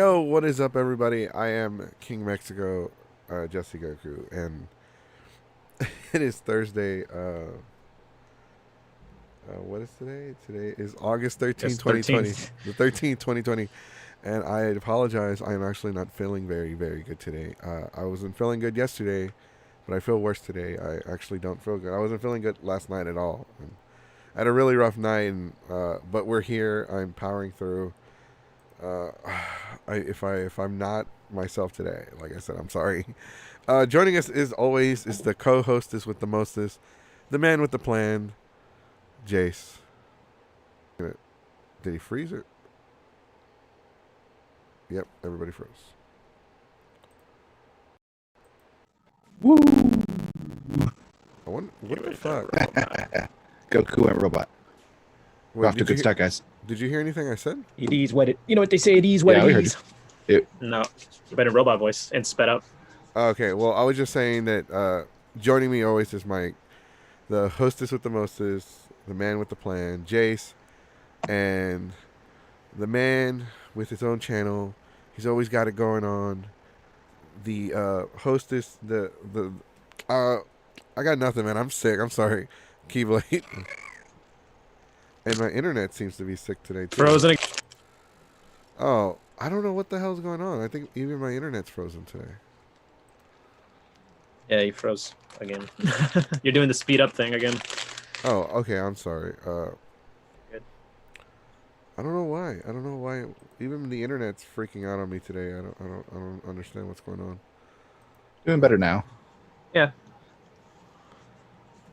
Yo, what is up, everybody? I am King Mexico, Jesse Goku, and it is Thursday. What is today? Today is August 13th, 2020. 13th. The 13th, 2020. And I apologize. I am actually not feeling very, very good today. I wasn't feeling good yesterday, but I feel worse today. I actually don't feel good. I wasn't feeling good last night at all. And I had a really rough night, but we're here. I'm powering through. Uh, if I'm not myself today, like I said, I'm sorry. Joining us as always is the co-hostess with the mostest, the man with the plan, Jace. Did he freeze it? Yep, everybody froze. Woo! I wonder, what the fuck? Goku and robot. We're Wait, off to a good start, guys. Did you hear anything I said? It is what it. You know what they say? It is what Yeah, we it heard is. it. No, better robot voice and sped up. Okay, well, I was just saying that joining me always is the hostess with the mostest, the man with the plan, Jace, and the man with his own channel. He's always got it going on. The hostess, I got nothing, man. I'm sick. I'm sorry. Keyblade. And my internet seems to be sick today, too. Frozen. Oh, I don't know what the hell's going on. I think even my internet's frozen today. Yeah, you froze again. You're doing the speed up thing again. Oh, okay. I'm sorry. Good. I don't know why. I don't know why. Even the internet's freaking out on me today. I don't understand what's going on. Doing better now. Yeah.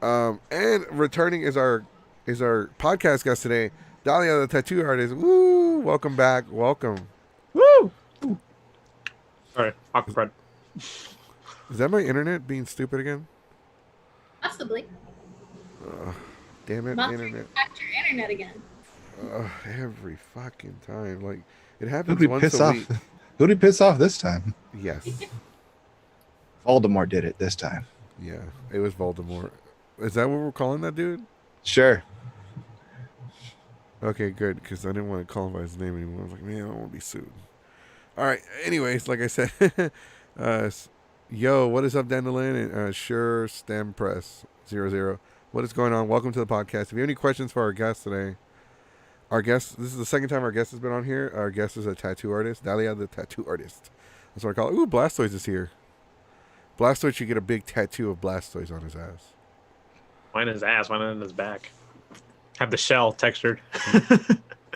And returning is our podcast guest today, Dahlia, the tattoo artist. Woo! Welcome back. Welcome. Woo! Sorry, awkward. Is that my internet being stupid again? Possibly. Damn it, Must internet. refactor your internet again. Every fucking time. Like, it Who'd happens we once piss a off? week. Who'd we piss off this time? Yes. Voldemort did it this time. Yeah. It was Voldemort. Is that what we're calling that dude? Sure. Okay, good, because I didn't want to call him by his name anymore. I was like, man, I don't want to be sued. All right. Anyways, like I said, yo, what is up, Dandelion? And Sure Stem Press 00. What is going on? Welcome to the podcast. If you have any questions for our guest today, this is the second time our guest has been on here. Our guest is a tattoo artist, Dahlia, the tattoo artist. That's what I call it. Ooh, Blastoise is here. Blastoise should get a big tattoo of Blastoise on his ass. Why in his ass? Why not in his back? Have the shell textured.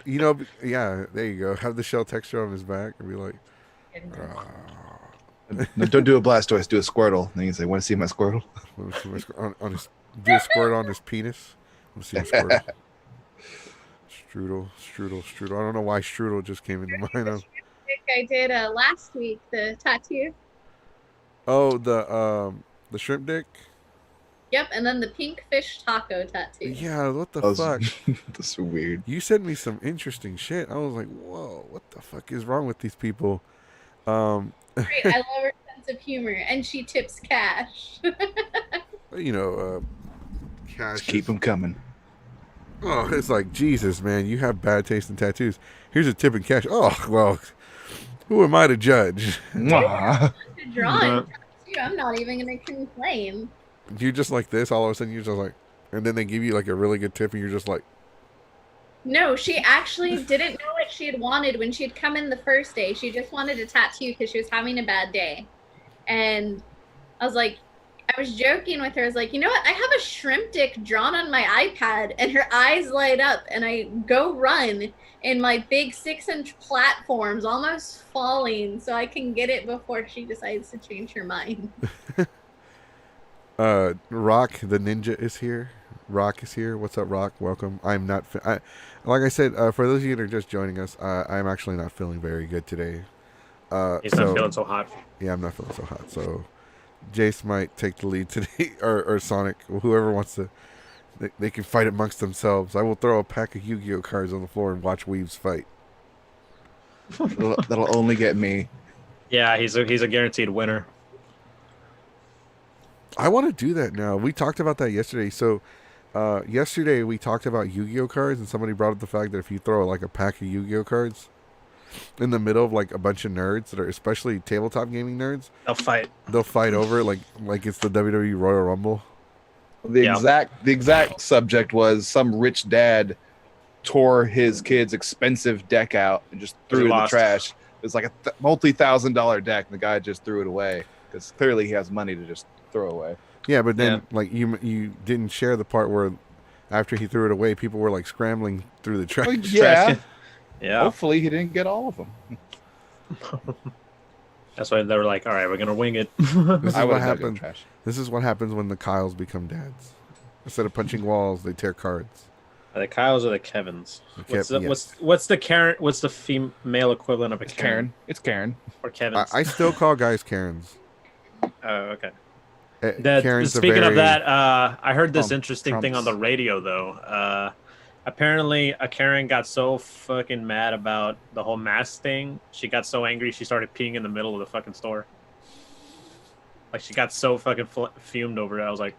You know, yeah, there you go. Have the shell texture on his back and be like, No, don't do a Blastoise, do a Squirtle. And then you can say, want to see my Squirtle? on his, do a squirt on his penis. Let's see a Squirtle. Strudel. I don't know why Strudel just came into mind. I did last week, the tattoo. Oh, the shrimp dick. Yep, and then the pink fish taco tattoo. Yeah, what the That was- fuck? That's weird. You sent me some interesting shit. I was like, whoa, what the fuck is wrong with these people? Great, I love her sense of humor, and she tips cash. You know, cash. Just keep them coming. Oh, it's like, Jesus, man, you have bad taste in tattoos. Here's a tip in cash. Oh, well, who am I to judge? Mwah. To draw and tattoo, I'm not even gonna complain. You're just like this, all of a sudden you're just like, and then they give you like a really good tip and you're just like, No, she actually didn't know what she had wanted when she had come in the first day. She just wanted a tattoo because she was having a bad day. And I was joking with her. I was like, you know what? I have a shrimp dick drawn on my iPad, and her eyes light up, and I go run in my big 6-inch platforms, almost falling, so I can get it before she decides to change her mind. Rock the ninja is here. Rock is here. What's up, Rock? Welcome. I'm not. Like I said, for those of you that are just joining us, I'm actually not feeling very good today. He's not feeling so hot. Yeah, I'm not feeling so hot. So, Jace might take the lead today, or Sonic, or whoever wants to. They can fight amongst themselves. I will throw a pack of Yu-Gi-Oh cards on the floor and watch Weaves fight. That'll only get me. Yeah, he's a guaranteed winner. I want to do that now. We talked about that yesterday. So, yesterday we talked about Yu-Gi-Oh cards, and somebody brought up the fact that if you throw like a pack of Yu-Gi-Oh cards, in the middle of like a bunch of nerds that are especially tabletop gaming nerds. They'll fight. They'll fight over it like it's the WWE Royal Rumble. The Yeah. exact subject was some rich dad tore his kid's expensive deck out and just threw it in the Lost. trash. It was like a multi-$1,000 deck, and the guy just threw it away because clearly he has money to just throw away. Yeah, but then like you didn't share the part where after he threw it away, people were like scrambling through the trash. Well, yeah. Yeah. Hopefully he didn't get all of them. That's why they were like, all right, we're gonna wing it. This is I what would have dug in the happens. trash. This is what happens when the Kyles become dads. Instead of punching walls, they tear cards. Are the Kyles or the Kevins? Yes. What's the Karen? What's the female equivalent of a It's Karen? Karen. It's Karen. Or Kevins? I still call guys Karens. Oh, okay. Karen's Speaking of that, I heard this Trump- interesting thing on Trump's- the radio though. Apparently, a Karen got so fucking mad about the whole mask thing. She got so angry she started peeing in the middle of the fucking store. Like she got so fucking fumed over it. I was like,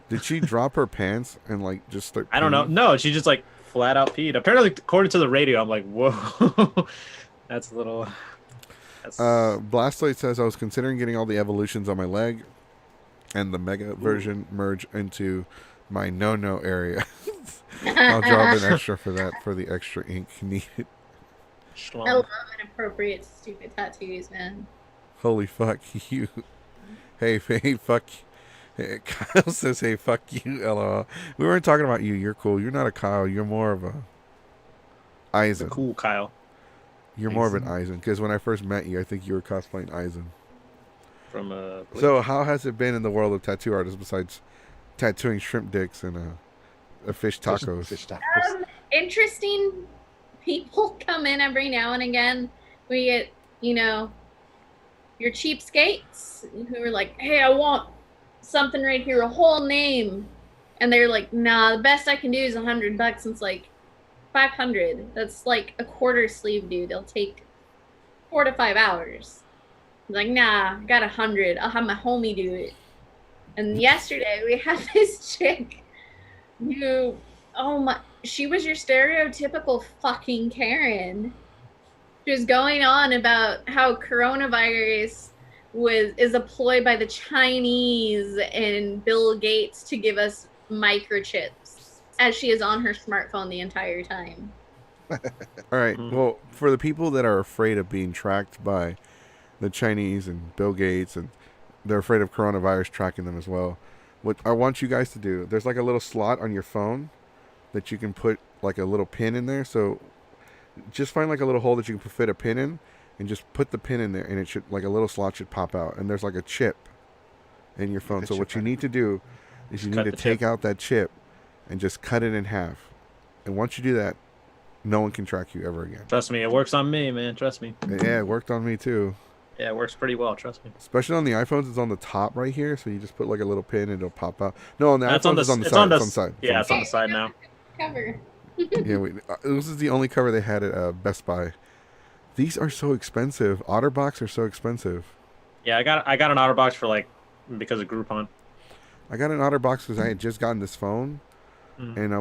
Did she drop her pants and like just start? I don't know. peeing? No, she just like flat out peed. Apparently, according to the radio, I'm like, whoa, that's a little. That's... Blastoid says I was considering getting all the evolutions on my leg, and the mega version merge into my no area. I'll drop an extra for that for the extra ink needed. Schlong. I love inappropriate, stupid tattoos, man. Holy fuck you! Hey, fuck. Hey, Kyle says, "Hey, fuck you." LOL. We weren't talking about you. You're cool. You're not a Kyle. You're more of a Aizen. Cool, Kyle. You're more of an Aizen because when I first met you, I think you were cosplaying Aizen. From So, how has it been in the world of tattoo artists besides tattooing shrimp dicks and fish tacos? Fish tacos. Interesting people come in every now and again. We get, your cheapskates who are like, hey, I want something right here, a whole name. And they're like, nah, the best I can do is $100. And it's like, 500. That's like a quarter sleeve, dude. It'll take 4 to 5 hours. I'm like, nah, I got 100. I'll have my homie do it. And yesterday we had this chick who, she was your stereotypical fucking Karen. She was going on about how coronavirus is a ploy by the Chinese and Bill Gates to give us microchips, as she is on her smartphone the entire time. All right. Well, for the people that are afraid of being tracked by the Chinese and Bill Gates, and they're afraid of coronavirus tracking them as well, what I want you guys to do, there's like a little slot on your phone that you can put like a little pin in there. So just find like a little hole that you can fit a pin in and just put the pin in there, and it should, like a little slot should pop out, and there's like a chip in your phone. So what you need to do is you need to take out that chip and just cut it in half. And once you do that, no one can track you ever again. Trust me, it works on me, man. Trust me. Yeah, it worked on me too. Yeah, it works pretty well. Trust me. Especially on the iPhones, it's on the top right here, so you just put like a little pin and it'll pop out. No, on the That's iPhones, it's on the it's side. on the, It's on the side. Yeah, it's on the side now. Cover. Yeah, this is the only cover they had at Best Buy. These are so expensive. OtterBox are so expensive. Yeah, I got an OtterBox for because of Groupon. I got an OtterBox because I had just gotten this phone, and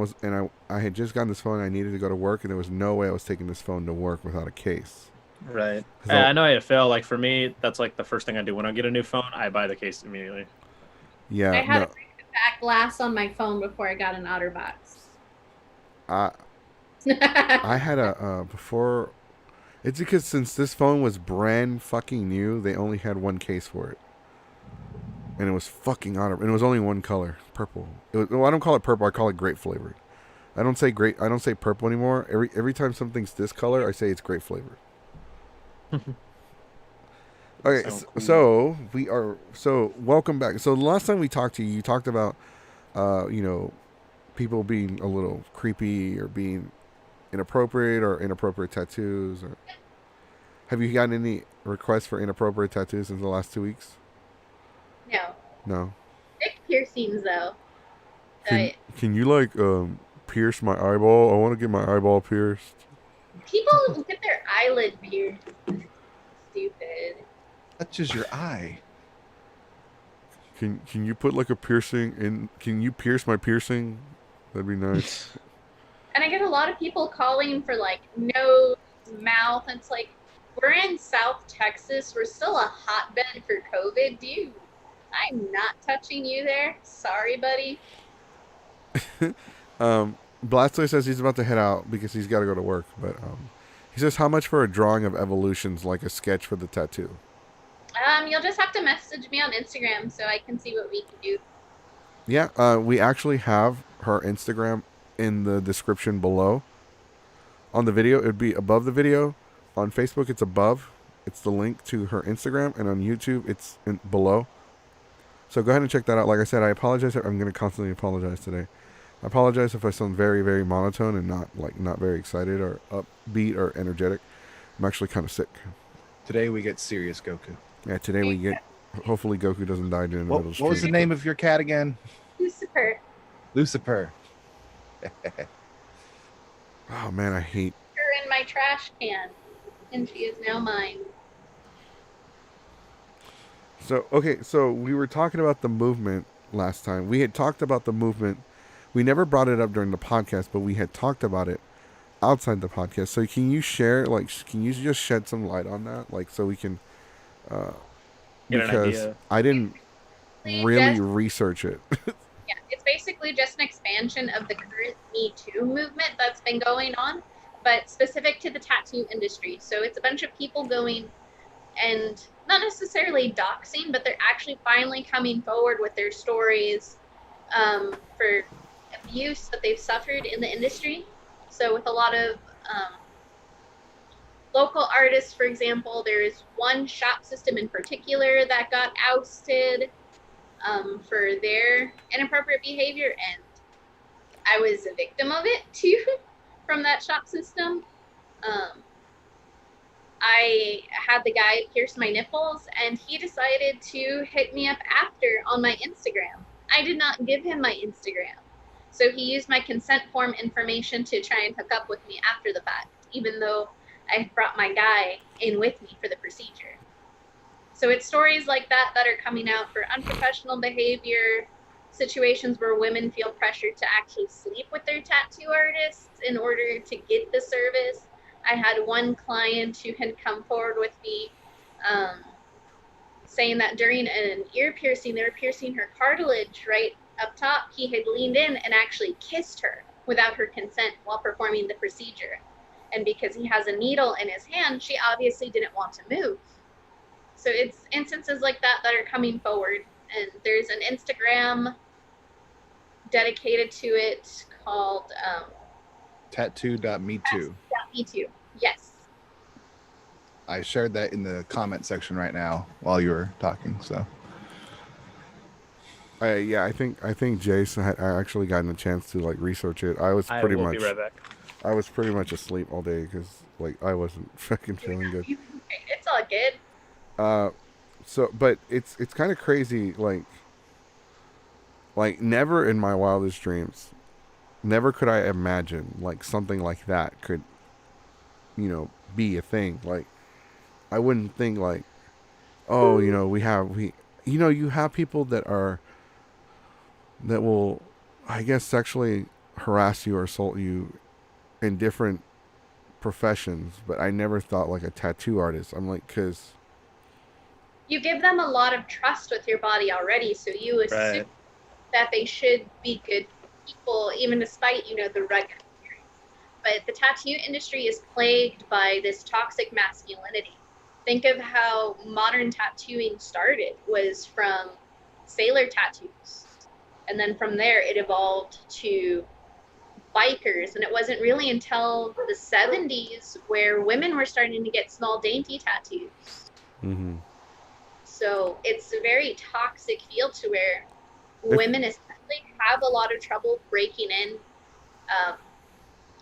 I had just gotten this phone. And I needed to go to work, and there was no way I was taking this phone to work without a case. Right. I know how you feel. Like for me, that's like the first thing I do when I get a new phone. I buy the case immediately. Yeah. I had to break the back glass on my phone before I got an OtterBox. I had a before. It's because since this phone was brand fucking new, they only had one case for it, and it was fucking Otter. And it was only one color, purple. I don't call it purple. I call it grape flavored. I don't say purple anymore. Every time something's this color, I say it's grape flavored. Okay, so welcome back. So the last time we talked to you, you talked about, people being a little creepy or being inappropriate tattoos. Or have you gotten any requests for inappropriate tattoos in the last 2 weeks? No. Thick piercings, though. Can you pierce my eyeball? I want to get my eyeball pierced. People get their eyelid pierced. Stupid. Touches your eye. Can you put like a piercing in? Can you pierce my piercing? That'd be nice. And I get a lot of people calling for nose mouth. And it's like, we're in South Texas. We're still a hotbed for COVID. I'm not touching you there. Sorry, buddy. Blastoise says he's about to head out because he's got to go to work. But he says, how much for a drawing of evolutions, like a sketch for the tattoo? You'll just have to message me on Instagram so I can see what we can do. Yeah, we actually have her Instagram in the description below. On the video, it would be above the video. On Facebook, it's above. It's the link to her Instagram. And on YouTube, it's below. So go ahead and check that out. Like I said, I apologize. I'm going to constantly apologize today. I apologize if I sound very, very monotone and not very excited or upbeat or energetic. I'm actually kind of sick. Today we get serious Goku. Yeah, today we get... Hopefully Goku doesn't die during the middle of the stream. What was the name of your cat again? Lucifer. Lucifer. Oh, man, I hate... Her in my trash can. And she is now mine. So, okay, so we were talking about the movement last time. We had talked about the movement. We never brought it up during the podcast, but we had talked about it outside the podcast. So can you share, can you just shed some light on that? So we can... Get an because idea. I didn't really research it. Yeah, it's basically just an expansion of the current Me Too movement that's been going on, but specific to the tattoo industry. So it's a bunch of people going and not necessarily doxing, but they're actually finally coming forward with their stories for abuse that they've suffered in the industry. So with a lot of local artists, for example, there is one shop system in particular that got ousted for their inappropriate behavior, and I was a victim of it too from that shop system. I had the guy pierce my nipples, and he decided to hit me up after on my Instagram. I did not give him my Instagram. So he used my consent form information to try and hook up with me after the fact, even though I brought my guy in with me for the procedure. So it's stories like that that are coming out for unprofessional behavior, situations where women feel pressured to actually sleep with their tattoo artists in order to get the service. I had one client who had come forward with me saying that during an ear piercing, they were piercing her cartilage right up top. He had leaned in and actually kissed her without her consent while performing the procedure. And because he has a needle in his hand, she obviously didn't want to move. So it's instances like that that are coming forward. And there's an Instagram dedicated to it called Tattoo.me too. Me Too. Yes. I shared that in the comment section right now while you were talking. So yeah, I think Jace had actually gotten a chance to research it. I was pretty much... be right back. I was pretty much asleep all day because I wasn't fucking feeling good. It's all good. So, but it's kind of crazy. Never in my wildest dreams, never could I imagine something like that could, be a thing. I wouldn't think oh, you have people that will, I guess, sexually harass you or assault you in different professions, but I never thought a tattoo artist. I'm because you give them a lot of trust with your body already, so you assume that they should be good people, even despite the rugged appearance. But the tattoo industry is plagued by this toxic masculinity. Think of how modern tattooing started, was from sailor tattoos, and then from there it evolved to bikers, and it wasn't really until the 70s where women were starting to get small dainty tattoos. Mm-hmm. So it's a very toxic field to where women especially have a lot of trouble breaking in,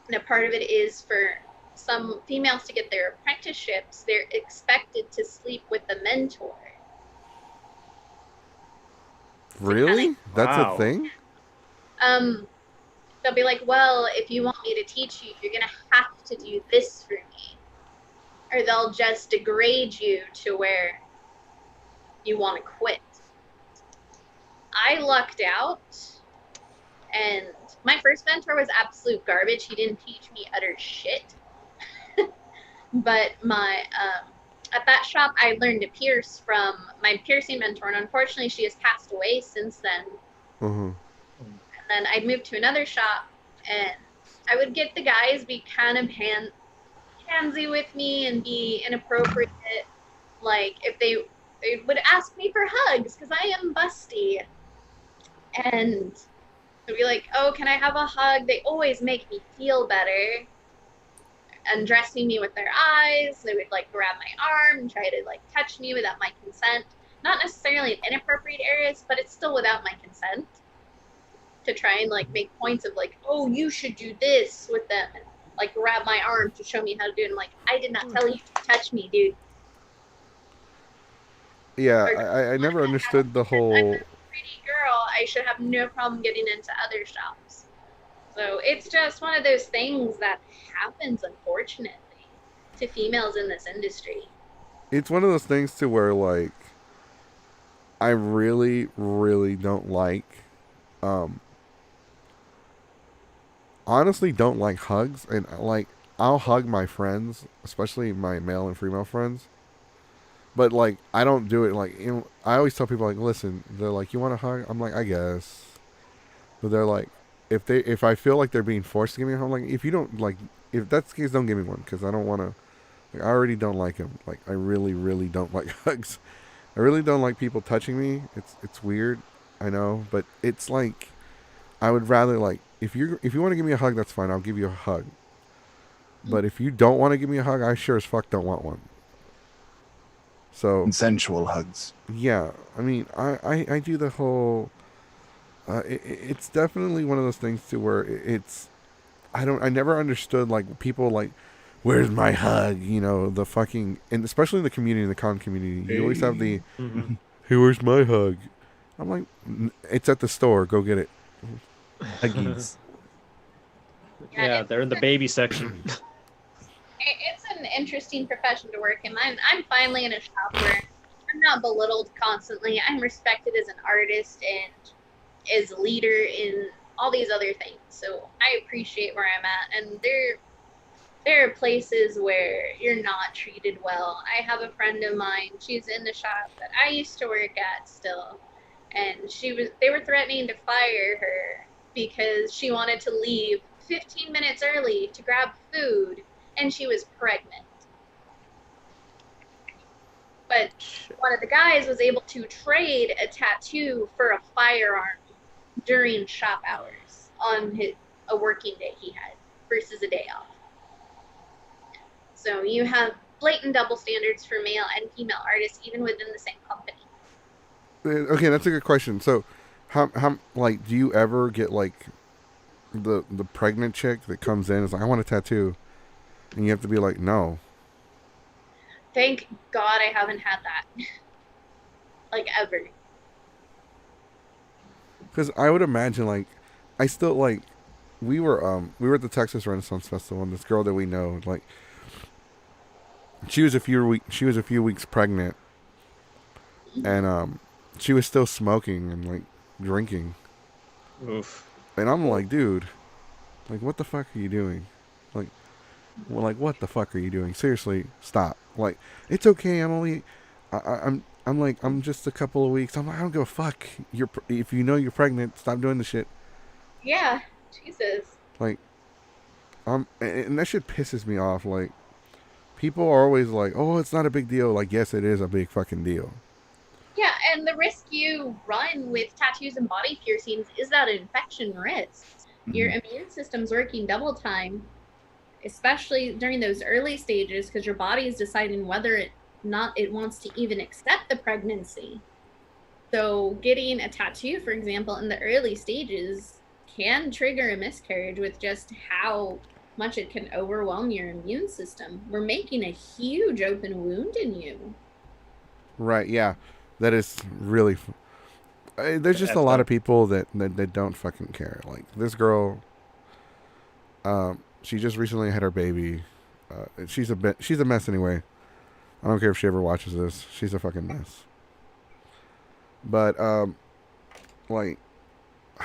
and a part of it is for some females to get their apprenticeships, they're expected to sleep with the mentor. Really? That's a thing? They'll be like, well, if you want me to teach you, you're going to have to do this for me. Or they'll just degrade you to where you want to quit. I lucked out, and my first mentor was absolute garbage. He didn't teach me utter shit. But my at that shop, I learned to pierce from my piercing mentor, and unfortunately, she has passed away since then. Uh-huh. And then I'd moved to another shop, and I would get the guys be kind of handsy with me and be inappropriate. Like if they would ask me for hugs because I am busty, and they'd be like, "Oh, can I have a hug?" They always make me feel better, undressing me with their eyes. They would like grab my arm and try to like touch me without my consent. Not necessarily in inappropriate areas, but it's still without my consent. To try and like make points of like, "Oh, you should do this with them," and like grab my arm to show me how to do it. I'm like, I did not tell you to touch me, dude. Yeah, Or, I never understood the I'm whole. a pretty girl. I should have no problem getting into other shops. So it's just one of those things that happens, unfortunately, to females in this industry. It's one of those things to where like I really, really don't like. Um, honestly, don't like hugs, and like I'll hug my friends, especially my male and female friends. But like I don't do it like I always tell people like, listen, they're like, you want a hug? I'm like, I guess. But they're like, if I feel like they're being forced to give me a hug, like if you don't like, if that's the case, don't give me one because I don't want to. Like, I already don't like him. Like I really, really don't like hugs. I really don't like people touching me. It's weird, I know, but it's like I would rather like if you want to give me a hug, that's fine. I'll give you a hug. But if you don't want to give me a hug, I sure as fuck don't want one. So Consensual hugs. yeah, I mean, I do the whole. It's definitely one of those things too where it's. I never understood like people like, where's my hug? You know the fucking and especially in the community, in the con community, you always have the, Mhm. hey, where's my hug? I'm like, it's at the store. Go get it. Huggies. Yeah, they're in the baby section. It's an interesting profession to work in. I'm finally in a shop where I'm not belittled constantly. I'm respected as an artist and as a leader in all these other things. So I appreciate where I'm at. And there are places where you're not treated well. I have a friend of mine. She's in the shop that I used to work at still, and they were threatening to fire her because she wanted to leave 15 minutes early to grab food, and she was pregnant. But one of the guys was able to trade a tattoo for a firearm during shop hours on a working day he had versus a day off. So you have blatant double standards for male and female artists even within the same company. Okay, that's a good question. So, how like do you ever get like the pregnant chick that comes in and is like, I want a tattoo, and you have to be like, no. Thank God I haven't had that. Like ever. Because I would imagine like I still like we were at the Texas Renaissance Festival and this girl that we know like she was a few weeks pregnant and she was still smoking and like drinking. Oof. And I'm like, dude, like what the fuck are you doing? Like what the fuck are you doing? Seriously, stop. Like it's okay. I'm like I'm just a couple of weeks. I'm like I don't give a fuck. If you know you're pregnant, stop doing the shit. Yeah, Jesus. Like and that shit pisses me off. Like people are always like, oh, it's not a big deal. Like yes, it is a big fucking deal. Yeah, and the risk you run with tattoos and body piercings is that infection risk. Your immune system's working double time, especially during those early stages, because your body is deciding whether it wants to even accept the pregnancy. So getting a tattoo, for example, in the early stages can trigger a miscarriage with just how much it can overwhelm your immune system. We're making a huge open wound in you. Right? Yeah, that is really. There's just a lot of people that don't fucking care. Like this girl, she just recently had her baby. She's a mess anyway. I don't care if she ever watches this. She's a fucking mess. But like,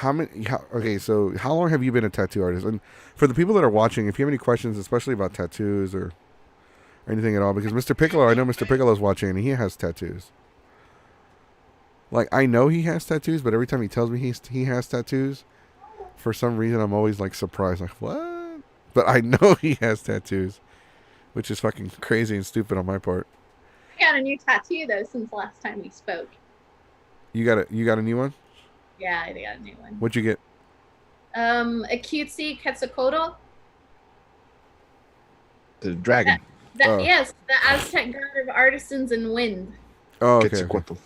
okay, so how long have you been a tattoo artist? And for the people that are watching, if you have any questions, especially about tattoos or or anything at all. Because Mr. Piccolo, I know Mr. Piccolo's watching, and he has tattoos. Like, I know he has tattoos, but every time he tells me he has tattoos, for some reason I'm always like surprised, like what? But I know he has tattoos, which is fucking crazy and stupid on my part. I got a new tattoo though since last time we spoke. You got a new one? Yeah, I got a new one. What'd you get? A cutesy Quetzalcoatl. The dragon. Yes, the Aztec god of artisans and wind. Oh, okay. Quetzalcoatl.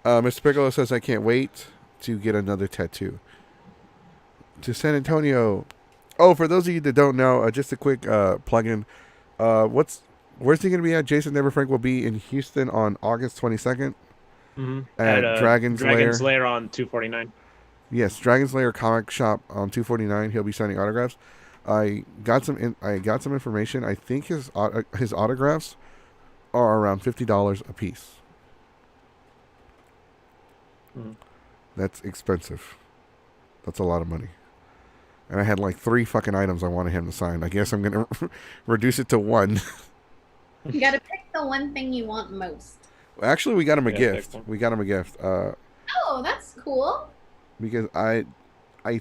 Mr. Piccolo says, I can't wait to get another tattoo. To San Antonio. Oh, for those of you that don't know, just a quick plug-in. Where's he going to be at? Jason Never Frank will be in Houston on August 22nd. Mm-hmm. At Dragon's Lair on 249. Yes, Dragon's Lair Comic Shop on 249. He'll be signing autographs. I got some information. I think his autographs are around $50 a piece. Mm-hmm. That's expensive. That's a lot of money. And I had like 3 fucking items I wanted him to sign. I guess I'm gonna reduce it to 1. You gotta pick the one thing you want most. Actually, we got him a gift. Oh, that's cool. Because I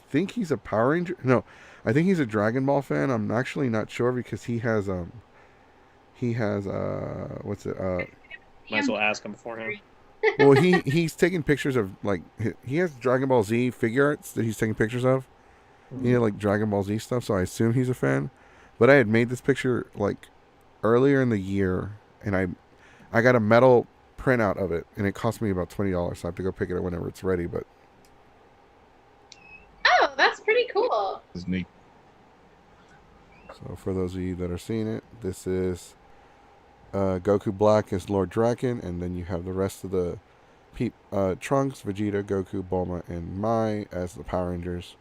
think he's a Power Ranger. No, I think he's a Dragon Ball fan. I'm actually not sure because he has what's it? Might as well ask him beforehand. Well, he's taking pictures of like he has Dragon Ball Z figure arts that he's taking pictures of. He had like Dragon Ball Z stuff, so I assume he's a fan. But I had made this picture like earlier in the year, and I got a metal printout of it, and it cost me about $20. So I have to go pick it up whenever it's ready. But oh, that's pretty cool. That's neat. So for those of you that are seeing it, this is Goku Black as Lord Draken, and then you have the rest of the Trunks, Vegeta, Goku, Bulma, and Mai as the Power Rangers.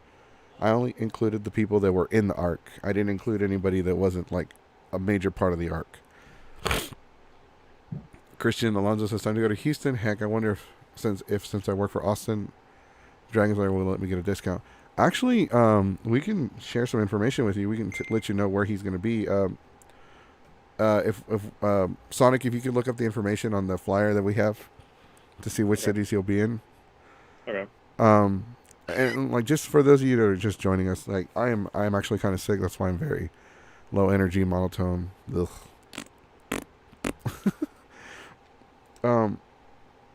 I only included the people that were in the arc. I didn't include anybody that wasn't like a major part of the arc. Christian Alonso says, time to go to Houston. Heck, I wonder if since I work for Austin, Dragon's Lair will let me get a discount. Actually, we can share some information with you. We can let you know where he's going to be. If Sonic, if you could look up the information on the flyer that we have to see which cities he'll be in. Okay. And like just for those of you that are just joining us, like I am actually kind of sick. That's why I'm very low energy, monotone. Ugh.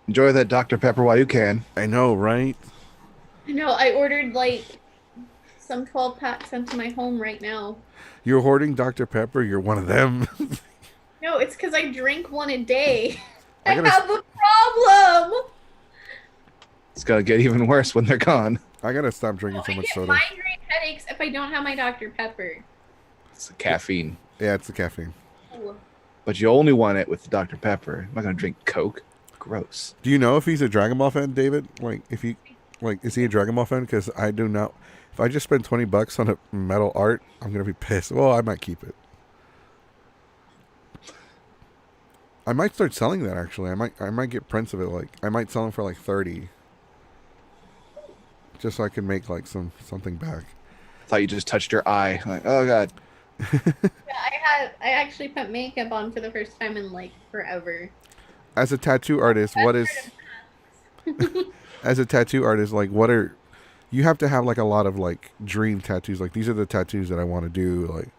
Enjoy that Dr. Pepper while you can. I know, right? I know. I ordered like some 12 packs sent to my home right now. You're hoarding Dr. Pepper. You're one of them. No, it's because I drink one a day. I I gotta- have a problem. It's gonna get even worse when they're gone. I gotta stop drinking so I much get soda. migraine headaches if I don't have my Dr. Pepper. It's the caffeine. Yeah, it's the caffeine. Ooh. But you only want it with Dr. Pepper. I'm not gonna drink Coke. Gross. Do you know if he's a Dragon Ball fan, David? Like, if he, like, is he a Dragon Ball fan? Because I do not. If I just spend $20 on a metal art, I'm gonna be pissed. Well, I might keep it. I might start selling that. Actually, I might get prints of it. Like, I might sell them for like 30, just so I can make like something back. I thought you just touched your eye. Like, oh god. Yeah, I actually put makeup on for the first time in like forever. As a tattoo artist, what is? As a tattoo artist, like, what are? You have to have like a lot of like dream tattoos. Like, these are the tattoos that I want to do.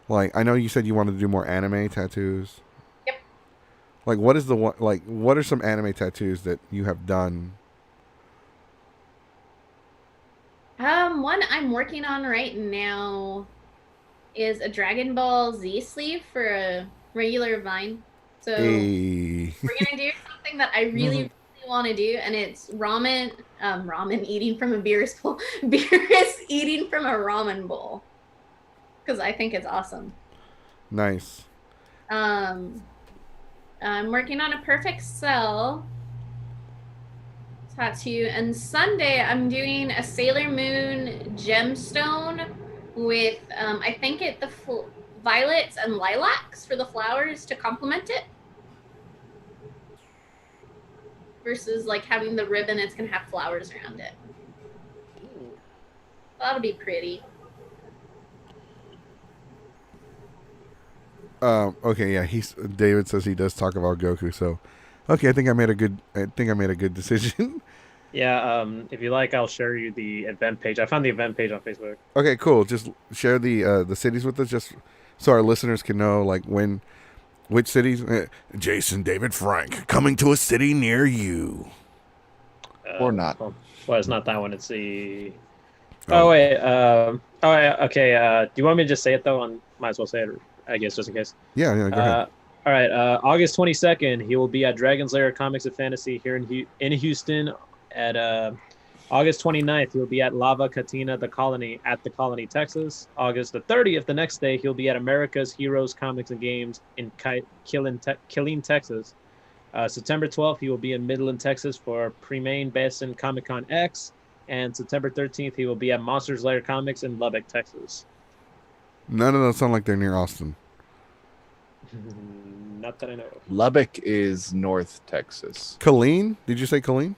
Like I know you said you wanted to do more anime tattoos. Yep. Like, what is the one? Like, what are some anime tattoos that you have done? One I'm working on right now is a Dragon Ball Z sleeve for a regular Vine. So Hey. we're gonna do something that I really want to do, and it's ramen eating from a beer's bowl. Beerus eating from a ramen bowl. Because I think it's awesome. Nice. I'm working on a perfect cell tattoo, and Sunday I'm doing a Sailor Moon gemstone with I think the violets and lilacs for the flowers to complement it. Versus like having the ribbon, it's gonna have flowers around it. That'll be pretty. Okay, yeah. David says he does talk about Goku. So, okay, I think I made a good decision. Yeah, if you like, I'll share you the event page. I found the event page on Facebook. Okay, cool. Just share the cities with us, just so our listeners can know like which cities. Jason David Frank coming to a city near you. Or not. Well, it's not that one. It's the. Oh wait. Oh yeah, okay. Do you want me to just say it though? Might as well say it, I guess, just in case. Yeah, go ahead. All right. August 22nd, he will be at Dragon's Lair Comics and Fantasy here in Houston. At August 29th, he'll be at Lava Katina, the Colony, Texas. August the 30th, the next day, he'll be at America's Heroes Comics and Games in Killeen, Texas. September 12th, he will be in Midland, Texas for Pre-Main Basin Comic Con X. And September 13th, he will be at Monsters Lair Comics in Lubbock, Texas. None of those sound like they're near Austin. Not that I know of. Lubbock is North Texas. Killeen? Did you say Killeen?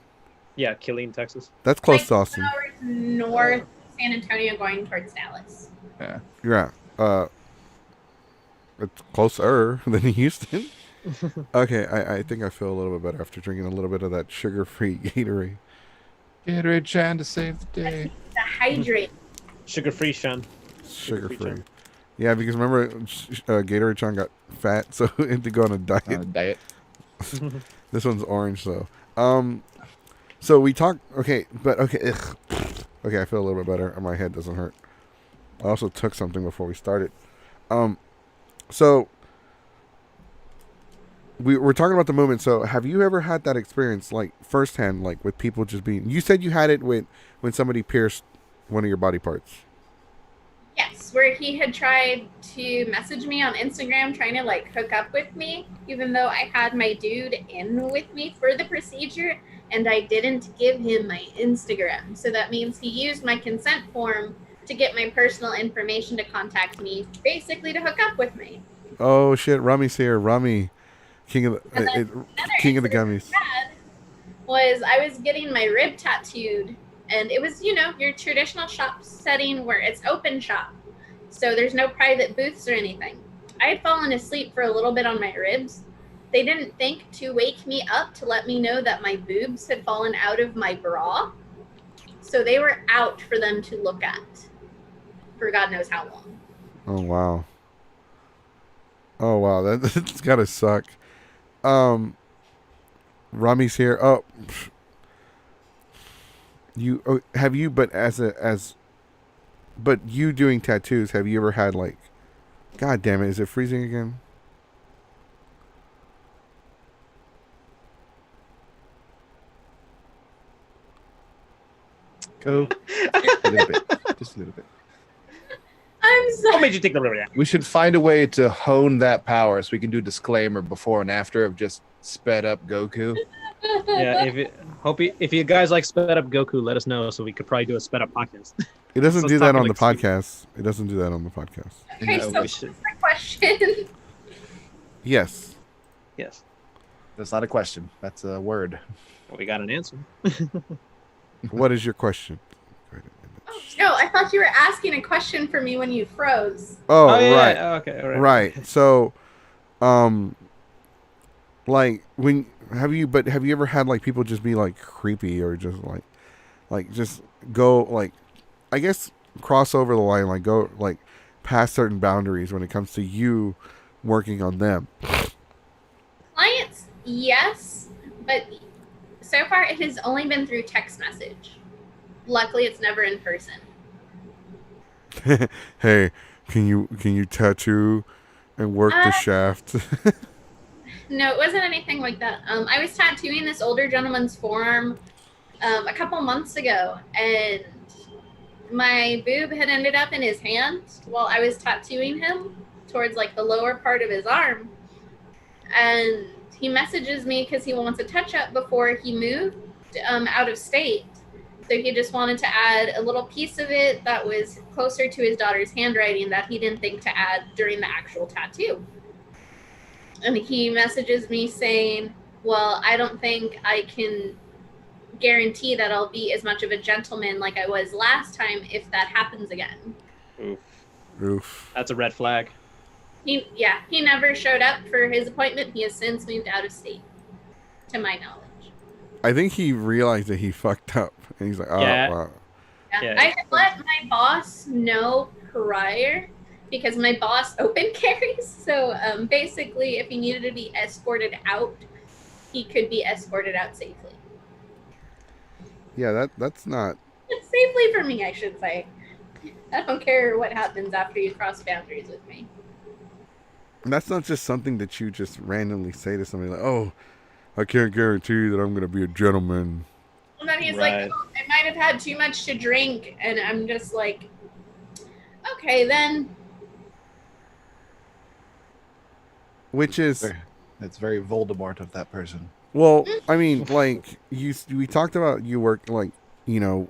Yeah, Killeen, Texas. That's close to Austin. 2 hours north San Antonio going towards Dallas. Yeah. Yeah. It's closer than Houston. Okay, I think I feel a little bit better after drinking a little bit of that sugar-free Gatorade. Gatorade trying to save the day. The hydrate. Sugar-free, Sean. Sugar-free. Sean. Yeah, because remember, Gatorade Chan got fat, so he had to go on a diet. This one's orange, though. So we talked. Okay, but okay. Ugh. Okay, I feel a little bit better, and my head doesn't hurt. I also took something before we started. So we're talking about the movement. So have you ever had that experience, like firsthand, like with people just being? You said you had it when somebody pierced one of your body parts. Yes, where he had tried to message me on Instagram trying to like hook up with me, even though I had my dude in with me for the procedure and I didn't give him my Instagram. So that means he used my consent form to get my personal information to contact me, basically to hook up with me. Oh shit, Rummy's here. Rummy, king of the gummies. Was I was getting my rib tattooed, and it was, your traditional shop setting where it's open shop. So there's no private booths or anything. I had fallen asleep for a little bit on my ribs. They didn't think to wake me up to let me know that my boobs had fallen out of my bra. So they were out for them to look at for God knows how long. Oh, wow. Oh, wow. That's gotta suck. Rummy's here. Oh, have you, but but you doing tattoos, have you ever had like, God damn it, is it freezing again? Go. A little bit. Just a little bit. I'm sorry. What made you think of that? We should find a way to hone that power so we can do disclaimer before and after of just sped up Goku. Yeah, if you guys like sped up Goku, let us know so we could probably do a sped up podcast. It doesn't So do that talking on the like podcast. It doesn't do that on the podcast. Okay, so what's my question? Yes. Yes. That's not a question. That's a word. Well, we got an answer. What is your question? No, I thought you were asking a question for me when you froze. Oh, yeah, right. yeah, okay, all right. Right. So, like have you ever had like people just be like creepy or just like just go like, I guess cross over the line, like go like past certain boundaries when it comes to you working on them? Clients, yes, but so far it has only been through text message. Luckily, it's never in person. Hey, can you tattoo and work the shaft? No, it wasn't anything like that. I was tattooing this older gentleman's forearm a couple months ago, and my boob had ended up in his hand while I was tattooing him towards like the lower part of his arm. And he messages me because he wants a touch-up before he moved out of state. So he just wanted to add a little piece of it that was closer to his daughter's handwriting that he didn't think to add during the actual tattoo. And he messages me saying, well, I don't think I can guarantee that I'll be as much of a gentleman like I was last time if that happens again. Oof. Oof. That's a red flag. He never showed up for his appointment. He has since moved out of state, to my knowledge. I think he realized that he fucked up, and he's like, "Oh, Yeah. wow." Yeah. Yeah. I had let my boss know prior because my boss open carries. So basically, if he needed to be escorted out, he could be escorted out safely. Yeah, that's not. Safely for me, I should say. I don't care what happens after you cross boundaries with me. That's not just something that you just randomly say to somebody like, "Oh, I can't guarantee that I'm gonna be a gentleman." And then he's Right. like, oh, I might have had too much to drink. And I'm just like, okay, then. Which is, It's very Voldemort of that person. well, I mean, like we talked about you work like, you know,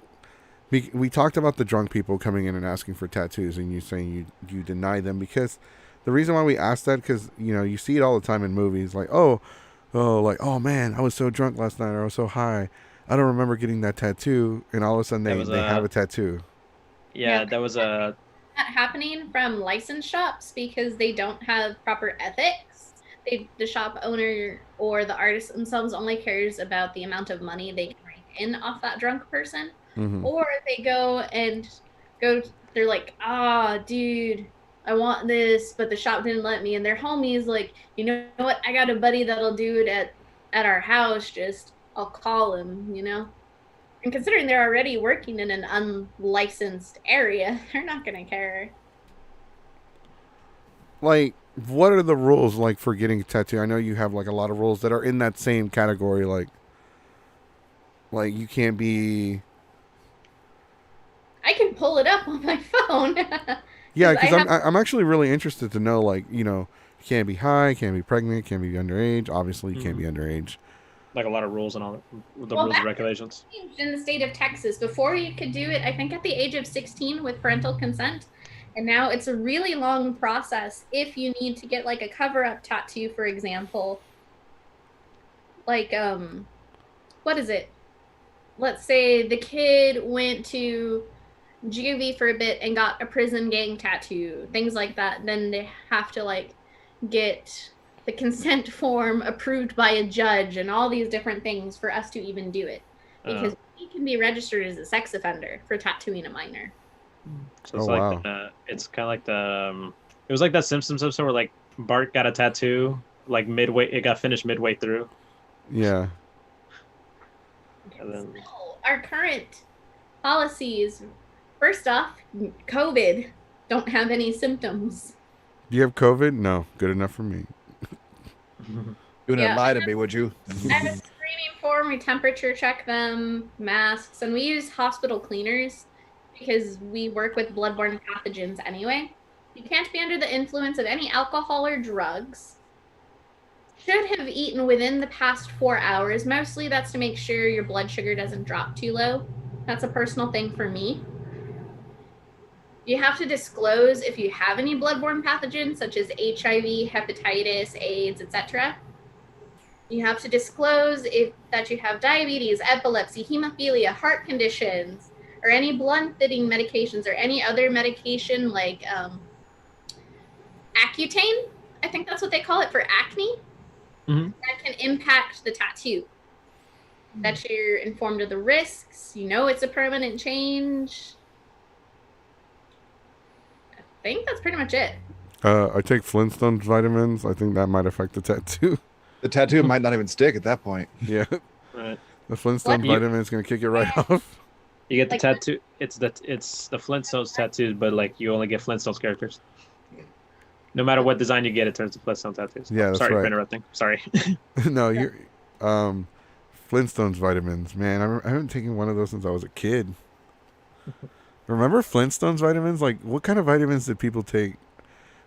we talked about the drunk people coming in and asking for tattoos, and you saying you deny them because the reason why we asked that because you know you see it all the time in movies like like oh man I was so drunk last night or I was so high I don't remember getting that tattoo, and all of a sudden they have a tattoo. Yeah, Yeah. that was a. That happening from license shops because they don't have proper ethics. The shop owner or the artist themselves only cares about the amount of money they can rake in off that drunk person. Mm-hmm. Or they they're like, dude, I want this, but the shop didn't let me. And their homie's like, you know what? I got a buddy that'll do it at our house. Just, I'll call him, you know? And considering they're already working in an unlicensed area, they're not going to care. Like, what are the rules like for getting a tattoo? I know you have like a lot of rules that are in that same category. Like you can't be. I can pull it up on my phone. Yeah, 'Cause because I'm actually really interested to know, like, you know, you can't be high, can't be pregnant, can't be underage. Obviously, you can't be underage. Like a lot of rules and all the Well, rules and that regulations. changed in the state of Texas. Before you could do it, I think at the age of 16 with parental consent. And now it's a really long process if you need to get like a cover-up tattoo, for example. Like, what is it? Let's say the kid went to juvie for a bit and got a prison gang tattoo, things like that. Then they have to like get the consent form approved by a judge and all these different things for us to even do it, because we can be registered as a sex offender for tattooing a minor. So it's wow. It's kind of like the it was like that Simpsons episode where like Bart got a tattoo like midway, it got finished midway through. Yeah. And then, Our current policies, first off, COVID, don't have any symptoms. Do you have COVID? No. Good enough for me. You wouldn't lie to me, would you? I have a screening form, we temperature check them, masks, and we use hospital cleaners because we work with bloodborne pathogens anyway. You can't be under the influence of any alcohol or drugs. Should have eaten within the past 4 hours. Mostly that's to make sure your blood sugar doesn't drop too low. That's a personal thing for me. You have to disclose if you have any bloodborne pathogens such as HIV, hepatitis, AIDS, etc. You have to disclose that you have diabetes, epilepsy, hemophilia, heart conditions, or any blood-thinning medications, or any other medication like Accutane. I think that's what they call it for acne. Mhm. That can impact the tattoo. That you're informed of the risks. You know it's a permanent change. I think that's pretty much it. I take Flintstones vitamins. I think that might affect the tattoo. The tattoo might not even stick at that point. Yeah. right. The Flintstone What? vitamin is going to kick it right off. You get the Like- tattoo. It's the Flintstones tattoos, but like you only get Flintstones characters. No matter what design you get, it turns to Flintstone tattoos. Yeah, that's Sorry right. for interrupting. Sorry. No, you're. Flintstones vitamins. Man, I haven't taken one of those since I was a kid. Remember Flintstones vitamins? Like, what kind of vitamins did people take?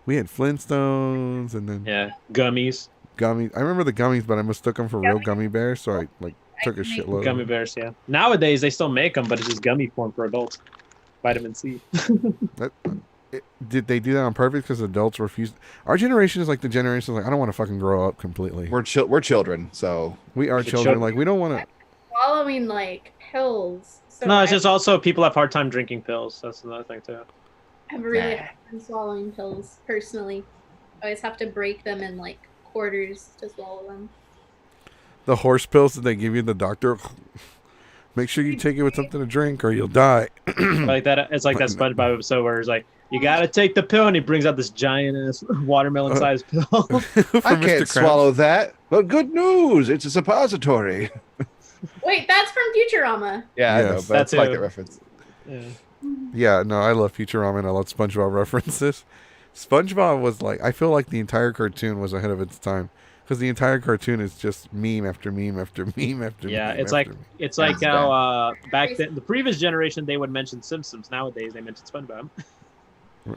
We had Flintstones and then Yeah, gummies, gummies. I remember the gummies, but I mistook them for real gummy bears, so I like took a shitload. gummy bears. Yeah. Nowadays they still make them, but it's just gummy form for adults. Vitamin C. Did they do that on purpose because adults refuse? Our generation is like the generation like I don't want to fucking grow up completely. We're children, so We are The children. children. Like we don't want to. Swallowing like pills. So No, it's I just also people have hard time drinking pills. That's another thing too. have a really hard time swallowing pills personally. always have to break them in like quarters to swallow them. The horse pills that they give you in the doctor. Make sure you take it with something to drink or you'll die. Like that. It's like that SpongeBob episode where it's like, you gotta take the pill, and he brings out this giant ass watermelon-sized pill. I can't swallow that. But good news, it's a suppository. Wait, that's from Futurama. Yeah, I know, Yes. but That's it's like it. a reference. Yeah. Yeah, no, I love Futurama and I love SpongeBob references. SpongeBob was like, I feel like the entire cartoon was ahead of its time because the entire cartoon is just meme after meme after meme after Yeah, meme. it's after like meme. it's like That's how back then, the previous generation, they would mention Simpsons. Nowadays, they mention SpongeBob.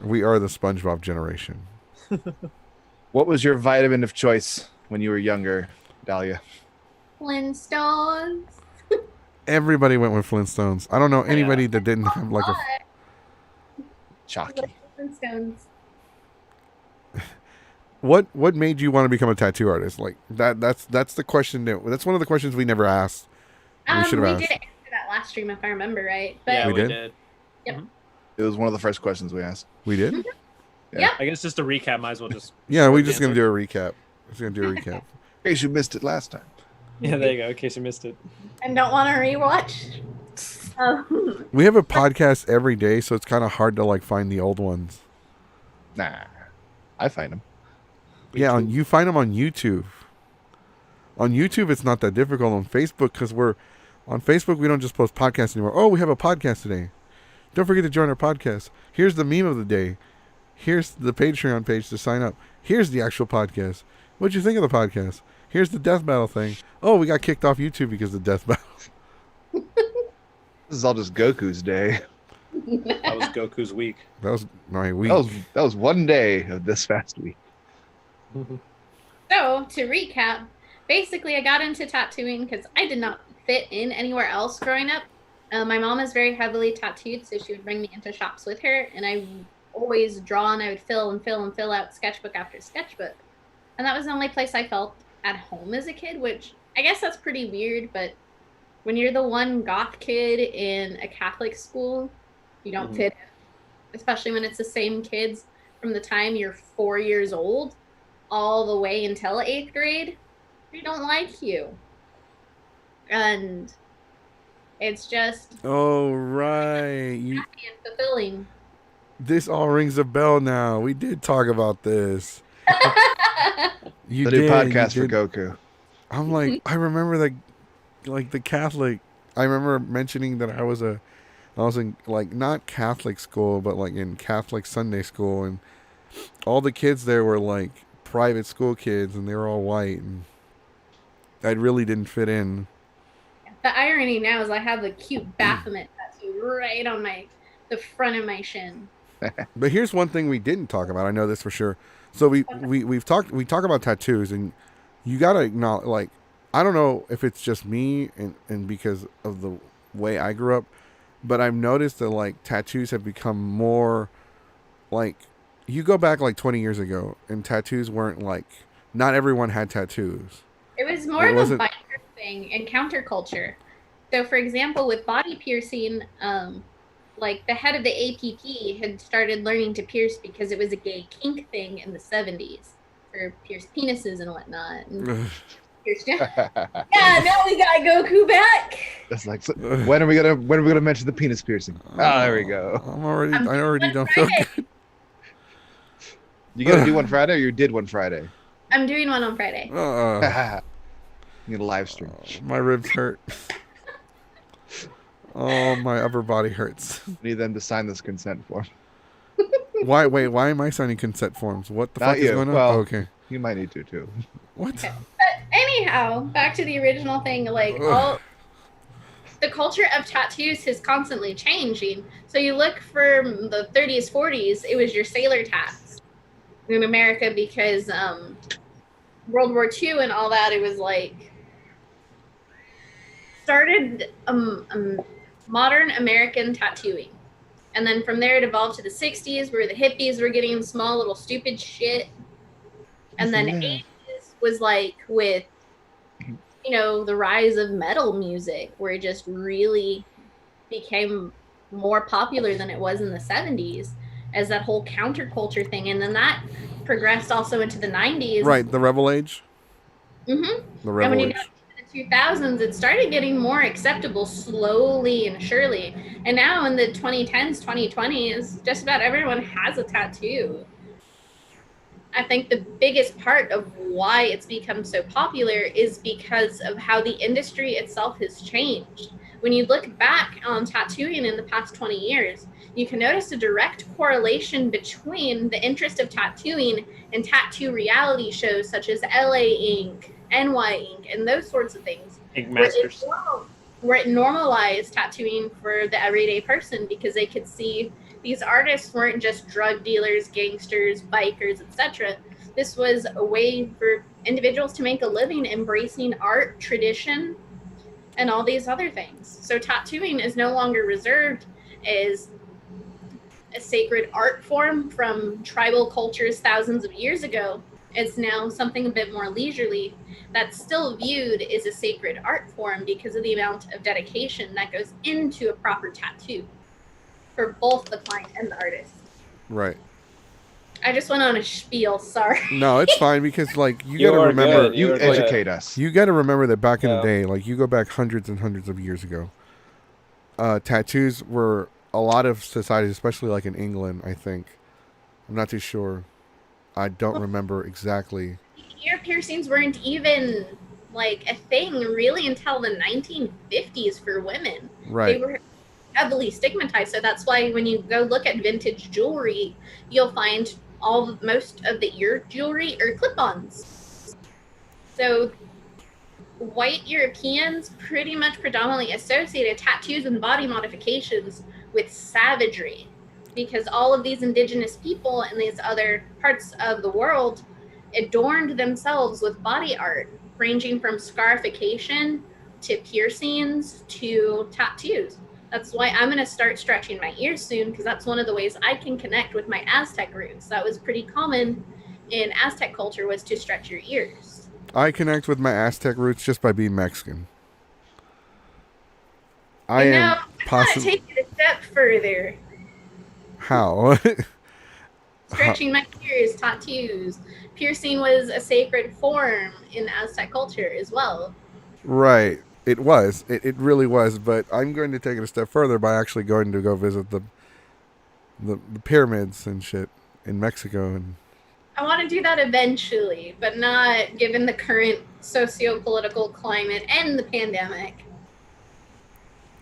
We are the SpongeBob generation. What was your vitamin of choice when you were younger, Dahlia? Flintstones. Everybody went with Flintstones. I don't know anybody that didn't have like a. Chalky. Flintstones. What made you want to become a tattoo artist? Like that's the question that's one of the questions we never asked. We should We have did asked. answer that last stream if I remember right. But Yeah, We we did? did. It was one of the first questions we asked. We did? I guess just to recap, might as well just. Yeah, we're short just gonna answer. do a recap. Just gonna do a recap. In case you missed it last time. Yeah, there you go. In case you missed it. and don't want to rewatch. We have a podcast every day, so it's kind of hard to like find the old ones. Nah, I find them. Yeah, you find them on YouTube. On YouTube, it's not that difficult. On Facebook, because on Facebook, we don't just post podcasts anymore. Oh, we have a podcast today. Don't forget to join our podcast. Here's the meme of the day. Here's the Patreon page to sign up. Here's the actual podcast. What'd you think of the podcast? Here's the death battle thing. Oh, we got kicked off YouTube because of the death battle. This is all just Goku's day. That was Goku's week. That was my week. That was one day of this fast week. So, to recap, basically I got into tattooing because I did not fit in anywhere else growing up. My mom is very heavily tattooed, so she would bring me into shops with her, and I always draw, and I would fill and fill and fill out sketchbook after sketchbook. And that was the only place I felt at home as a kid, which I guess that's pretty weird, but when you're the one goth kid in a Catholic school, you don't fit in, especially when it's the same kids from the time you're 4 years old all the way until 8th grade. They don't like you. And it's just Oh, right. happy and fulfilling. This all rings a bell now. We did talk about this. You The did. new podcast you for did. Goku. I'm like, I remember that, like the Catholic. I remember mentioning that I was in like not Catholic school, but like in Catholic Sunday school, and all the kids there were like private school kids, and they were all white, and I really didn't fit in. The irony now is I have the cute Baphomet tattoo right on the front of my shin. But here's one thing we didn't talk about. I know this for sure. So we talk about tattoos, and you gotta acknowledge, like, I don't know if it's just me and because of the way I grew up, but I've noticed that like tattoos have become more like, you go back like 20 years ago and tattoos weren't like, not everyone had tattoos. It was more It of a wasn't- biker thing and counterculture. So, for example, with body piercing, like the head of the APP had started learning to pierce because it was a gay kink thing in the 70s for pierced penises and whatnot. And pierced, yeah, now we got Goku back. That's like, so when are we gonna mention the penis piercing? Ah, there we go. I already don't feel good. You gonna do one Friday, or you did one Friday? I'm doing one on Friday. You gonna live stream? My ribs hurt. Oh, my upper body hurts. Need them to sign this consent form. Why? Wait, why am I signing consent forms? What the Not fuck is you. going on? Well- Oh, okay. You might need to too. What? But anyhow, back to the original thing. Like, the culture of tattoos is constantly changing. So you look for the 30s, 40s, it was your sailor tats in America because World War II and all that, it was like started modern American tattooing. And then from there it evolved to the 60s where the hippies were getting small little stupid shit. And then Yeah. 80s was like with, you know, the rise of metal music where it just really became more popular than it was in the 70s. as that whole counterculture thing, and then that progressed also into the 90s. Right, the Rebel Age. Mm-hmm. The And Rebel when you Age. got into the 2000s, it started getting more acceptable slowly and surely. And now in the 2010s, 2020s, just about everyone has a tattoo. I think the biggest part of why it's become so popular is because of how the industry itself has changed. When you look back on tattooing in the past 20 years, you can notice a direct correlation between the interest of tattooing and tattoo reality shows such as LA Ink, NY Ink, and those sorts of things. Ink Masters. Where it normalized tattooing for the everyday person because they could see these artists weren't just drug dealers, gangsters, bikers, etc. This was a way for individuals to make a living embracing art, tradition, and all these other things. So tattooing is no longer reserved as a sacred art form from tribal cultures thousands of years ago. It's now something a bit more leisurely that's still viewed as a sacred art form because of the amount of dedication that goes into a proper tattoo for both the client and the artist. Right. I just went on a spiel, sorry. No, it's fine because like you You gotta are remember, good. You You're educate us. you gotta remember that back in the Yeah. day, like you go back hundreds and hundreds of years ago, tattoos were a lot of societies, especially like in England. I think, I'm not too sure. I don't remember exactly. Ear piercings weren't even like a thing really until the 1950s for women. Right. They were heavily stigmatized. So that's why when you go look at vintage jewelry, you'll find most of the ear jewelry are clip-ons. So white Europeans pretty much predominantly associated tattoos and body modifications with savagery because all of these indigenous people in these other parts of the world adorned themselves with body art, ranging from scarification to piercings to tattoos. That's why I'm going to start stretching my ears soon because that's one of the ways I can connect with my Aztec roots. That was pretty common in Aztec culture was to stretch your ears. I connect with my Aztec roots just by being Mexican. I And am now I want to possibly take it a step further. how. Stretching my ears, tattoos. Piercing was a sacred form in Aztec culture as well. Right. It was. It really was. But I'm going to take it a step further by actually going to go visit the pyramids and shit in Mexico. And I want to do that eventually, but not given the current socio-political climate and the pandemic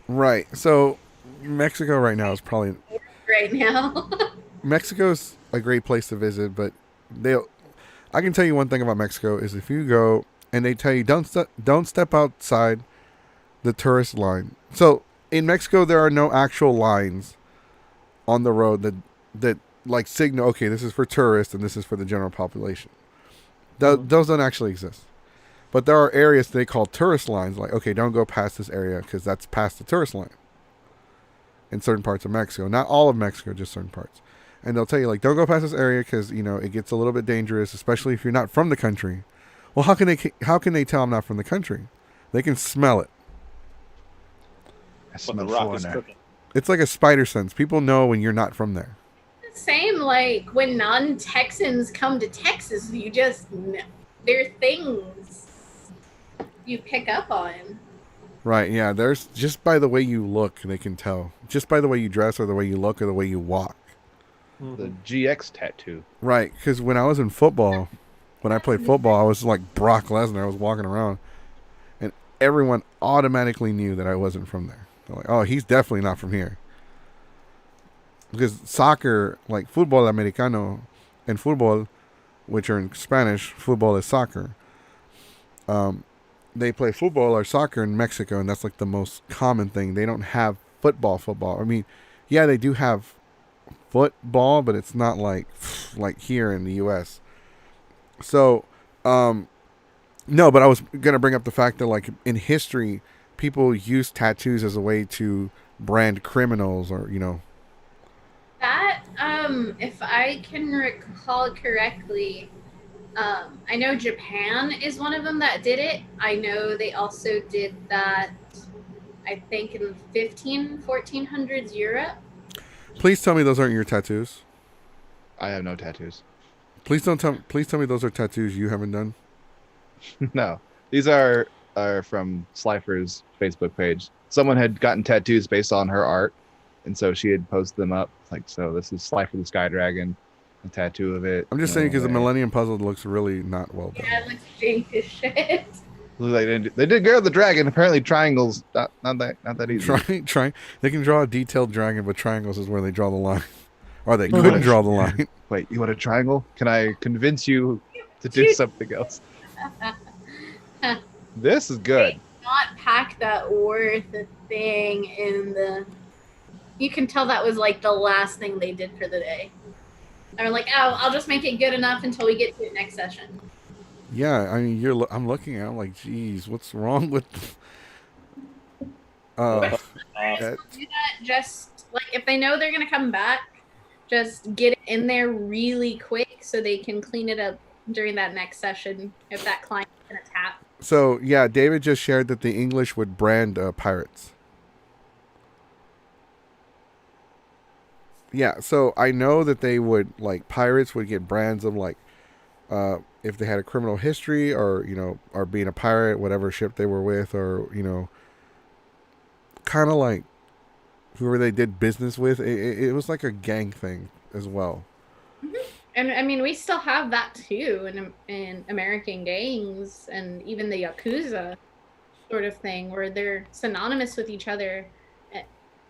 right. So Mexico right now is probably right now. Mexico's a great place to visit, but I can tell you one thing about Mexico is if you go and they tell you don't step outside the tourist line. So in Mexico there are no actual lines on the road that like signal, okay, this is for tourists and this is for the general population. Those don't actually exist. But there are areas they call tourist lines, like, okay, don't go past this area because that's past the tourist line in certain parts of Mexico. Not all of Mexico, just certain parts. And they'll tell you, like, don't go past this area because, you know, it gets a little bit dangerous, especially if you're not from the country. Well, how can they tell I'm not from the country? They can smell it. I But smell the rock is foreigner. cooking. It's like a spider sense. People know when you're not from there. Same like when non-Texans come to Texas, you just know. There are things you pick up on. Right, yeah. There's just by the way you look, they can tell. Just by the way you dress or the way you look or the way you walk. The GX tattoo. Right, because when I was in football, when I played football, I was like Brock Lesnar. I was walking around, and everyone automatically knew that I wasn't from there. They're like, oh, he's definitely not from here. Because soccer, like fútbol americano and fútbol, which are in Spanish, football is soccer. They play football or soccer in Mexico, and that's like the most common thing. They don't have football. I mean, yeah, they do have football, but it's not like here in the U.S. So, no, but I was gonna bring up the fact that like in history, people use tattoos as a way to brand criminals, or you know. That, if I can recall correctly, I know Japan is one of them that did it. I know they also did that, I think in 1400s Europe. Please tell me those aren't your tattoos. I have no tattoos. Please don't tell. Please tell me those are tattoos you haven't done. No, these are from Slifer's Facebook page. Someone had gotten tattoos based on her art, and so she had posted them up. Like, so this is Slifer the Sky Dragon, a tattoo of it. I'm just saying because the Millennium Puzzle looks really not well done. Yeah, it looks jank as shit. Like they did Girl the Dragon. Apparently, triangles not that easy. Trying. They can draw a detailed dragon, but triangles is where they draw the line, or they couldn't draw the line. Wait, you want a triangle? Can I convince you to do something else? This is good. Not pack that worth a thing in the. You can tell that was like the last thing they did for the day. They were like, "Oh, I'll just make it good enough until we get to the next session." Yeah, I mean, I'm looking at. I'm like, geez, what's wrong with? Uh, that- Do that just like if they know they're gonna come back, just get it in there really quick so they can clean it up during that next session if that client's gonna tap. So yeah, David just shared that the English would brand pirates. Yeah, so I know that they would like pirates would get brands of like if they had a criminal history or or being a pirate, whatever ship they were with, or kind of like whoever they did business with. It was like a gang thing as well. Mm-hmm. And I mean, we still have that too in American gangs and even the Yakuza sort of thing where they're synonymous with each other.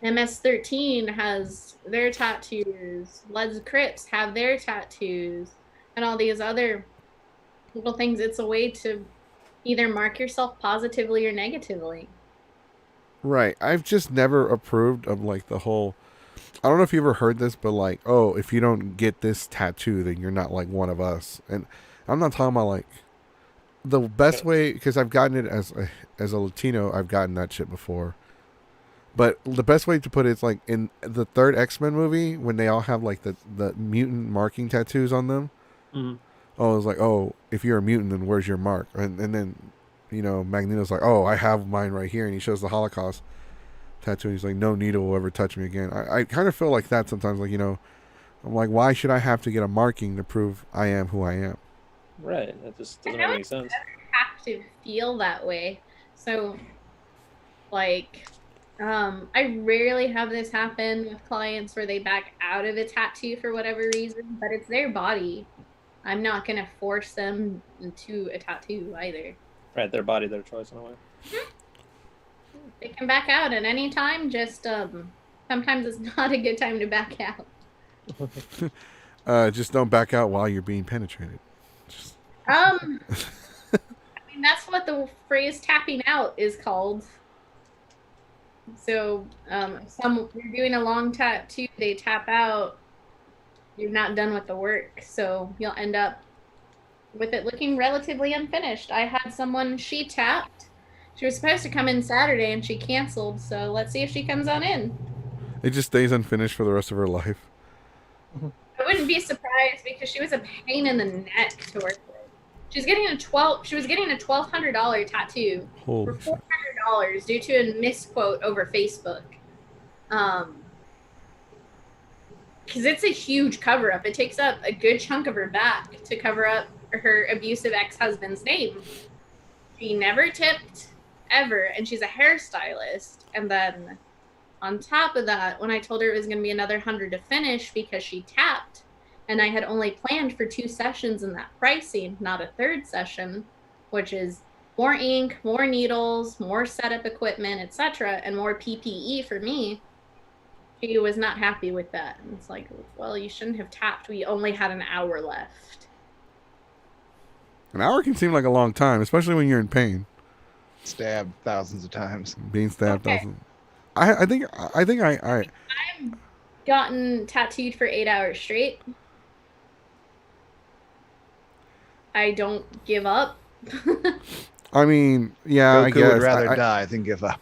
MS-13 has their tattoos, Bloods Crips have their tattoos, and all these other little things. It's a way to either mark yourself positively or negatively. Right. I've just never approved of like the whole. I don't know if you ever heard this, but like, oh, if you don't get this tattoo, then you're not like one of us. And I'm not talking about like the best way, because I've gotten it as a Latino. I've gotten that shit before. But the best way to put it is like in the third X-Men movie when they all have like the mutant marking tattoos on them. Mm-hmm. Oh, it's like, oh, if you're a mutant, then where's your mark? And then, Magneto's like, oh, I have mine right here, and he shows the Holocaust tattoo. And he's like, no needle will ever touch me again. I kind of feel like that sometimes. Like, I'm like, why should I have to get a marking to prove I am who I am? Right. That just doesn't make any sense. Have to feel that way. So, like, I rarely have this happen with clients where they back out of a tattoo for whatever reason, but it's their body. I'm not going to force them into a tattoo either. Right, their body, their choice in a way. They can back out at any time, just sometimes it's not a good time to back out. Just don't back out while you're being penetrated. I mean, that's what the phrase tapping out is called. So, you're doing a long tattoo, they tap out, you're not done with the work, so you'll end up with it looking relatively unfinished. I had someone, she tapped. She was supposed to come in Saturday and she canceled, so let's see if she comes on in. It just stays unfinished for the rest of her life. I wouldn't be surprised because she was a pain in the neck to work with. She was getting a $1,200 tattoo Holy for $400 due to a misquote over Facebook. Because it's a huge cover up. It takes up a good chunk of her back to cover up her abusive ex-husband's name. She never tipped ever, and she's a hairstylist. And then on top of that, when I told her it was going to be another $100 to finish because she tapped, and I had only planned for 2 sessions in that pricing, not a third session, which is more ink, more needles, more setup equipment, etc., and more PPE for me. She was not happy with that. And it's like, well, you shouldn't have tapped. We only had an hour left. An hour can seem like a long time, especially when you're in pain. Stabbed thousands of times. Being stabbed Okay. thousands. I think I've gotten tattooed for 8 hours straight. I don't give up. I mean, yeah, Goku I guess. would rather die than give up.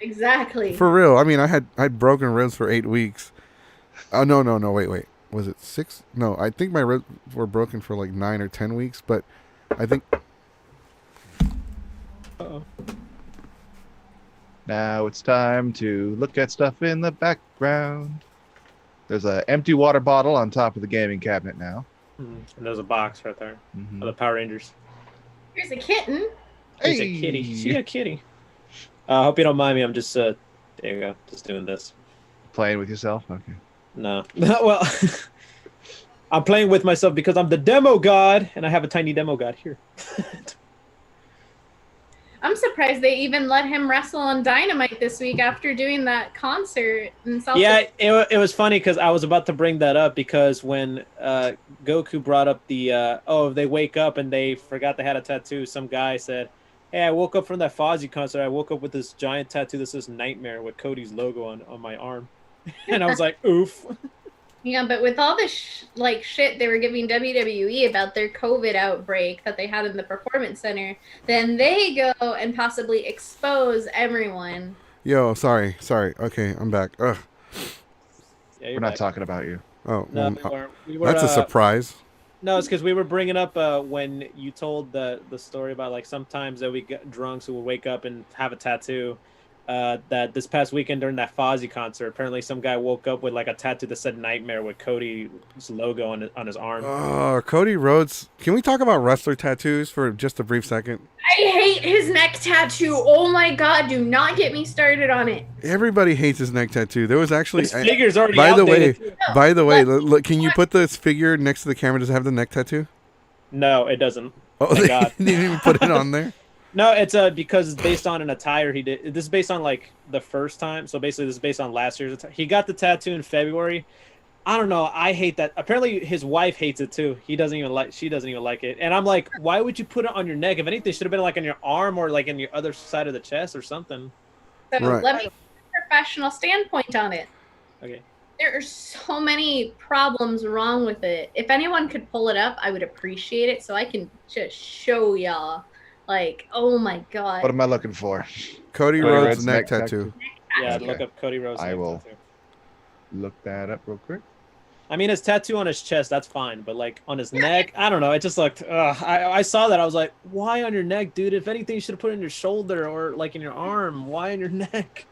Exactly. For real. I mean, I'd broken ribs for 8 weeks. Oh, no, wait. Was it 6? No, I think my ribs were broken for like 9 or 10 weeks, but I think... Uh-oh. Now it's time to look at stuff in the background. There's an empty water bottle on top of the gaming cabinet now. And there's a box right there Mhm. of the Power Rangers. Here's a kitten. There's a kitty. See a kitty. I hope you don't mind me. I'm just there you go. Just doing this. Playing with yourself? Okay. No. Well, I'm playing with myself because I'm the demo god, and I have a tiny demo god here. I'm surprised they even let him wrestle on Dynamite this week after doing that concert in South. Yeah, it was funny because I was about to bring that up because when Goku brought up the if they wake up and they forgot they had a tattoo, some guy said, "Hey, I woke up from that Fozzy concert. I woke up with this giant tattoo that says Nightmare with Cody's logo on my arm," and I was like, "Oof." Yeah, but with all the shit they were giving WWE about their COVID outbreak that they had in the Performance Center, then they go and possibly expose everyone. Yo, sorry. Okay, I'm back. Ugh. Yeah, We're not talking about you. Oh, No, well, we were. that's a surprise. No, it's because we were bringing up when you told the story about like sometimes that we get drunks who will wake up and have a tattoo. That this past weekend during that Fozzy concert, apparently some guy woke up with like a tattoo that said Nightmare with Cody's logo on his arm. Cody Rhodes. Can we talk about wrestler tattoos for just a brief second? I hate his neck tattoo. Oh my god, do not get me started on it. Everybody hates his neck tattoo. There was actually. His figure's already By the way, outdated, too. look, can you put this figure next to the camera? Does it have the neck tattoo? No, it doesn't. Oh, Thank God. they didn't even put it on there. No, it's because it's based on an attire he did. This is based on like the first time. So basically, this is based on last year's attire. He got the tattoo in February. I don't know. I hate that. Apparently, his wife hates it too. She doesn't even like it. And I'm like, why would you put it on your neck? If anything, it should have been like on your arm or like in your other side of the chest or something. So Right. let me give a professional standpoint on it. Okay. There are so many problems wrong with it. If anyone could pull it up, I would appreciate it so I can just show y'all. Like, oh my god. What am I looking for? Cody Cody Rhodes Rhodes' neck neck tattoo. Yeah, Okay. look up Cody Rhodes. I neck will. tattoo. Look that up real quick. I mean, his tattoo on his chest, that's fine. But like on his neck, I don't know. It just looked. I saw that. I was like, why on your neck, dude? If anything, you should have put it in your shoulder or like in your arm. Why on your neck?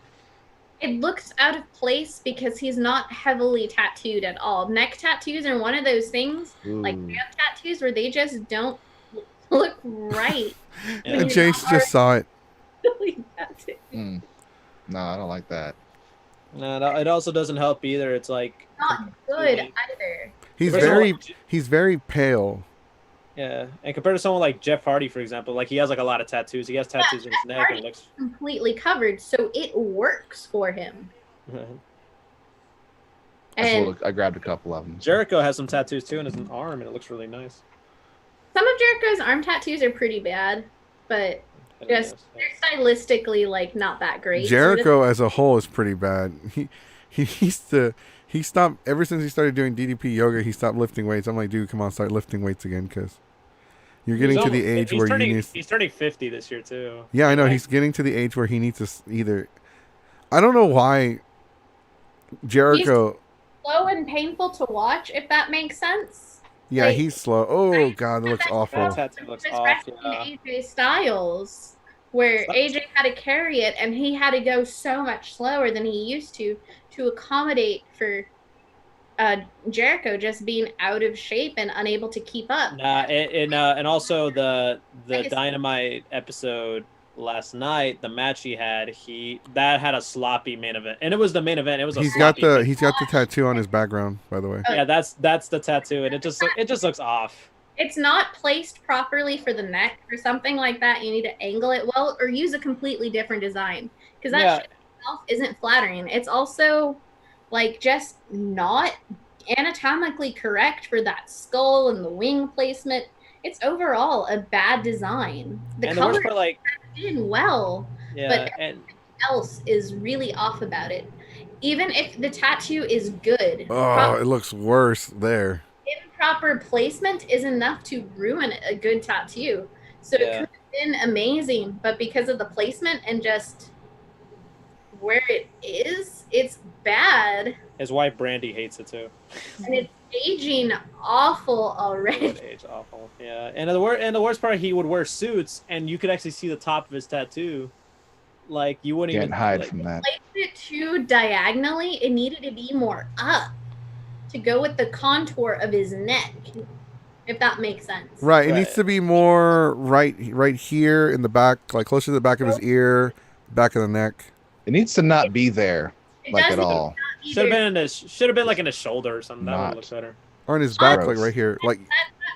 It looks out of place because he's not heavily tattooed at all. Neck tattoos are one of those things, like Ooh. hand tattoos, where they just don't look right. Yeah. And Chase just saw it. Mm. No, I don't like that. No, it also doesn't help either. It's like Not good either. He's Compared to very someone- he's very pale. Yeah, and compared to someone like Jeff Hardy, for example, like he has like a lot of tattoos. He has tattoos in his neck, and it looks. Completely covered, so it works for him. And I grabbed a couple of them. Jericho has some tattoos too in his arm, and it looks really nice. some of Jericho's arm tattoos are pretty bad, but just they're stylistically like not that great. Jericho as a whole is pretty bad. He stopped ever since he started doing DDP yoga. He stopped lifting weights. I'm like, dude, come on, start lifting weights again, because you're getting to the age where you need. He's turning 50 this year too. Yeah, I know. Right? He's getting to the age where he needs to either. I don't know why Jericho. slow and painful to watch, if that makes sense. Yeah, like- he's slow. Oh God, that looks That awful. tattoo looks His awful. wrestling AJ Styles, where AJ had to carry it, and he had to go so much slower than he used to accommodate for Jericho just being out of shape and unable to keep up. And also the Like Dynamite episode last night, the match he had had a sloppy main event, and it was the main event. It was a He's got sloppy the tattoo on his background, by the way. yeah, that's the tattoo, and it just looks off. It's not placed properly for the neck or something like that. You need to angle it well or use a completely different design, because that Yeah. shit itself isn't flattering. It's also like just not anatomically correct for that skull and the wing placement. It's overall a bad design. The And the color worst part, like, is in well, yeah, but and else is really off about it. Even if the tattoo is good, Oh, it looks worse there. improper placement is enough to ruin a good tattoo. So Yeah. it could have been amazing, but because of the placement and just where it is, it's bad his wife Brandy hates it too. and it's aging awful already. Old age, awful. Yeah, and the worst part, he would wear suits, and you could actually see the top of his tattoo. Like you wouldn't Can't even hide like, from that. Placed it too diagonally. It needed to be more up. to go with the contour of his neck, if that makes sense. Right. It Right. needs to be more right here in the back, like closer to the back of his ear, back of the neck. It needs to not be there, It like at doesn't all. Should have either. been in his. Should have been like in his shoulder or something. That Not. would look better. Or in his back, Gross. like right here. Like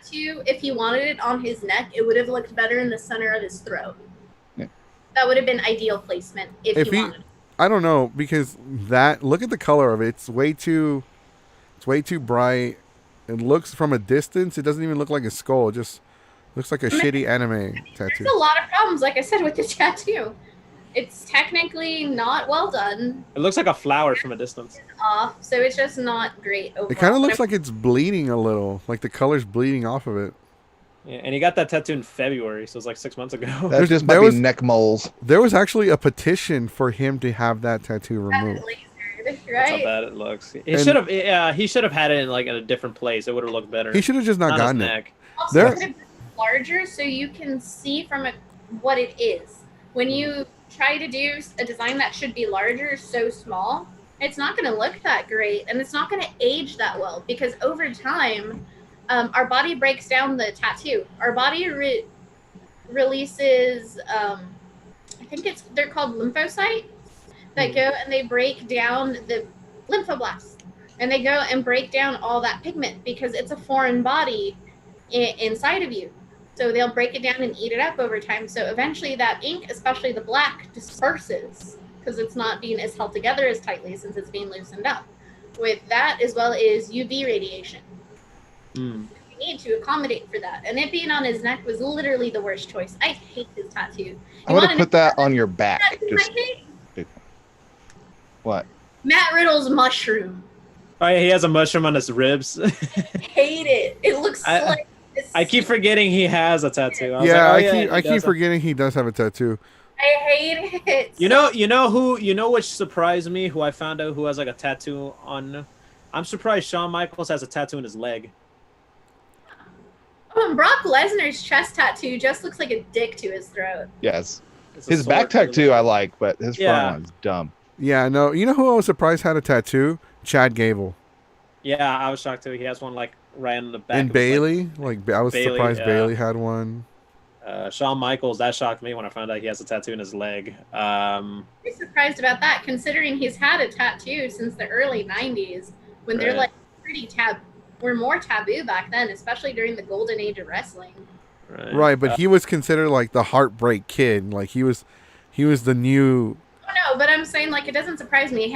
Tattoo, if he wanted it on his neck, it would have looked better in the center of his throat. Yeah. That would have been ideal placement if he he wanted it. I don't know, because that, look at the color of it. It's way too bright. It looks from a distance, it doesn't even look like a skull. It just looks like a shitty anime tattoo. There's a lot of problems, like I said, with the tattoo. It's technically not well done, It looks like a flower from a distance. off, so it's just not great overall. It kind of But looks like it's bleeding a little. Like the color's bleeding off of it. Yeah, and he got that tattoo in February, so it's like 6 months ago. That just might there be was- neck moles. There was actually a petition for him to have that tattoo I'm removed. lasered, That's how right? bad it looks. He And- should have. Yeah, he should have had it in like in a different place. It would have looked better. He should have just not Not his gotten it. neck. Also, There- it could have been larger so you can see from it what it is. When you try to do a design that should be larger, so small, it's not going to look that great, and it's not going to age that well because over time, our body breaks down the tattoo. Our body releases, I think they're called lymphocytes that go and they break down the lymphoblasts, and they go and break down all that pigment because it's a foreign body inside of you. So they'll break it down and eat it up over time. So eventually that ink, especially the black, disperses because it's not being as held together as tightly since it's being loosened up. With that, as well as UV radiation. Mm. We need to accommodate for that. And it being on his neck was literally the worst choice. I hate his tattoo. I'm gonna put that on your back. Just what? Matt Riddle's mushroom. Oh yeah, he has a mushroom on his ribs. Hate it. It looks like I keep forgetting he has a tattoo. I was Yeah, like, oh, I he keep does have- forgetting he does have a tattoo. I hate it. You know which surprised me? Who I found out who has like a tattoo on. I'm surprised Shawn Michaels has a tattoo in his leg. Oh, and Brock Lesnar's chest tattoo just looks like a dick to his throat. Yes. It's a His back sword. tattoo I like, but his Yeah. front one's dumb. Yeah, no. You know who I was surprised had a tattoo? Chad Gable. Yeah, I was shocked too. He has one like right on the back. And of his leg. Bailey. Like, I was Bailey, surprised yeah. Bailey had one. Shawn Michaels, that shocked me when I found out he has a tattoo in his leg. I'm surprised about that, considering he's had a tattoo since the early 90s, when they're Right. like pretty were more taboo back then, especially during the golden age of wrestling. Right, but he was considered like the heartbreak kid. Like he was the new. Oh no, but I'm saying like it doesn't surprise me.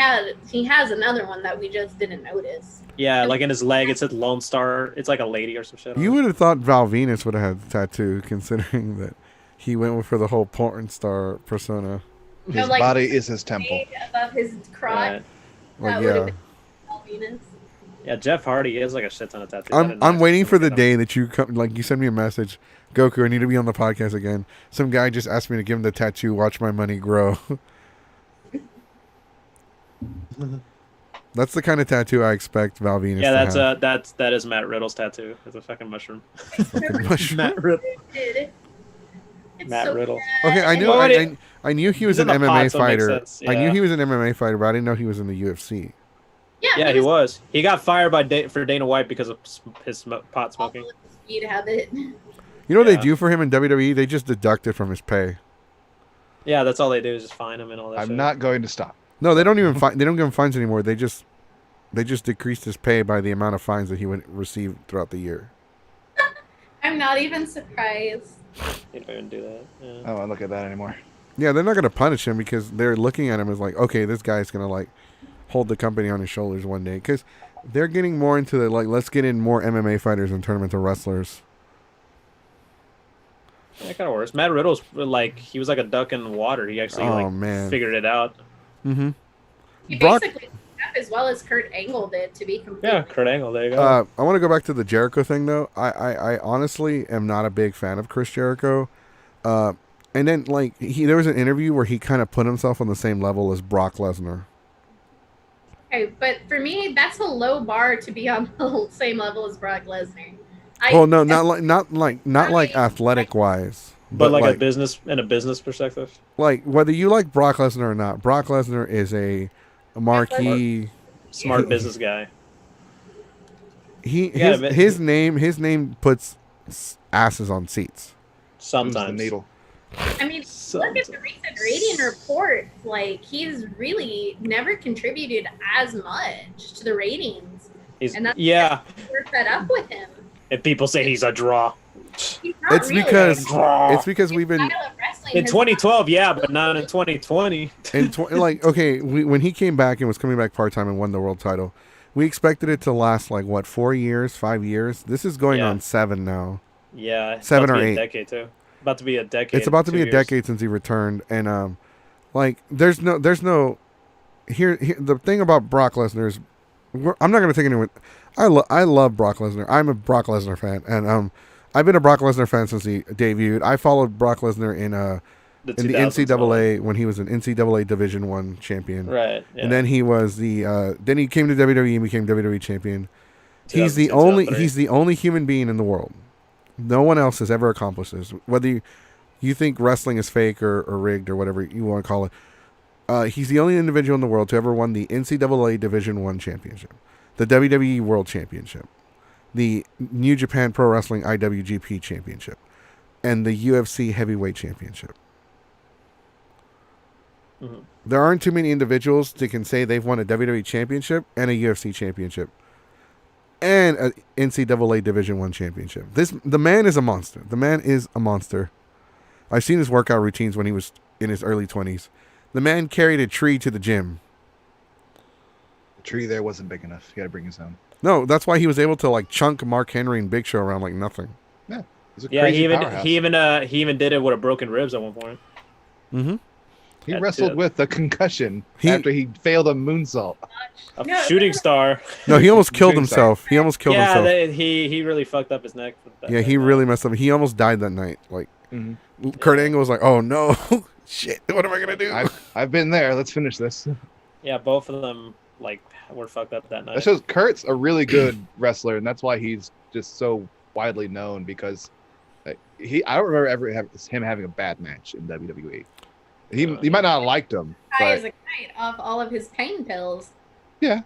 He has another one that we just didn't notice. Yeah, like in his leg, it said Lone Star. It's like a lady or some shit. You would have thought Val Venus would have had the tattoo, considering that he went for the whole porn star persona. No, His like, body is his temple. above his crotch. Right. Like, That would've yeah. been Val Venus. Yeah, Jeff Hardy has like a shit ton of tattoos. I did I'm not waiting expect for him the to day that you come. Like you send me a message, Goku. I need to be on the podcast again. Some guy just asked me to give him the tattoo. Watch my money grow. That's the kind of tattoo I expect Val Venus. Yeah, to have. that is Matt Riddle's tattoo. It's a fucking mushroom. Mushroom. Matt Riddle. It's Matt so Riddle. bad. Okay, I knew Well, I knew he was he's an in the MMA pot, so it makes fighter. sense, I knew yeah. he was an MMA fighter, but I didn't know he was in the UFC. Yeah, he was. He got fired for Dana White because of his pot smoking. Speed habit. You know what Yeah. they do for him in WWE? They just deduct it from his pay. Yeah, that's all they do is just fine him and all that. I'm shit. not going to stop. No, they don't even they don't give him fines anymore. They just decreased his pay by the amount of fines that he would receive throughout the year. I'm not even surprised. He don't even do that. I Yeah. don't want to look at that anymore. Yeah, they're not going to punish him because they're looking at him as like, okay, this guy's going to like hold the company on his shoulders one day, because they're getting more into the like, let's get in more MMA fighters and turn them into wrestlers. Yeah, it kind of works. Matt Riddle's like he was like a duck in water. He actually Oh, like man. figured it out. Mm-hmm. He Brock- basically up as well as Kurt Angle did, to be completely. Yeah, Kurt Angle. There you go. I want to go back to the Jericho thing though. I honestly am not a big fan of Chris Jericho. And then like there was an interview where he kind of put himself on the same level as Brock Lesnar. Okay, but for me, that's a low bar to be on the same level as Brock Lesnar. Well, no, not like athletic wise, but like a business perspective. like whether you like Brock Lesnar or not, Brock Lesnar is a marquee. Smart business guy. his name puts asses on seats. Moves the Sometimes. needle. I mean, look at the recent rating reports. Like, he's really never contributed as much to the ratings. And that's Yeah. we're fed up with him. And people say he's a draw. He's not It's really. because we've been Style of wrestling In has 2012, yeah, but not in 2020. when he came back and was coming back part time and won the world title, we expected it to last like what 4 years, 5 years. This is going Yeah. on 7 now. Yeah, it's 7 about or to be 8. A decade too. About to be a decade. It's about to 2 be a years. decade since he returned, and like there's no here the thing about Brock Lesnar is I'm not gonna take anyone. I love Brock Lesnar. I'm a Brock Lesnar fan, and I've been a Brock Lesnar fan since he debuted. I followed Brock Lesnar in the 2000s NCAA when he was an NCAA Division I champion, Right. Yeah. and then he was then he came to WWE and became WWE champion. He's the 2002, only 2003. human being in the world. No one else has ever accomplished this. Whether you think wrestling is fake or rigged or whatever you want to call it, he's the only individual in the world to ever won the NCAA Division I championship, the WWE World Championship, the New Japan Pro Wrestling IWGP Championship, and the UFC Heavyweight Championship. Mhm. There aren't too many individuals that can say they've won a WWE Championship and a UFC Championship and an NCAA Division I championship. The man is a monster. The man is a monster. I've seen his workout routines when he was in his early 20s. The man carried a tree to the gym. The tree there wasn't big enough. He had to bring his own. No, that's why he was able to like chunk Mark Henry and Big Show around like nothing. He's a Yeah, crazy he powerhouse. even did it with a broken ribs at one point. Mm-hmm. He Yeah, wrestled dude. with a concussion He- after he failed a moonsault. A No, shooting star. No, he almost killed Shooting star. himself. He almost killed Yeah, himself. he really fucked up his neck. Yeah, he really messed up. He almost died that night. Like Mhm. Kurt Angle was like, "Oh no, shit! What am I gonna do?" I've been there. Let's finish this. Yeah, both of them like were fucked up that night. That shows Kurt's a really good wrestler, and that's why he's just so widely known because I don't remember him having a bad match in WWE. He might not have liked him, high as but a kite off all of his pain pills. yeah,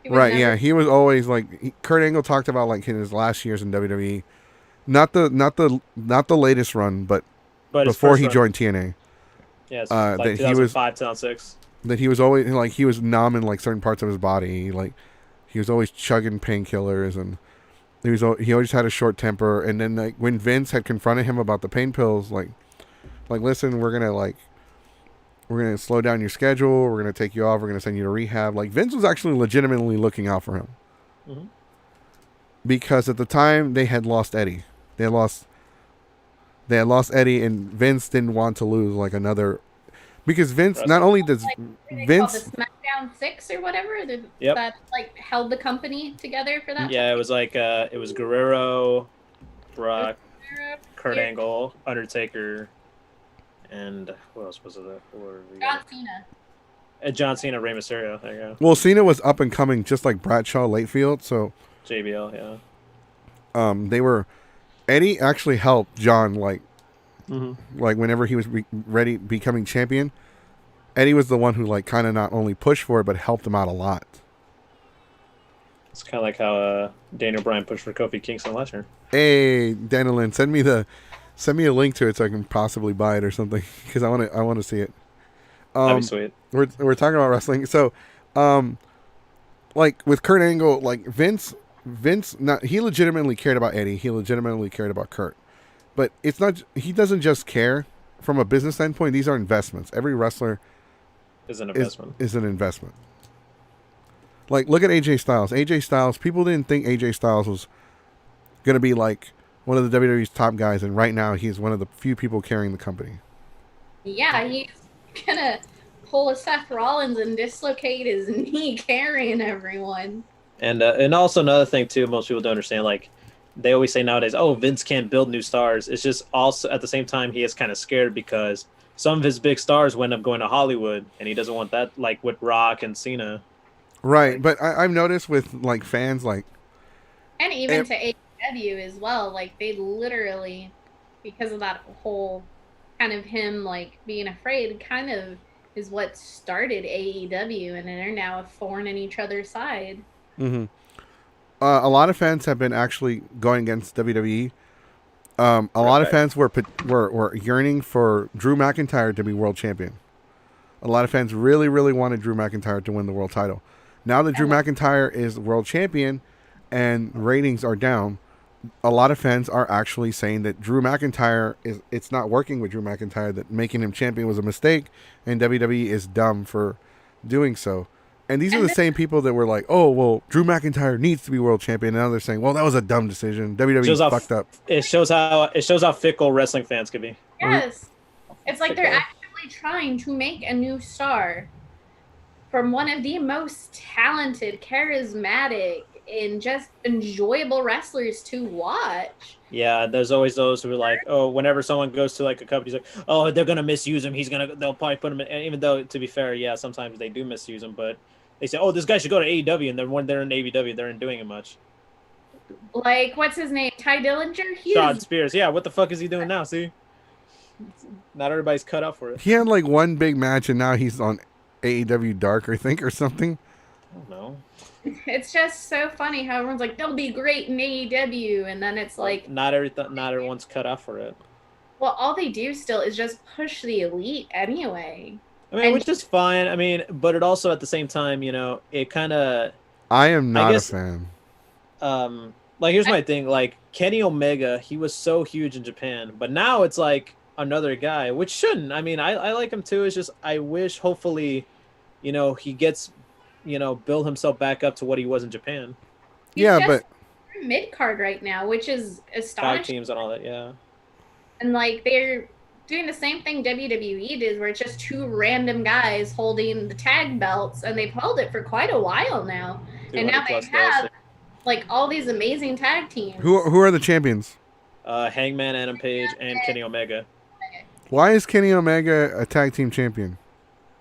He was Right, never- yeah, he was always like Kurt Angle talked about like in his last years in WWE, not the latest run, but but his before first he run- joined TNA, yeah, it's that like he was- 2005, 2006. that he was always like he was numb in like certain parts of his body, like he was always chugging painkillers, and he always had a short temper. And then like when Vince had confronted him about the pain pills, like listen, we're gonna slow down your schedule, we're gonna take you off, we're gonna send you to rehab. Like Vince was actually legitimately looking out for him. Mhm. Because at the time they had lost Eddie. They had lost Eddie, and Vince didn't want to lose like another. Because Vince, not only does Like, they Vince, called the SmackDown 6 or whatever Yep. that like held the company together for that. Yeah, it was like it was Guerrero, Brock, Kurt Yeah. Angle, Undertaker, and who else was it? John Cena. John Cena, Rey Mysterio. There you go. well, Cena was up and coming, just like Bradshaw, Layfield. So, JBL, yeah. they were. Eddie actually helped John, like Mm-hmm. whenever he was ready becoming champion. Eddie was the one who like kind of not only pushed for it but helped him out a lot. It's kind of like how Daniel Bryan pushed for Kofi Kingston last year. Hey, Danilin, send me a link to it so I can possibly buy it or something because I want to see it. That'd be sweet. We're talking about wrestling, so like with Kurt Angle, like Vince he legitimately cared about Eddie. He legitimately cared about Kurt, but it's not. He doesn't just care from a business standpoint. These are investments. Every wrestler Is an investment. is an investment. Like look at AJ Styles. AJ Styles. People didn't think AJ Styles was gonna be like one of the WWE's top guys, and right now he's one of the few people carrying the company. Yeah, he's gonna pull a Seth Rollins and dislocate his knee carrying everyone. And also another thing too, most people don't understand. Like they always say nowadays, oh, Vince can't build new stars. It's just also at the same time he is kind of scared because some of his big stars wind up going to Hollywood, and he doesn't want that. Like with Rock and Cena. Right, but I've noticed with like fans, like And even to AEW as well. Like they literally, because of that whole kind of him like being afraid, kind of is what started AEW, and they're now a thorn in each other's side. mm-hmm. a lot of fans have been actually going against WWE. A lot of fans were yearning for Drew McIntyre to be world champion. A lot of fans really, really wanted Drew McIntyre to win the world title. Now that Drew McIntyre is world champion and ratings are down, a lot of fans are actually saying that Drew McIntyre it's not working with Drew McIntyre, that making him champion was a mistake, and WWE is dumb for doing so. And these are the same people that were like, oh, well, Drew McIntyre needs to be world champion. And now they're saying, well, that was a dumb decision. WWE fucked up. It shows how fickle wrestling fans can be. Yes. It's like they're actively trying to make a new star from one of the most talented, charismatic, and just enjoyable wrestlers to watch. Yeah, there's always those who are like, oh, whenever someone goes to like a company, he's like, oh, they're gonna misuse him. They'll probably put him in. Even though, to be fair, yeah, sometimes they do misuse him, but they say, oh, this guy should go to AEW, and then when they're in AEW, they aren't doing it much. Like, what's his name? Ty Dillinger? Sean Spears. Yeah, what the fuck is he doing now? See, not everybody's cut out for it. He had like one big match, and now he's on AEW Dark, I think, or something. I don't know. It's just so funny how everyone's like, they'll be great in AEW, and then it's like, not everyone's cut out for it. Well, all they do still is just push the elite anyway. I mean, which is fine. I mean, but it also at the same time, you know, it kind of. I am not a fan. Like, here's my thing. Like, Kenny Omega, he was so huge in Japan, but now it's like another guy, which shouldn't. I mean, I like him too. It's just I wish, hopefully, you know, he gets, you know, build himself back up to what he was in Japan. He's but mid card right now, which is astonishing. Tag teams and all that, yeah. And like they're doing the same thing WWE did, where it's just two random guys holding the tag belts, and they've held it for quite a while now. And now they have like all these amazing tag teams. Who are the champions? Hangman Adam Page and Kenny Omega. Why is Kenny Omega a tag team champion?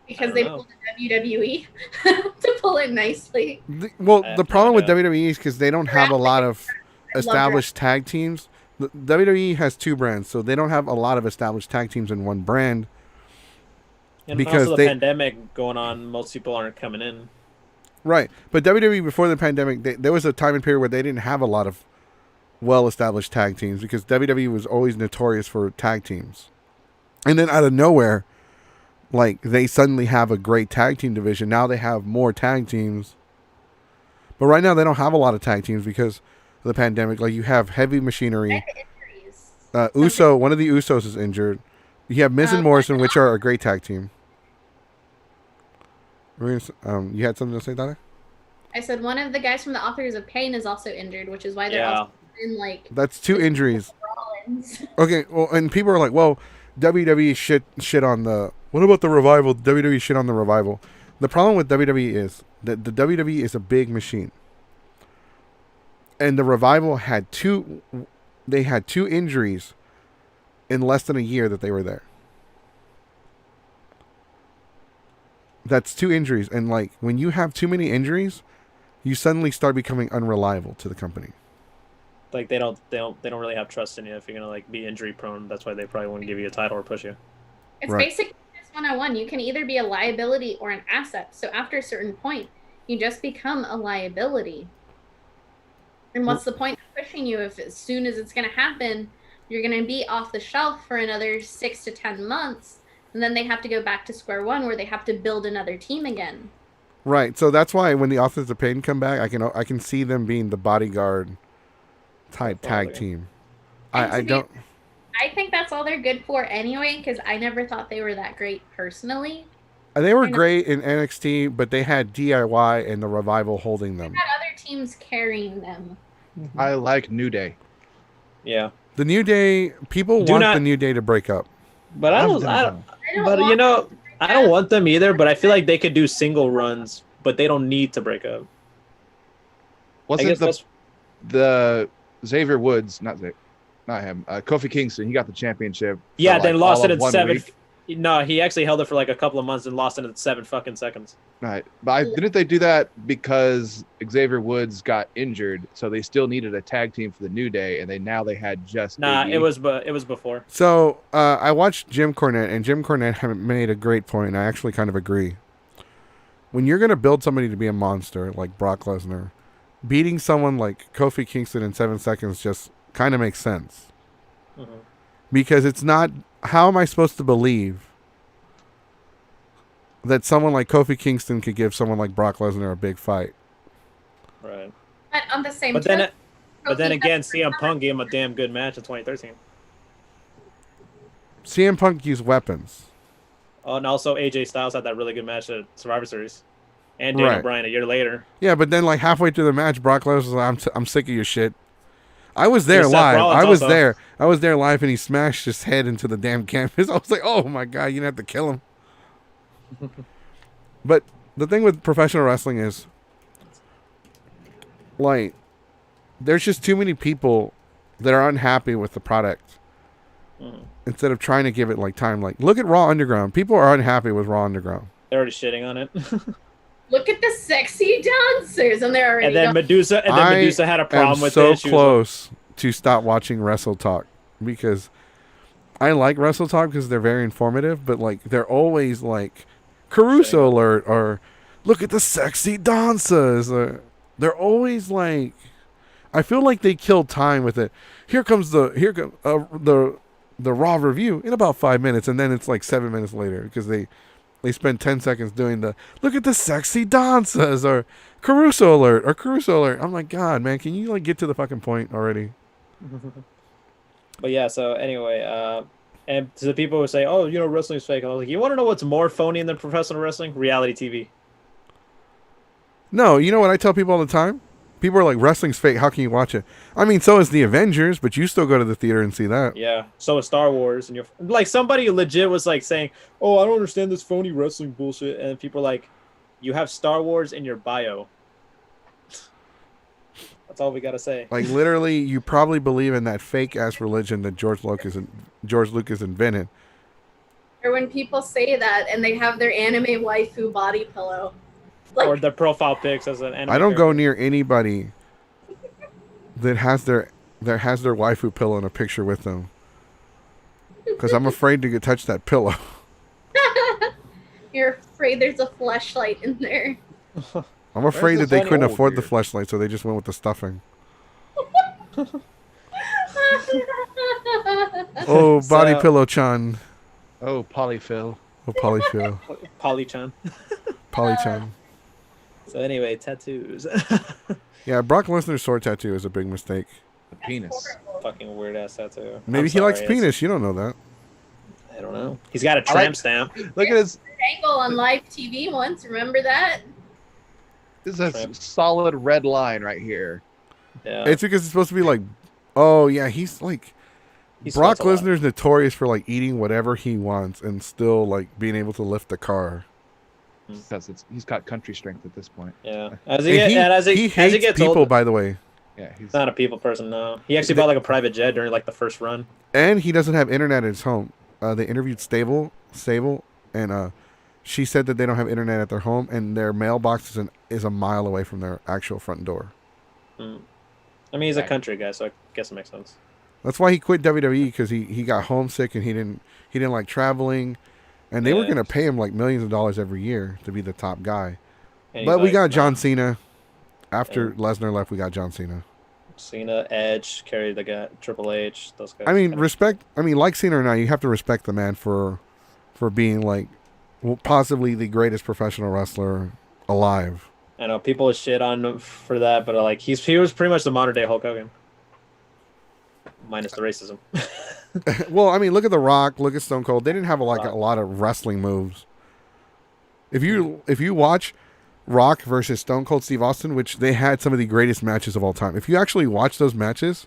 Because they pulled the WWE to pull it nicely. The problem with WWE is because they don't have a lot of established tag teams. The WWE has two brands, so they don't have a lot of established tag teams in one brand. And because also the pandemic going on, most people aren't coming in. Right, but WWE before the pandemic, there was a time and period where they didn't have a lot of well-established tag teams because WWE was always notorious for tag teams. And then out of nowhere, like, they suddenly have a great tag team division. Now they have more tag teams. But right now they don't have a lot of tag teams because of the pandemic. Like, you have Heavy Machinery. One of the Usos is injured. You have Miz and Morrison, which are a great tag team. You had something to say, Donna? I said one of the guys from the Authors of Pain is also injured, which is why they're also in, like... That's two injuries. Okay, well, and people are like, well, WWE shit on the... What about the Revival? WWE shit on the Revival. The problem with WWE is that the WWE is a big machine. And the Revival had two injuries in less than a year that they were there. That's two injuries. And like, when you have too many injuries, you suddenly start becoming unreliable to the company. Like, they don't really have trust in you if you're gonna like be injury prone. That's why they probably wouldn't give you a title or push you. It's basically just 101. You can either be a liability or an asset. So after a certain point, you just become a liability. And what's the point of pushing you if as soon as it's going to happen, you're going to be off the shelf for another 6 to 10 months, and then they have to go back to square one where they have to build another team again. Right. So that's why when the Authors of Pain come back, I can see them being the bodyguard type tag team. I think that's all they're good for anyway, because I never thought they were that great personally. They were great in NXT, but they had DIY and the Revival holding them. They had other teams carrying them. I like New Day. Yeah. The New Day, people want the New Day to break up. But I don't want them either, but I feel like they could do single runs, but they don't need to break up. Wasn't the Xavier Woods, not him, Kofi Kingston, he got the championship. Yeah, then lost it in 7 week. No, he actually held it for like a couple of months and lost it in 7 fucking seconds. Right. But didn't they do that because Xavier Woods got injured, so they still needed a tag team for the New Day, and they had just... Nah, it was before. So, I watched Jim Cornette, and Jim Cornette made a great point, and I actually kind of agree. When you're going to build somebody to be a monster, like Brock Lesnar, beating someone like Kofi Kingston in 7 seconds just kind of makes sense. Mm-hmm. Because it's not, how am I supposed to believe that someone like Kofi Kingston could give someone like Brock Lesnar a big fight? Right. But on the same But then, token, but then Kofi again, has- CM Punk gave him a damn good match in 2013. CM Punk used weapons. Oh, and also AJ Styles had that really good match at Survivor Series, and Daniel Right. Bryan a year later. Yeah, but then like halfway through the match, Brock Lesnar was like, I'm sick of your shit. I was there Yeah, Seth live. Rollins I was also. there. I was there live, and he smashed his head into the damn canvas. I was like, oh my god, you didn't have to kill him. But the thing with professional wrestling is, like, there's just too many people that are unhappy with the product. Mhm. Instead of trying to give it like time, like look at Raw Underground. People are unhappy with Raw Underground. They're already shitting on it. look at the sexy dancers, and they're already. And then gone. Medusa, had a problem I'm with so it. She was close to stop watching Wrestle Talk because I like Wrestle Talk because they're very informative, but like they're always like Caruso alert or look at the sexy dancers. Or, they're always like, I feel like they kill time with it. Here comes the Raw review in about 5 minutes, and then it's like 7 minutes later because they spend 10 seconds doing the look at the sexy dancers or Caruso alert or Caruso alert. I'm like, God, man, can you like get to the fucking point already? But yeah, so anyway, and to the people who say, "Oh, you know, wrestling's fake," I was like, "You want to know what's more phony than professional wrestling? Reality TV." No, you know what I tell people all the time? People are like, wrestling's fake. How can you watch it? I mean, so is the Avengers, but you still go to the theater and see that. Yeah. So is Star Wars, and you're like somebody legit was like saying, "Oh, I don't understand this phony wrestling bullshit," and people are like, "You have Star Wars in your bio." That's all we gotta say. Like literally, you probably believe in that fake ass religion that George Lucas invented. Or when people say that and they have their anime waifu body pillow. Like, Or the profile pics as an anime I don't go character. near anybody that has their waifu pillow in a picture with them because I'm afraid to get touch that pillow. you're afraid there's a fleshlight in there. I'm afraid that they funny couldn't old afford the here. fleshlight, so they just went with the stuffing. Oh, body So- pillow chan. Oh, polyfill. Oh, polyfill. Poly-chan. Polychan. So anyway, tattoos. Yeah, Brock Lesnar's sword tattoo is a big mistake. The penis. Horrible. Fucking weird ass tattoo. Maybe I'm he likes sorry, penis. You don't know that. I don't know. He's got a I like- tramp stamp. Look at his. Angle on live TV once. Remember that? This is a Tramp. solid red line right here. Yeah. It's because it's supposed to be like, oh yeah, he's like, He Brock sweats a lot. Lesnar's notorious for like eating whatever he wants and still like being able to lift the car. Because he's got country strength at this point. Yeah. As he, And get, and as he, he as he hates gets people, older, by the way, Yeah, he's not a people person. No. He actually bought like a private jet during like the first run. and he doesn't have internet at his home. They interviewed Stable, and she said that they don't have internet at their home, and their mailbox is a mile away from their actual front door. Mm. I mean, he's a Right. country guy, so I guess it makes sense. That's why he quit WWE because he got homesick and he didn't like traveling, and they were Yeah. gonna pay him like millions of dollars every year to be the top guy. And he's But we like, got John nah. Cena. After Yeah. Lesnar left, we got John Cena. Cena, Edge, carried the guy, Triple H, those guys. I mean, respect. I mean, like Cena or not, you have to respect the man for being like possibly the greatest professional wrestler alive. I know people shit on him for that, but like he was pretty much the modern day Hulk Hogan, minus the racism. Well, I mean, look at The Rock, look at Stone Cold. They didn't have a Rock. lot of wrestling moves. If you watch Rock versus Stone Cold Steve Austin, which they had some of the greatest matches of all time. If you actually watch those matches,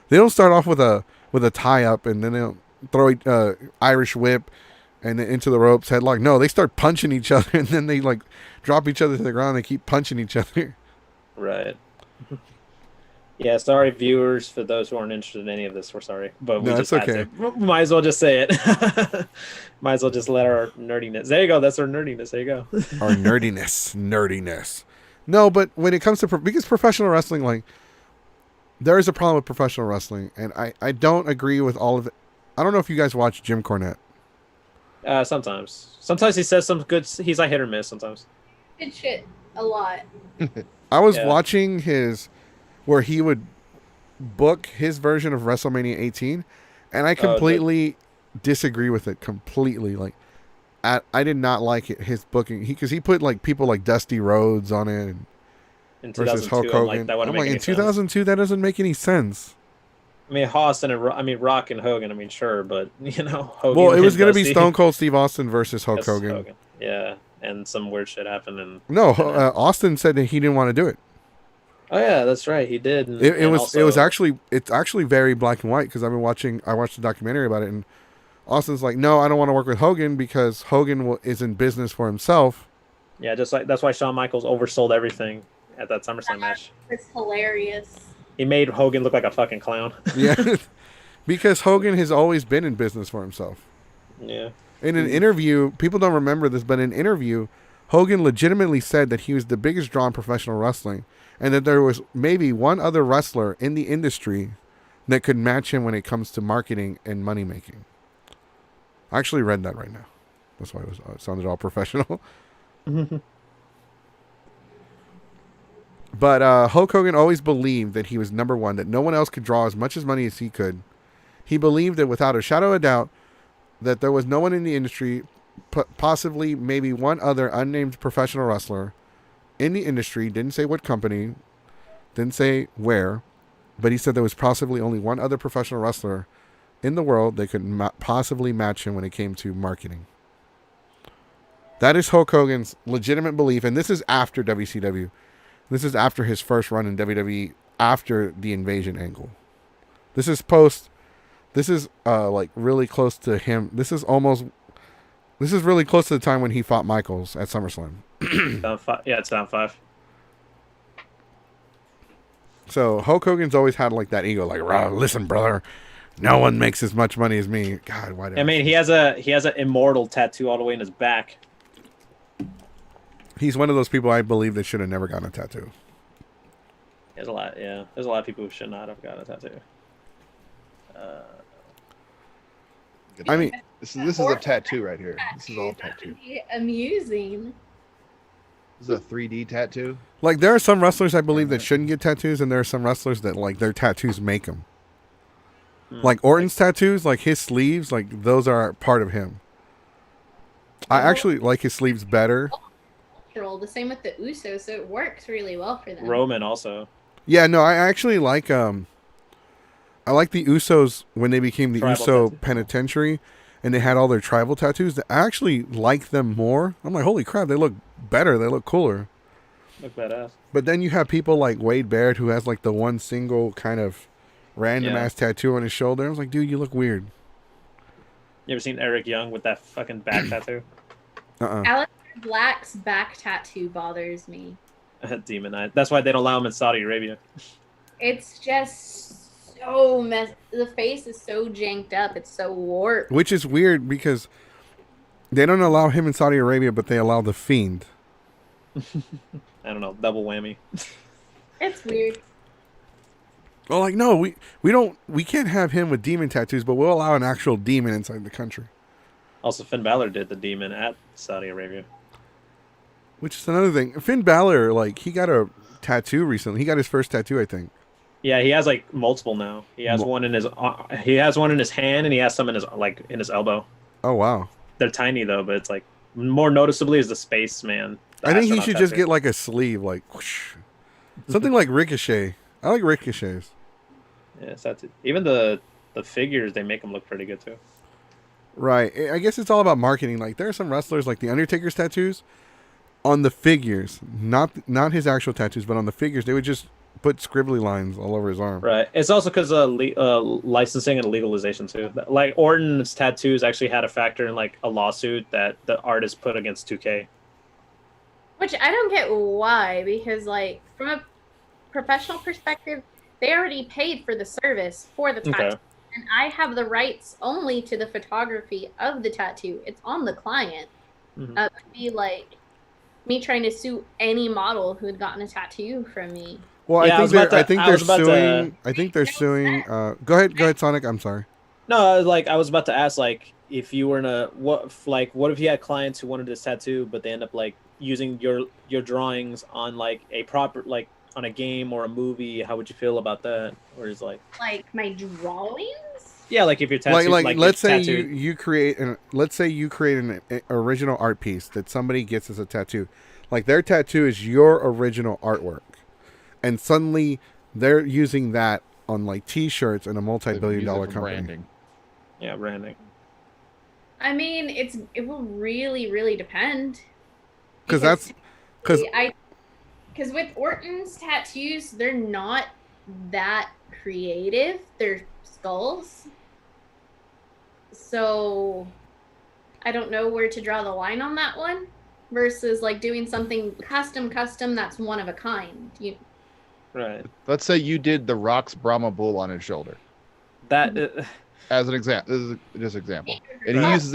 they don't start off with a tie up and then they'll throw a Irish whip and then into the ropes headlock. No, they start punching each other and then they like drop each other to the ground. They keep punching each other. Right. Yeah, sorry viewers for those who aren't interested in any of this. We're sorry, but we No, just it's had okay. to. Might as well just say it. Might as well just let our nerdiness. There you go. That's our nerdiness. There you go. Our nerdiness. No, but when it comes to because professional wrestling, like there is a problem with professional wrestling, and I don't agree with all of it. I don't know if you guys watch Jim Cornette. Sometimes he says some good. He's like hit or miss sometimes. Good shit. a lot. I was Yeah. watching where he would book his version of WrestleMania 18, and I completely disagree with it completely. Like, I did not like his booking. Because he put like people like Dusty Rhodes on it In versus Hulk 2002, I'm Hogan. like, that I'm wouldn't like, make in any sense. 2002, that doesn't make any sense. I mean, Rock and Hogan. I mean, sure, but Hogan. Well, it was and going to be Dusty Stone Cold Steve Austin versus Hulk versus Hogan. Yeah, and some weird shit happened, and No, and then- Austin said that he didn't want to do it. oh yeah, that's right, he did. And, It and was also, it's actually very black and white because I watched the documentary about it, and Austin's like, no, I don't want to work with Hogan because Hogan is in business for himself. yeah, just like that's why Shawn Michaels oversold everything at that SummerSlam match. It's hilarious. He made Hogan look like a fucking clown. Yeah, because Hogan has always been in business for himself. Yeah. In an interview, people don't remember this, but in an interview, Hogan legitimately said that he was the biggest draw in professional wrestling, and that there was maybe one other wrestler in the industry that could match him when it comes to marketing and money making. I actually read that right now. That's why it sounded all professional. But Hulk Hogan always believed that he was number one, that no one else could draw as much as money as he could. He believed that without a shadow of a doubt that there was no one in the industry, possibly maybe one other unnamed professional wrestler in the industry, didn't say what company, didn't say where, but he said there was possibly only one other professional wrestler in the world that could possibly match him when it came to marketing. That is Hulk Hogan's legitimate belief, and this is after WCW. This is after his first run in WWE, after the invasion angle. This is like really close to him. This is really close to the time when he fought Michaels at SummerSlam. It's down 5. So Hulk Hogan's always had like that ego, like, listen, brother, no one makes as much money as me. God, why did I mean, he has an immortal tattoo all the way in his back. He's one of those people I believe that should have never gotten a tattoo. There's a lot of people who should not have gotten a tattoo. I mean, this is a tattoo right here. This is all tattoo. That would be amusing. This is a 3D tattoo. like there are some wrestlers I believe that shouldn't get tattoos, and there are some wrestlers that like their tattoos make them. Like Orton's tattoos, like his sleeves, like those are part of him. I actually like his sleeves better. The same with the Usos, so it works really well for them. Roman also. Yeah, no, I actually like I like the Usos when they became the Tribal Uso tattoo. Penitentiary, and they had all their tribal tattoos. I actually like them more. I'm like, holy crap, they look better. They look cooler. Look badass. But then you have people like Wade Barrett who has like the one single kind of random ass tattoo on his shoulder. I was like, dude, you look weird. You ever seen Eric Young with that fucking back tattoo? Alex Black's back tattoo bothers me. Demon Eye. That's why they don't allow him in Saudi Arabia. It's just so the face is so janked up. It's so warped. Which is weird because they don't allow him in Saudi Arabia, but they allow the Fiend. I don't know, double whammy. It's weird. Well, like, no, we can't have him with demon tattoos, but we'll allow an actual demon inside the country. Also, Finn Balor did the demon at Saudi Arabia. Which is another thing. Finn Balor, like, he got a tattoo recently. He got his first tattoo, I think. Yeah, he has like multiple now. He has one in his hand, and he has some in his elbow. Oh, wow. They're tiny though, but it's like more noticeably is the Spaceman. I think he should just get like a sleeve, like whoosh. Something like Ricochet. I like Ricochets. Yeah, that's it. Even the figures, they make them look pretty good too. Right. I guess it's all about marketing. Like there are some wrestlers, like the Undertaker's tattoos, on the figures, not his actual tattoos, but on the figures, they would just put scribbly lines all over his arm. Right. It's also because licensing and legalization too. Like Orton's tattoos actually had a factor in like a lawsuit that the artist put against 2K. Which I don't get why, because like from a professional perspective, they already paid for the service for the tattoo. Okay. And I have the rights only to the photography of the tattoo. It's on the client. Mhm. It would be like me trying to sue any model who had gotten a tattoo from me. Well, Yeah, I think I they're was about to- suing. I think they're suing. Go ahead, Sonic. I'm sorry. No, like I was about to ask, like if you were in a what if you had clients who wanted this tattoo, but they end up like using your drawings on like a proper like on a game or a movie? How would you feel about that? Or is like my drawings? yeah, like if you're tattooed, like let's say tattooed. you create an original art piece that somebody gets as a tattoo, like their tattoo is your original artwork, and suddenly they're using that on like T-shirts in a multi-billion-dollar company. Branding. Yeah, branding. I mean, it will really depend. Because with Orton's tattoos, they're not that creative. They're skulls. So I don't know where to draw the line on that one versus like doing something custom that's one of a kind. Right. Let's say you did the Rock's Brahma bull on his shoulder. That As an example, this is just an example, and Right. he uses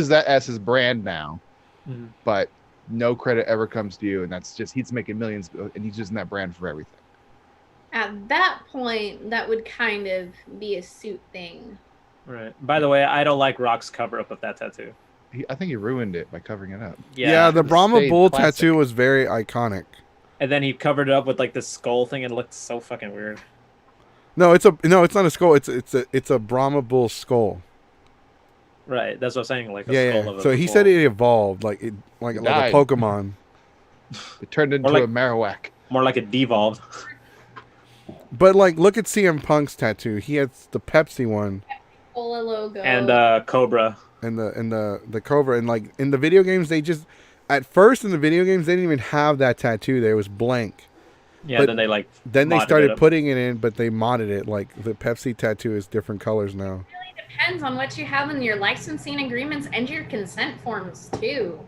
that as his brand now, Mhm. but no credit ever comes to you, and that's just he's making millions, and he's using that brand for everything. At that point, that would kind of be a suit thing. Right. By the way, I don't like Rock's cover up of that tattoo. I think he ruined it by covering it up. yeah, the Brahma stayed Bull classic. tattoo was very iconic. And then he covered it up with like this skull thing, and it looked so fucking weird. No, it's not a skull. It's a Brahma Bull skull. Right. That's what I'm saying. Like a Yeah, skull yeah. of a So he bull. said it evolved like a died. Pokemon. It turned into like- a Marowak. More like a devolved. But like, look at CM Punk's tattoo. He has the Pepsi one Cola logo. And Cobra. and the Cobra, and like in the video games, they just at first in the video games they didn't even have that tattoo there. It was blank. Yeah, But then they like Then they modded it started up. putting it in, but they modded it. Like the Pepsi tattoo is different colors now. Depends on what you have in your licensing agreements and your consent forms too.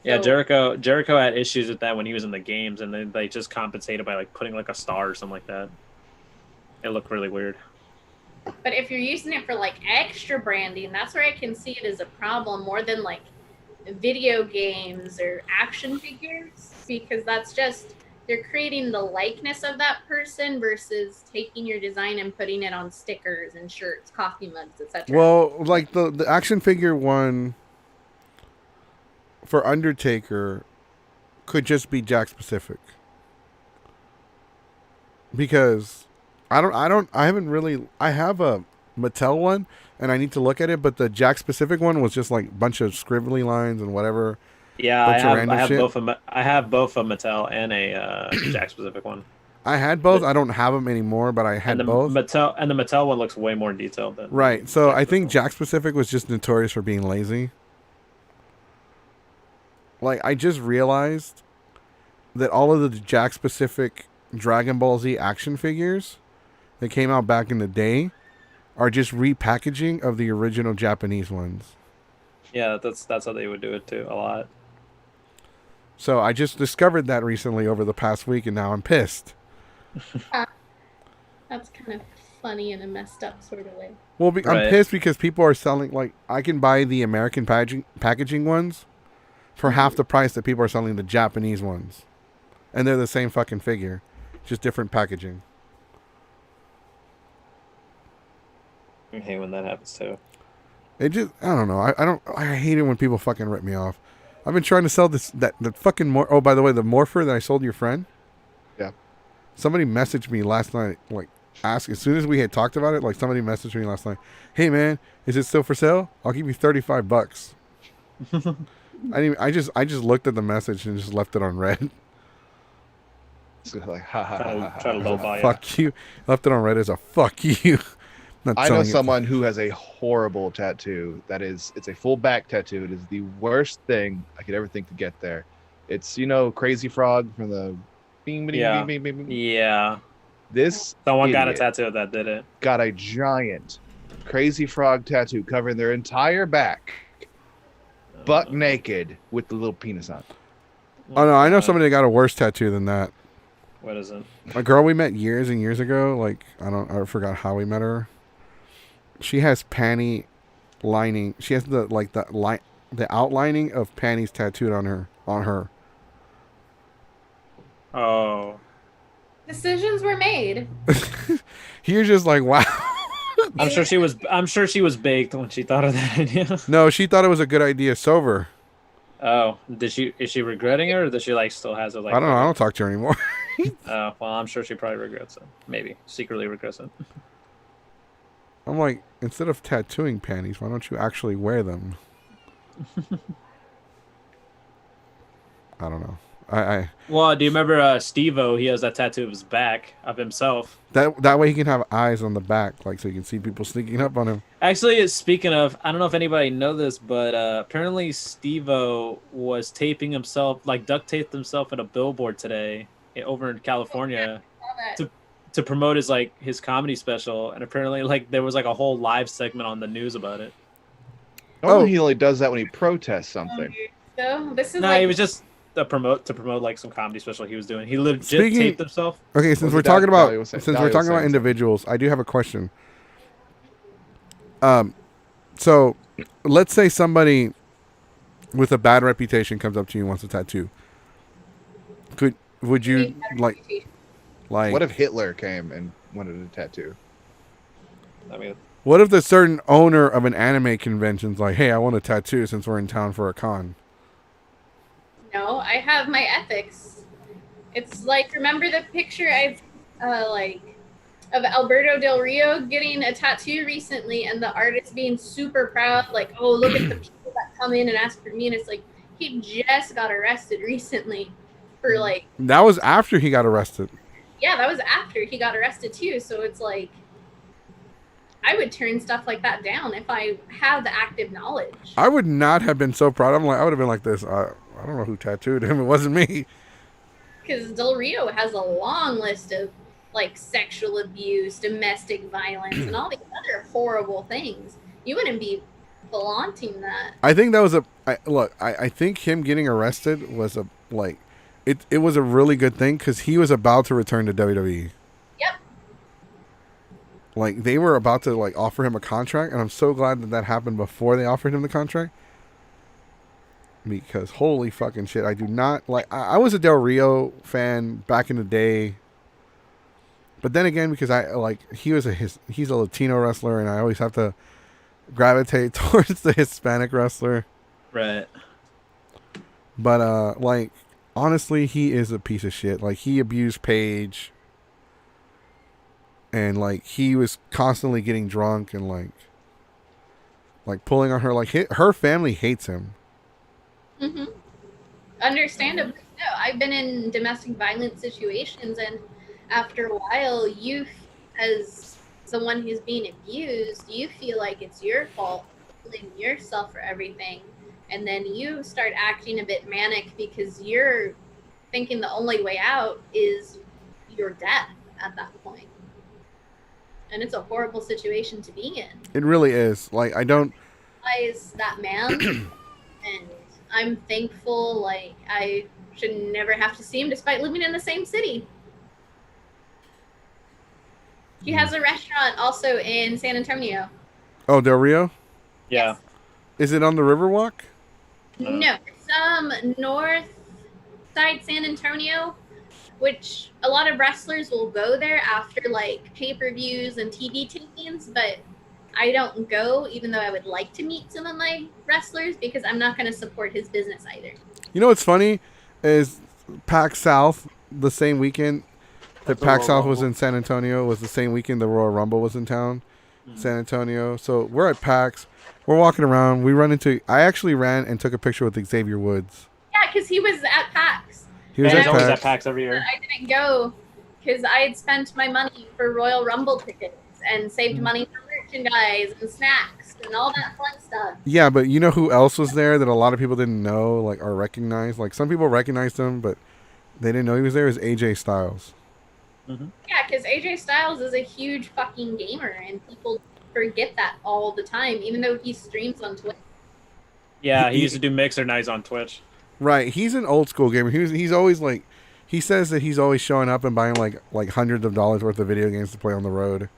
Yeah, So- Jericho had issues with that when he was in the games, and then they just compensated by like putting like a star or something like that. It looked really weird. But if you're using it for like extra branding, that's where I can see it as a problem more than like video games or action figures, because that's just they're creating the likeness of that person versus taking your design and putting it on stickers and shirts, coffee mugs, etc. Well, like the action figure one for Undertaker could just be Jack specific. Because I have a Mattel one and I need to look at it, but the Jack specific one was just like a bunch of scribbly lines and whatever. Yeah, Bunch of random shit. I have both a Mattel and a Jack specific one. I had both. I don't have them anymore, but I had And the both. Mattel one looks way more detailed than Right. So I think specific Jack specific was just notorious for being lazy. Like I just realized that all of the Jack specific Dragon Ball Z action figures that came out back in the day are just repackaging of the original Japanese ones. Yeah, that's how they would do it too a lot. So I just discovered that recently over the past week, and now I'm pissed. That's kind of funny in a messed up sort of way. Well, I'm Right. pissed because people are selling, like, I can buy the American packaging ones for half the price that people are selling the Japanese ones. And they're the same fucking figure, just different packaging. I hate when that happens too. It just, I don't know. I hate it when people fucking rip me off. I've been trying to sell the fucking oh, by the way, the morpher that I sold your friend. Yeah. Somebody messaged me last night, like, as soon as we had talked about it, like, somebody messaged me last night. Hey man, is it still for sale? I'll give you $35. I just looked at the message and just left it on red. So like, ha ha ha, ha, ha, Try to ha. lowball you. Fuck you. Left it on red as a fuck you. Not I know selling it. someone who has a horrible tattoo. It's a full back tattoo. It is the worst thing I could ever think to get there. It's Crazy Frog from the bing bing Yeah. bing bing bing. Yeah, This someone got a idiot tattoo that did it. got a giant Crazy Frog tattoo covering their entire back, buck naked with the little penis on. Oh no, I know somebody that got a worse tattoo than that. What is it? A girl we met years and years ago, like I forgot how we met her. She has panty lining. She has the outlining of panties tattooed on her. Oh, Decisions were made. You're just like, wow. I'm sure she was. I'm sure she was baked when she thought of that idea. No, she thought it was a good idea sober. Oh, did she? Is she regretting it, or does she like still has it? Like I don't know. I don't talk to her anymore. Well, I'm sure she probably regrets it. Maybe secretly regrets it. I'm like, instead of tattooing panties, why don't you actually wear them? I don't know. I Well, do you remember Steve-O? He has that tattoo of his back of himself. that way he can have eyes on the back, like so you can see people sneaking up on him. Actually, speaking of, I don't know if anybody know this, but apparently Steve-O was taping himself, like duct taped himself at a billboard today over in California to promote his comedy special, and apparently like there was like a whole live segment on the news about it. Oh, he only does that when he protests something. So this is No, like he was just to promote like some comedy special he was doing. He legit Speaking- taped himself. Okay, since Was we're it talking Dahlia about was saying- since Dahlia we're was talking about saying individuals, I do have a question. So let's say somebody with a bad reputation comes up to you and wants a tattoo. Would you like What if Hitler came and wanted a tattoo? I mean, what if the certain owner of an anime convention's like, hey, I want a tattoo since we're in town for a con? No, I have my ethics. It's like, remember the picture I've of Alberto Del Rio getting a tattoo recently, and the artist being super proud, like, oh, look at the people that come in and ask for me, and it's like he just got arrested recently for like. That was after he got arrested. Yeah, that was after he got arrested too. So it's like, I would turn stuff like that down if I have the active knowledge. I would not have been so proud. I would have been like this. I don't know who tattooed him. It wasn't me. Because Del Rio has a long list of like sexual abuse, domestic violence, and all these other horrible things. You wouldn't be flaunting that. I think that was I think him getting arrested was it was a really good thing because he was about to return to WWE. Yep. Like they were about to like offer him a contract, and I'm so glad that happened before they offered him the contract. Because holy fucking shit, I do not like. I was a Del Rio fan back in the day, but then again, because he's a Latino wrestler, and I always have to gravitate towards the Hispanic wrestler. right. But like honestly, he is a piece of shit. Like he abused Paige, and like he was constantly getting drunk and like pulling on her. Like her family hates him. Mm-hmm. Understandably so. I've been in domestic violence situations, and after a while, you, as someone who's being abused, you feel like it's your fault, blaming yourself for everything, and then you start acting a bit manic because you're thinking the only way out is your death at that point. And it's a horrible situation to be in. It really is. Like I don't. Is that man, and I'm thankful, like, I should never have to see him despite living in the same city. He has a restaurant also in San Antonio. Oh, Del Rio. Yeah. Is it on the Riverwalk? No, it's north side San Antonio, which a lot of wrestlers will go there after like pay-per-views and TV tapings, but I don't go, even though I would like to meet some of my wrestlers, because I'm not going to support his business either. You know what's funny is PAX South the same weekend that PAX South was in San Antonio was the same weekend the Royal Rumble was in town, San Antonio. So we're at PAX, we're walking around, I actually ran and took a picture with Xavier Woods. Yeah, because he was at PAX. He was Yeah, at he's always at PAX. PAX every year. I didn't go because I had spent my money for Royal Rumble tickets and saved money for merchandise and snacks and all that fun stuff. Yeah, but you know who else was there that a lot of people didn't know, like, or recognize? Like, some people recognized him, but they didn't know he was there. Is AJ Styles. Mm-hmm. Yeah, because AJ Styles is a huge fucking gamer, and people forget that all the time, even though he streams on Twitch. Yeah, he used to do Mixer nights on Twitch. Right, he's an old school gamer. He's always like, he says that he's always showing up and buying like hundreds of dollars worth of video games to play on the road.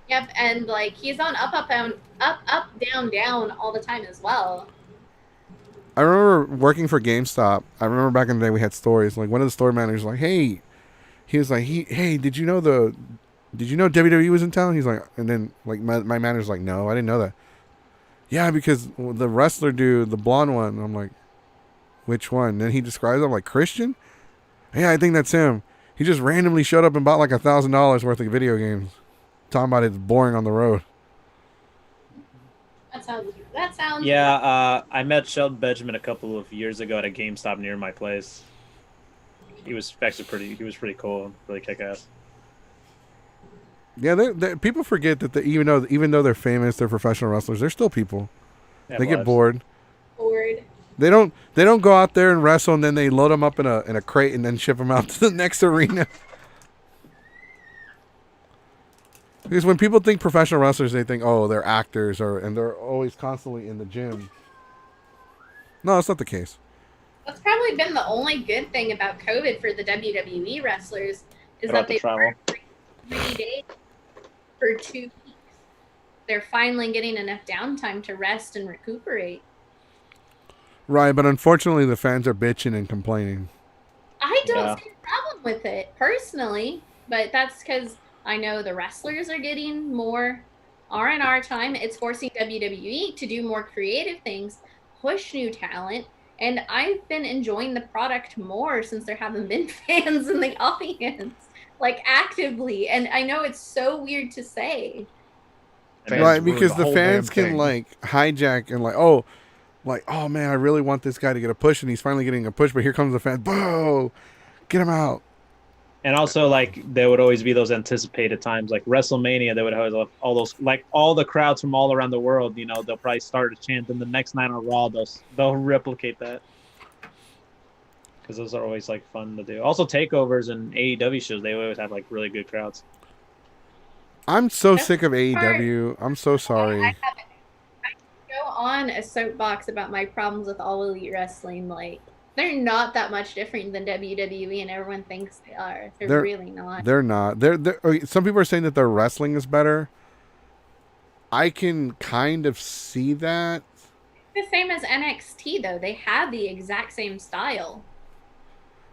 Yep, and like he's on up, down, down all the time as well. I remember working for GameStop. I remember back in the day we had stories. Like one of the store managers was like, hey, he was like, hey, did you know did you know WWE was in town? He's like, and then like my manager's like, no, I didn't know that. Yeah, because the wrestler dude, the blonde one. I'm like, which one? And then he describes him like Christian. Yeah, I think that's him. He just randomly showed up and bought like $1,000 worth of video games. Talking about it's boring on the road. That sounds. Yeah, I met Sheldon Benjamin a couple of years ago at a GameStop near my place. He was actually pretty cool, really kick ass. Yeah, people forget that even though they're famous, they're professional wrestlers. They're still people. They get bored. They don't go out there and wrestle and then they load them up in a crate and then ship them out to the next arena. Because when people think professional wrestlers, they think, oh, they're actors and they're always constantly in the gym. No, that's not the case. That's probably been the only good thing about COVID for the WWE wrestlers is that they travel 3 days for 2 weeks. They're finally getting enough downtime to rest and recuperate. Right, but unfortunately, the fans are bitching and complaining. I don't see a problem with it personally, but that's because I know the wrestlers are getting more R&R time. It's forcing WWE to do more creative things, push new talent, and I've been enjoying the product more since there haven't been fans in the audience, like actively. And I know it's so weird to say. Right, because the fans can like hijack and oh man, I really want this guy to get a push, and he's finally getting a push, but here comes the fan. Boo! Get him out. And also, like, there would always be those anticipated times, like WrestleMania. They would always have all those, like, all the crowds from all around the world. You know, they'll probably start a chant, and the next night on Raw, they'll replicate that because those are always like fun to do. Also, takeovers and AEW shows, they always have like really good crowds. I'm so sick of AEW. I'm so sorry. I go on a soapbox about my problems with All Elite Wrestling. Like, they're not that much different than WWE, and everyone thinks they are. They're really not. They're not. Some people are saying that their wrestling is better. I can kind of see that. The same as NXT, though. They have the exact same style.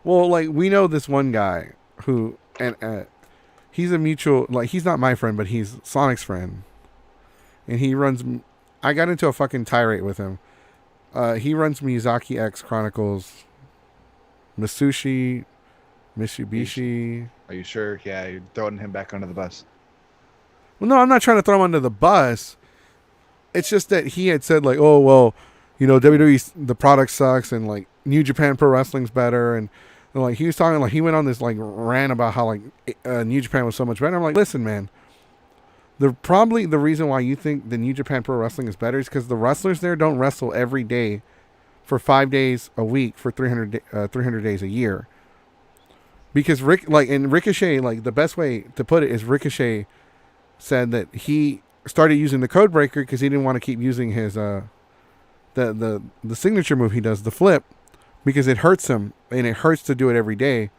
Well, like, we know this one guy who, and he's a mutual, like, he's not my friend, but he's Sonic's friend. And he runs, I got into a fucking tirade with him. He runs Miyazaki X Chronicles, Mitsubishi. Are you sure? Yeah, you're throwing him back under the bus. Well, no, I'm not trying to throw him under the bus. It's just that he had said, like, oh, well, you know, WWE, the product sucks, and, like, New Japan Pro Wrestling's better, and like, he was talking, like, he went on this, like, rant about how, like, New Japan was so much better. I'm like, listen, man. Probably the reason why you think the New Japan Pro Wrestling is better is because the wrestlers there don't wrestle every day for 5 days a week for 300 days a year. Because Ricochet, like, the best way to put it is Ricochet said that he started using the code breaker because he didn't want to keep using his the signature move he does, the flip, because it hurts him and it hurts to do it every day.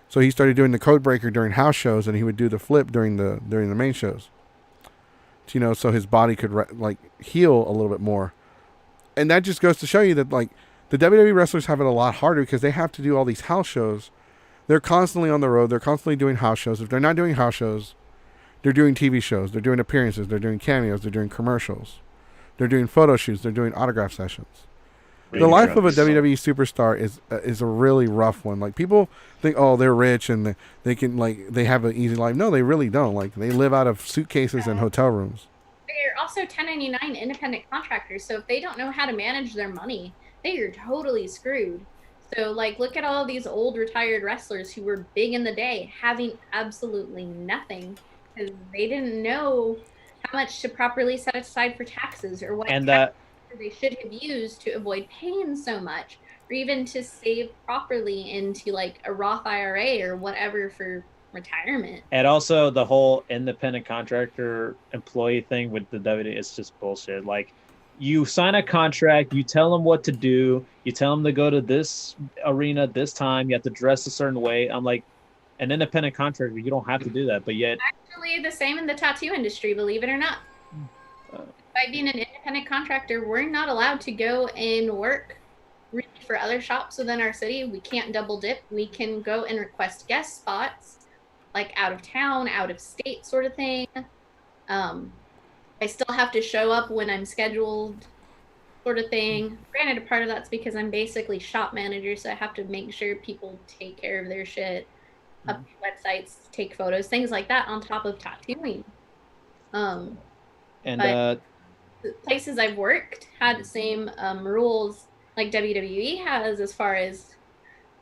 So he started doing the code breaker during house shows, and he would do the flip during the main shows. You know, so his body could heal a little bit more. And that just goes to show you that, like, the WWE wrestlers have it a lot harder because they have to do all these house shows. They're constantly on the road. They're constantly doing house shows. If they're not doing house shows, they're doing TV shows. They're doing appearances. They're doing cameos. They're doing commercials. They're doing photo shoots. They're doing autograph sessions. The life of a WWE superstar is a really rough one. Like, people think, oh, they're rich and they can, like, they have an easy life. No, they really don't. Like, they live out of suitcases and hotel rooms. They're also 1099 independent contractors, so if they don't know how to manage their money, they are totally screwed. So, like, look at all these old retired wrestlers who were big in the day, having absolutely nothing because they didn't know how much to properly set aside for taxes or what they should have used to avoid paying so much, or even to save properly into, like, a Roth IRA or whatever for retirement. And also the whole independent contractor employee thing with the WWE is just bullshit. Like, you sign a contract, you tell them what to do, you tell them to go to this arena this time, you have to dress a certain way. I'm like, an independent contractor, you don't have to do that, but yet actually the same in the tattoo industry, believe it or not. By being an independent contractor, we're not allowed to go and work really for other shops within our city. We can't double dip. We can go and request guest spots, like out of town, out of state sort of thing. I still have to show up when I'm scheduled sort of thing. Granted, a part of that's because I'm basically shop manager, so I have to make sure people take care of their shit, update websites, take photos, things like that on top of tattooing. And But the places I've worked had the same rules like WWE has, as far as,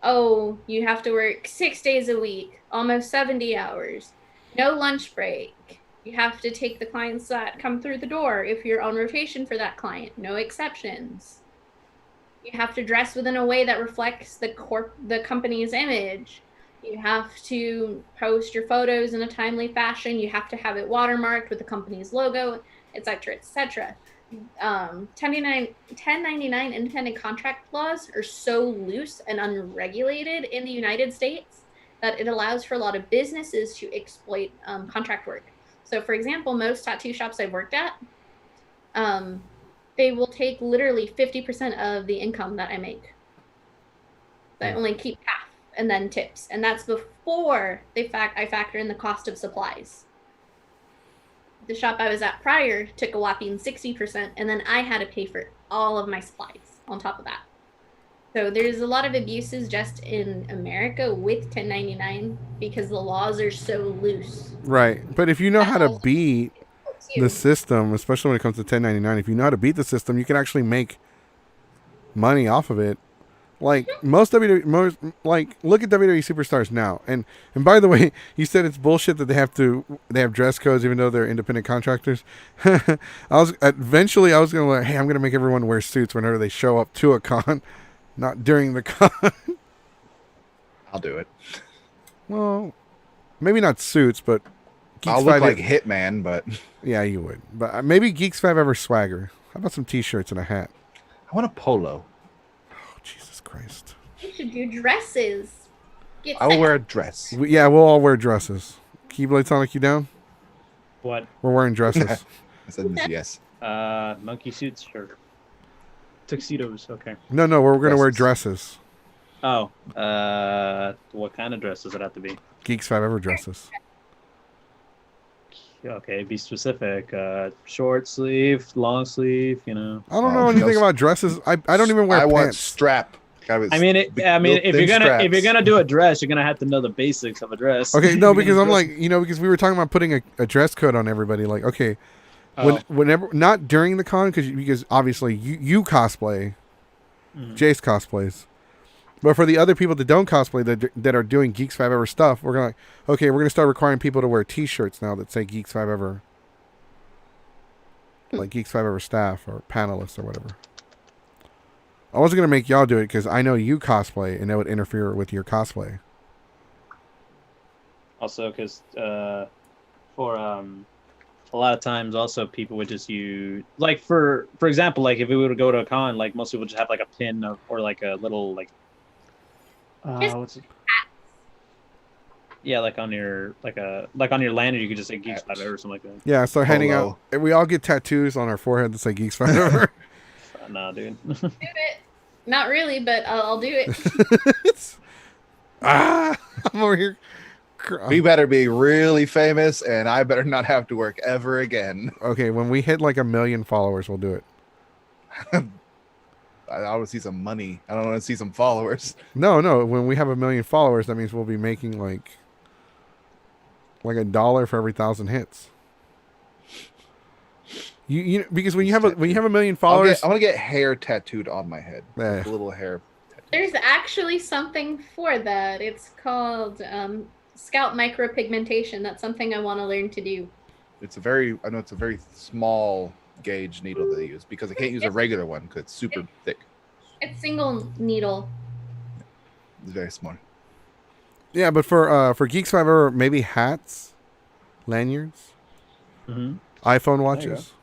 oh, you have to work 6 days a week, almost 70 hours, no lunch break. You have to take the clients that come through the door if you're on rotation for that client, no exceptions. You have to dress within a way that reflects the company's image. You have to post your photos in a timely fashion. You have to have it watermarked with the company's logo, etc., etc. 1099 independent contract laws are so loose and unregulated in the United States that it allows for a lot of businesses to exploit contract work. So, for example, most tattoo shops I've worked at, they will take literally 50% of the income that I make. I only keep half and then tips. And that's before I factor in the cost of supplies. The shop I was at prior took a whopping 60%, and then I had to pay for all of my supplies on top of that. So there's a lot of abuses just in America with 1099 because the laws are so loose. Right. But if you know how to beat the system, especially when it comes to 1099, if you know how to beat the system, you can actually make money off of it. Like look at WWE superstars now. And by the way, you said it's bullshit that they have dress codes even though they're independent contractors. Eventually I was gonna hey, I'm gonna make everyone wear suits whenever they show up to a con, not during the con. I'll do it. Well, maybe not suits, but Geeks I'll look like Hitman, but yeah, you would. But maybe Geeks 5 ever swagger. How about some t-shirts and a hat? I want a polo. Oh, Jesus Christ. You should do dresses. I will wear a dress. Yeah, we'll all wear dresses. Keyblade Sonic, you down? What? We're wearing dresses. I said yes. Monkey suits, sure. Tuxedos, okay. No, we're going to wear dresses. Oh, what kind of dress does it have to be? Geeks 5 ever dresses. Okay, be specific. Short sleeve, long sleeve, you know. I don't know anything about dresses. I don't even wear pants. Want strap. If you're gonna do a dress, you're gonna have to know the basics of a dress. Okay, no, because I'm like, because we were talking about putting a dress code on everybody. Like, okay, whenever, not during the con, because obviously you cosplay, Jace cosplays. But for the other people that don't cosplay, that are doing Geeks 5 Ever stuff, we're going to start requiring people to wear t-shirts now that say Geeks 5 Ever. Like Geeks 5 Ever staff or panelists or whatever. I wasn't going to make y'all do it because I know you cosplay and that would interfere with your cosplay. Also, because for a lot of times also people would just use, like for example, like if we were to go to a con, like most people just have like a pin or like a little like what's it? Yeah, like on your on your lanyard, you could just say Geeks 5 Ever or something like that. Yeah, start handing out. We all get tattoos on our forehead that say Geeks 5 Ever. Nah, dude. Do it. Not really, but I'll do it. I'm over here. We better be really famous, and I better not have to work ever again. Okay, when we hit like 1 million followers, we'll do it. I want to see some money. I don't want to see some followers. No. When we have 1 million followers, that means we'll be making like $1 for every 1,000 hits. Because when you have 1 million followers, I want to get hair tattooed on my head. Yeah. A little hair. There's actually something for that. It's called scalp micropigmentation. That's something I want to learn to do. I know it's a very small gauge needle that they use because I can't use a regular one because it's super thick. It's single needle. It's very small. Yeah, but for Geeks 5 Ever, maybe hats, lanyards, iPhone watches.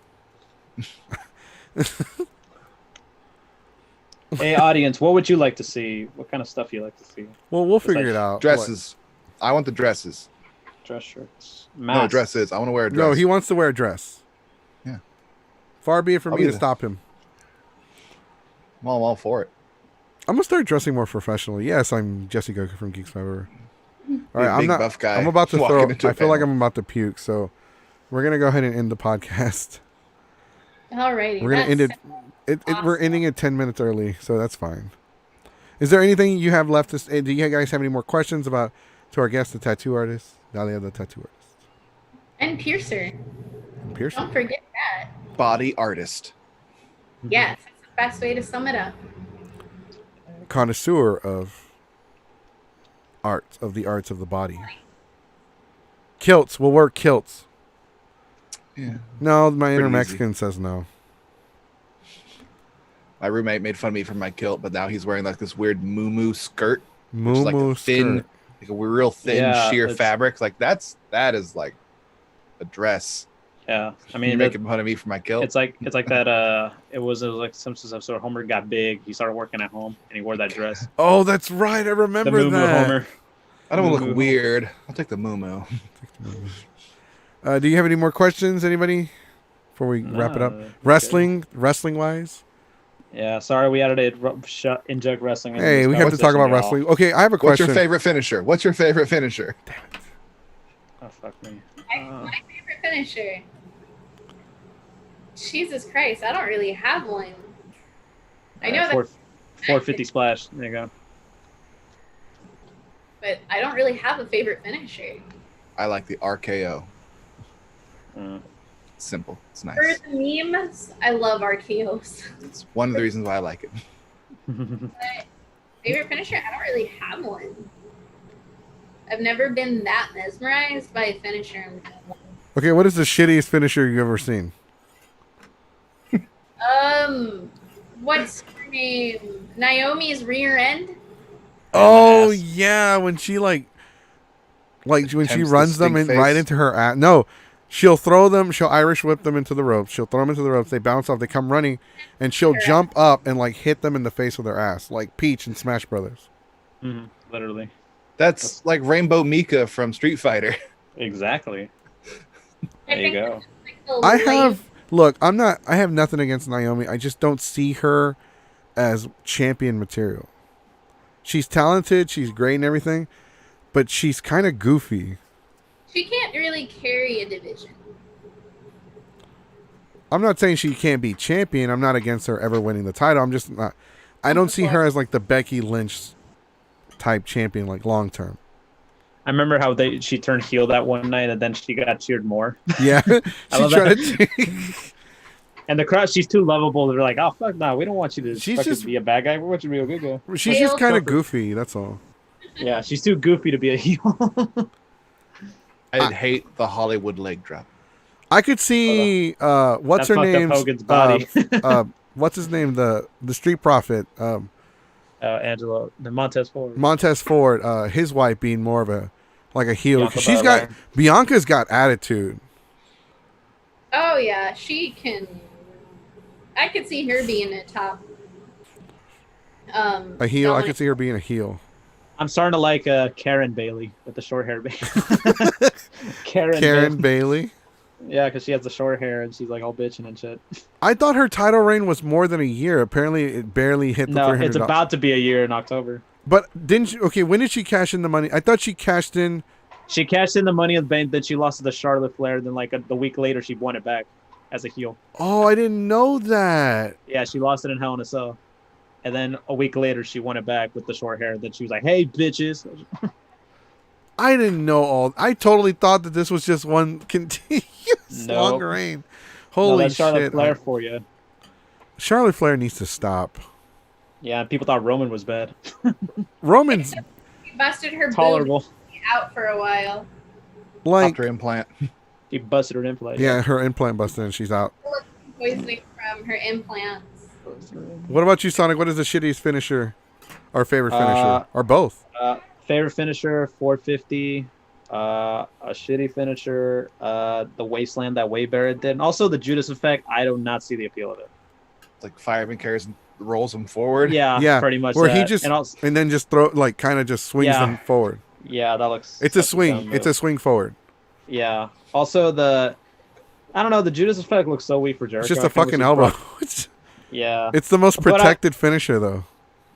Hey, audience, what would you like to see? What kind of stuff you like to see? Well, we'll figure it out. Dresses. I want the dresses. Dress shirts. No, dresses. I want to wear a dress. No, he wants to wear a dress. Yeah. Far be it from me to stop him. Well, I'm all for it. I'm going to start dressing more professionally. Yes, I'm Jesse Goku from Geeks 5 Ever. All right, I'm big not. buff guy I'm about to walking throw. into a I feel like panel. I'm about to puke. So we're gonna go ahead and end the podcast. Alrighty. We're gonna end it. We're awesome. ending it 10 minutes early, so that's fine. Is there anything you have left to say? Do you guys have any more questions about to our guest, the tattoo artist, Dahlia, the tattoo artist, And piercer. Pierce? Don't forget that. Body artist. Yes, that's the best way to sum it up. Connoisseur of art, of the arts of the body. Kilts. We'll work kilts. Yeah. No, my inner Pretty Mexican says no. My roommate made fun of me for my kilt, but now he's wearing like this weird moo skirt. Which Moo is like moo a thin, skirt. like a real thin Yeah, sheer it's- fabric. Like that is like a dress. Yeah, I You're mean, making fun of me for my kilt. it's like that. It was like Simpsons episode. Homer got big. He started working at home, and he wore that dress. Oh, that's right. I The remember Moo Moo that. Homer. I don't want to moo look moo. weird. I'll take the moo. Do you have any more questions, anybody? Before we wrap it up, No, wrestling wise. Yeah, sorry we added inject wrestling. into Hey, this we have to talk conversation about at all. wrestling. Okay, I have a What's question. your favorite finisher? What's your favorite finisher? Oh fuck me. My favorite finisher. Jesus Christ, I don't really have one. I know that, 450 splash. There you go. but I don't really have a favorite finisher. I like the RKO. Mm. It's simple. It's For nice. the memes, I love RKOs. It's one of the reasons why I like it. Favorite finisher? I don't really have one. I've never been that mesmerized by a finisher. Okay, what is the shittiest finisher you've ever seen? What's her name? Naomi's rear end? Oh ass. yeah, when she like when she Attempts to runs them stink in right face. into her ass. No, she'll throw them. She'll Irish whip them into the ropes. She'll throw them into the ropes. They bounce off. They come running, and she'll jump up and like hit them in the face with her ass, like Peach in Smash Brothers. Mhm, literally. That's like Rainbow Mika from Street Fighter. Exactly. I There you think go. that's like the I late- have look. I'm not. I have nothing against Naomi. I just don't see her as champion material. She's talented. She's great and everything, but she's kind of goofy. She can't really carry a division. I'm not saying she can't be champion. I'm not against her ever winning the title. I'm just not. I don't see her as like the Becky Lynch type champion, like long term. I remember how she turned heel that one night, and then she got cheered more. Yeah, I she love tried that. to. And the crowd, she's too lovable. They're like, oh fuck, nah, we don't want you to She's fucking just- be a bad guy. We want you to be a good guy. She's just kind of Heel. goofy. That's all. Yeah, she's too goofy to be a heel. I hate the Hollywood leg drop. I could see. What's That her fucked up name? Hogan's body. What's his name? The Street Profit. Angelo, the Montez Ford. Montez Ford. His wife being more of a like a heel. Bianca 'Cause she's got Belair. Bianca's got attitude. Oh yeah, she can. I could see her being a top. A heel. I could see her being a heel. I'm starting to like Karen Bailey with the short hair. Karen Karen Bailey. Bailey. Yeah, because she has the short hair and she's like all bitching and shit. I thought her title reign was more than a year. Apparently, it barely hit the No, 300. it's about to be a year in October. But didn't she? Okay, when did she cash in the money? I thought she cashed in. She cashed in the Money in the Bank, then she lost to the Charlotte Flair. Then like the week later, she won it back as a heel. Oh, I didn't know that. Yeah, she lost it in Hell in a Cell. And then a week later, she won it back with the short hair. Then she was like, "Hey, bitches!" I didn't know all. I totally thought that this was just one continuous Nope. long reign. No, Holy that's Charlotte shit! Flair for you. Charlotte Flair needs to stop. Yeah, people thought Roman was bad. Roman's She busted her boob Tolerable. out for a while. like, Opera implant. He busted her implant. yeah, her implant busted and she's out. Poisoning from her implants. What about you, Sonic? What is the shittiest finisher, or favorite finisher, or both? Favorite finisher, 450. A shitty finisher, the Wasteland that Wade Barrett did. And also the Judas Effect. I do not see the appeal of it. It's like fireman carries and rolls him forward. Yeah, Yeah, pretty much. where he that. just and also, and then just throw like kind of just swings Yeah. them forward. yeah, that looks. It's a such swing. dumb It's a move. swing forward. Yeah. Also I don't know. The Judas Effect looks so weak for Jericho. It's just I a think we fucking should elbow. pro- Yeah. It's the most But protected finisher though.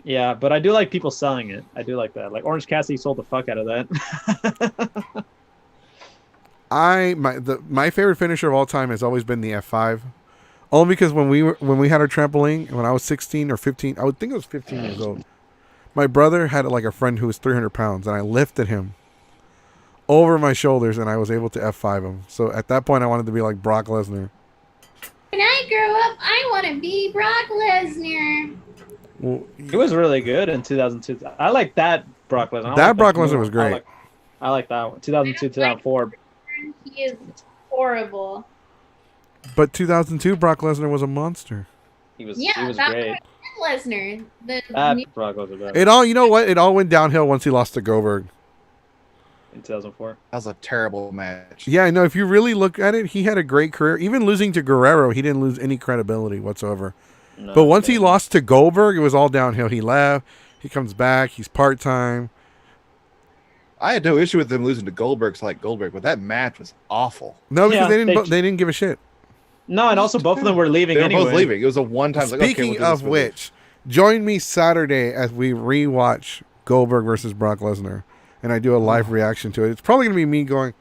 Yeah, but I do like people selling it. I do like that. Like Orange Cassidy sold the fuck out of that. My favorite finisher of all time has always been the F5. Only because when we had our trampoline, when I was 16 or 15, I would think I was 15 years old. My brother had like a friend who was 300 pounds, and I lifted him over my shoulders, and I was able to F5 him. So at that point, I wanted to be like Brock Lesnar. When I grow up, I want to be Brock Lesnar. Well, He was really good in 2002. I like that Brock Lesnar. That Brock Lesnar was great. I like that one. 2002, 2004. He is horrible. But 2002, Brock Lesnar was a monster. He was Yeah, that great. Lesnar. That Brock Lesnar better It all, you know what? It all went downhill once he lost to Goldberg. in 2004. That was a terrible match. Yeah, I know. If you really look at it, he had a great career. Even losing to Guerrero, he didn't lose any credibility whatsoever. No, But once he lost to Goldberg, it was all downhill. He left. He comes back. He's part-time. I had no issue with them losing to Goldberg, so like Goldberg, but that match was awful. No, because Yeah, they didn't give a shit. No, and also both of them were leaving They were anyway. both leaving. It was a one-time. Speaking like, okay, of which, join me Saturday as we rewatch Goldberg versus Brock Lesnar, and I do a live reaction to it. It's probably going to be me going,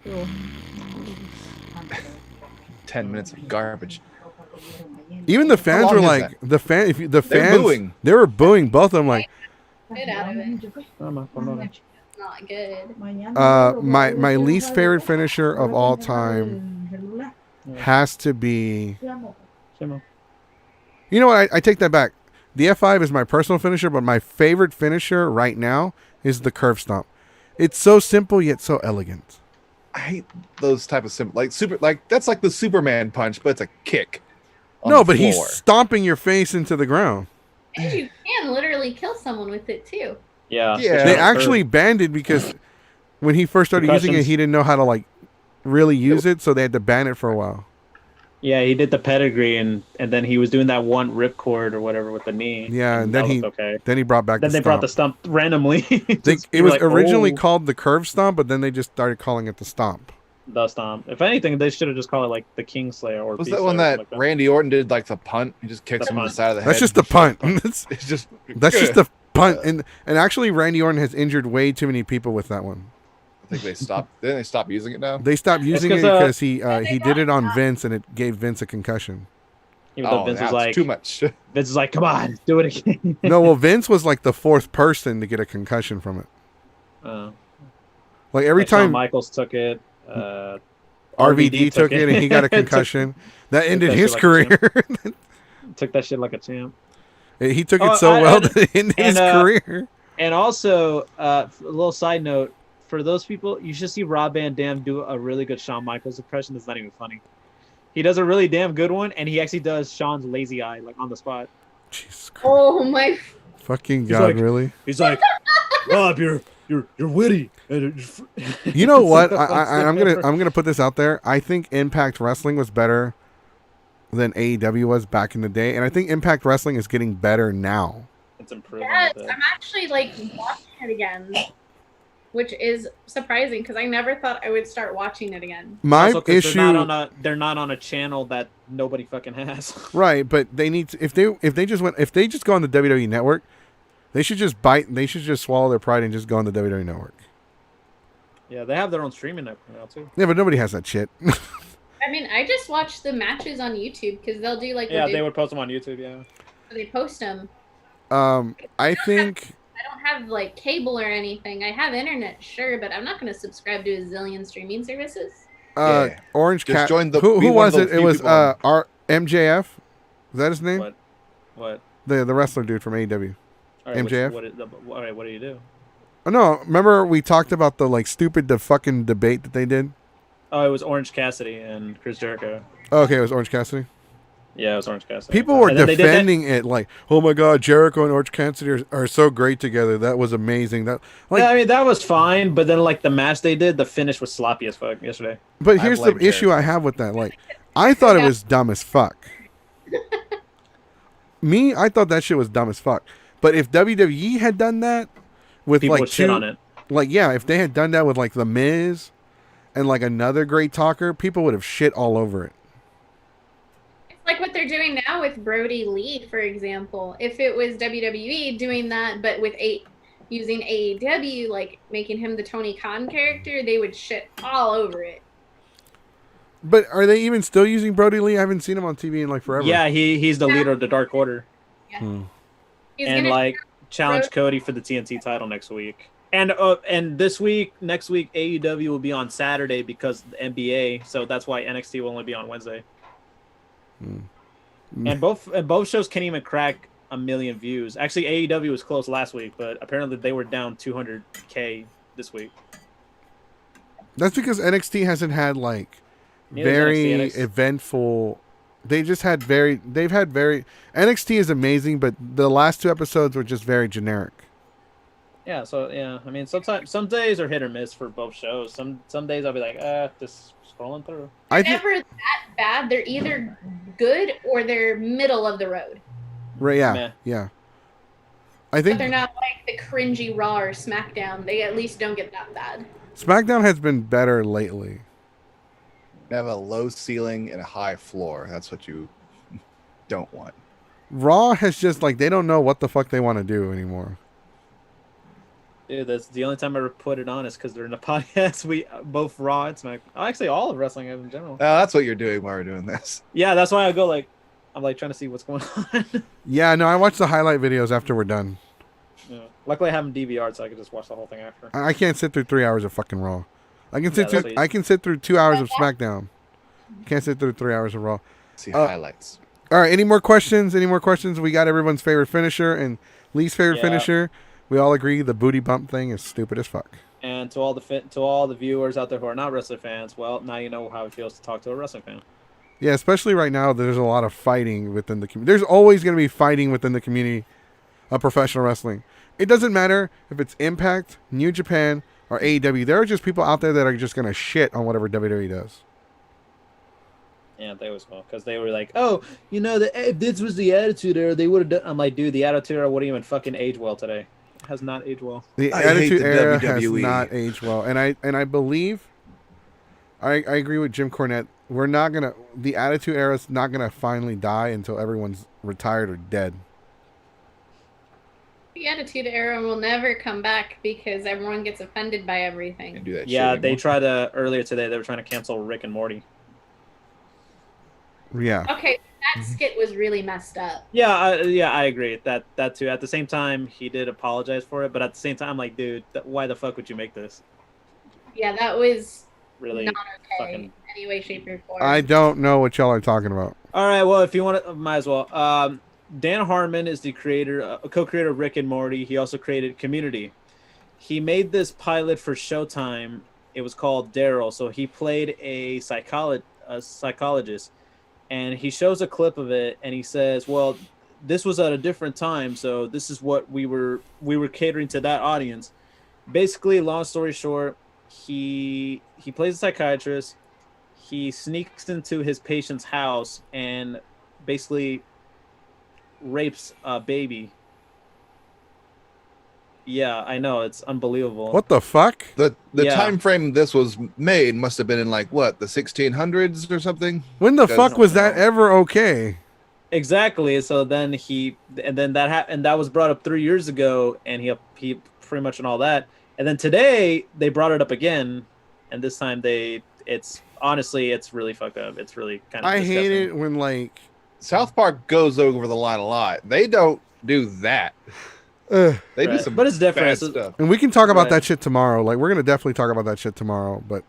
10 minutes of garbage. even the fans long were is like, that? the They're fans, booing. they were booing both of them like, Get out of it. Come Not good. my least favorite finisher of all time has to be, on. you know what, I take that back. The F5 is my personal finisher, but my favorite finisher right now is the curve stomp. It's so simple yet so elegant. I hate those type of that's like the Superman punch, but it's a kick. on No, the but he's floor. stomping your face into the ground. And you can literally kill someone with it too. Yeah. Yeah. They Sure. actually banned it because when he first started using it, Concussions. he didn't know how to like really use it, so they had to ban it for a while. Yeah, he did the pedigree, and then he was doing that one ripcord or whatever with the knee. Yeah, and then that he looked okay. then he brought back Then the they brought the stomp. stump randomly. It was originally "Oh, called the curve stomp, but then they just started calling it the stomp. the stomp. If anything, they should have just called it like the Kingslayer or Was Beast that one Slayer or that something Randy Orton did like the punt? He just kicks The him in the punt. side of the head. That's just the punt. that's It's just just the punt. And actually, Randy Orton has injured way too many people with that one. I think they stopped. Then they stopped using it now. They stopped using it 'cause, because he did it on Vince, and it gave Vince a concussion. Even though Oh, Vince now was it's like, too much. Vince is like, come on, do it again. No, well, Vince was like the fourth person to get a concussion from it. Like every Like Shawn time Michaels took it. RVD took it and he got a concussion, that ended that his shit like a career. Took that shit like a champ. He took Oh, it so well and- that it ended his and, career. And also, a little side note, for those people, you should see Rob Van Dam do a really good Shawn Michaels impression. That's not even funny. He does a really damn good one, and he actually does Shawn's lazy eye, like on the spot. Jesus Christ. Oh my! Fucking He's God, like- really? He's like, Rob, you're witty. You know what? I'm gonna put this out there. I think Impact Wrestling was better than AEW was back in the day, and I think Impact Wrestling is getting better now. It's improving. Yes, a bit. I'm actually like watching it again, which is surprising because I never thought I would start watching it again. My Also 'cause issue, they're not on a channel that nobody fucking has. right? But they need to, if they just go on the WWE Network, they should just swallow their pride and just go on the WWE Network. Yeah, they have their own streaming network now too. Yeah, but nobody has that shit. I mean, I just watch the matches on YouTube because they'll do like Yeah, they would post them on YouTube. Yeah. they post them. I think I don't have like cable or anything. I have internet, sure, but I'm not going to subscribe to a zillion streaming services. Yeah. Orange Just Cat. join the- Who be one was of it? those It few was people on- our MJF. Is that his name? What? The wrestler dude from AEW. All right, MJF? All right, what do you do? Oh no! Remember we talked about the like stupid fucking debate that they did. Oh, it was Orange Cassidy and Chris Jericho. Oh, okay, it was Orange Cassidy. Yeah, it was Orange Cassidy. People were And then they did that- defending it like, "Oh my God, Jericho and Orange Cassidy are so great together. That was amazing." That like, Yeah, I mean that was fine, but then like the match they did, the finish was sloppy as fuck yesterday. but I here's the blame issue I have with that. Like, I thought it was dumb as fuck. I thought that shit was dumb as fuck. But if WWE had done that with People like would shit on it. like yeah, if they had done that with like The Miz and like another great talker, people would have shit all over it. It's Like what they're doing now with Brody Lee, for example. If it was WWE doing that, but with using AEW, like making him the Tony Khan character, they would shit all over it. But are they even still using Brody Lee? I haven't seen him on TV in like forever. Yeah, he's the leader of the Dark Order. Yeah. Hmm. He's And gonna like challenge Cody for the TNT title next week. And next week, AEW will be on Saturday because of the NBA. So that's why NXT will only be on Wednesday. Hmm. And both shows can't even crack 1 million views. Actually, AEW was close last week, but apparently they were down 200K this week. That's because NXT hasn't had like Neither very NXT. eventful. They've had very. NXT is amazing, but the last 2 episodes were just very generic. Yeah, so yeah, I mean, sometimes some days are hit or miss for both shows. Some days I'll be like, just scrolling through. I they're think never that bad. They're either good or they're middle of the road. right, yeah, Meh. yeah. I But think they're not like the cringy Raw or SmackDown. They at least don't get that bad. SmackDown has been better lately. They have a low ceiling and a high floor. That's what you don't want. Raw has just like they don't know what the fuck they want to do anymore. Dude, that's the only time I ever put it on is because they're in a podcast. We both Raw and Smack. Actually, all of wrestling in general. That's what you're doing while we're doing this. Yeah, that's why I go like, I'm like trying to see what's going on. Yeah, no, I watch the highlight videos after we're done. Yeah. Luckily, I have them DVR'd, so I can just watch the whole thing after. I can't sit through 3 hours of fucking Raw. I can Yeah, sit through. that's I can sit through 2 hours of SmackDown. Can't sit through 3 hours of Raw. See highlights. All right, any more questions? We got everyone's favorite finisher and least favorite Yeah. finisher. We all agree the booty bump thing is stupid as fuck. And to all the viewers out there who are not wrestling fans, well, now you know how it feels to talk to a wrestling fan. Yeah, especially right now, there's a lot of fighting within the community. There's always going to be fighting within the community of professional wrestling. It doesn't matter if it's Impact, New Japan, or AEW. There are just people out there that are just going to shit on whatever WWE does. Yeah, they always will, because they were like, oh, you know, if this was the Attitude Era, they would have done. I'm like, dude, the Attitude Era wouldn't even fucking age well today. It has not aged well. The I hate Attitude the Era has WWE. not aged well, and I believe, I agree with Jim Cornette. We're not gonna. The Attitude Era is not gonna finally die until everyone's retired or dead. The Attitude Era will never come back because everyone gets offended by Can't everything. do that Yeah, shit they anymore. tried to earlier today. They were trying to cancel Rick and Morty. Yeah. Okay, that skit was really messed up. Yeah, I agree that too. At the same time, he did apologize for it, but at the same time, I'm like, dude, why the fuck would you make this? Yeah, that was Really? not okay fucking- in any way, shape, or form. I don't know what y'all are talking about. All right, well, if you want to, might as well. Dan Harmon is the creator, co-creator of Rick and Morty. He also created Community. He made this pilot for Showtime. It was called Daryl. So he played a psychologist, and he shows a clip of it, and he says, "Well, this was at a different time, so this is what we were catering to that audience." Basically, long story short, he plays a psychiatrist. He sneaks into his patient's house and basically rapes a baby. Yeah, I know, it's unbelievable. What the fuck? The Yeah. time frame this was made must have been in like what, the 1600s or something. When the Guys fuck don't was that know. ever okay? Exactly. So then that was brought up 3 years ago, and he pretty much and all that. And then today they brought it up again, and this time it's honestly really fucked up. It's really kind of I hate disgusting. it when like. South Park goes over the line a lot. They don't do that. They do Right. some But it's different. bad It's- stuff. And we can talk about Right. that shit tomorrow. Like we're gonna definitely talk about that shit tomorrow. But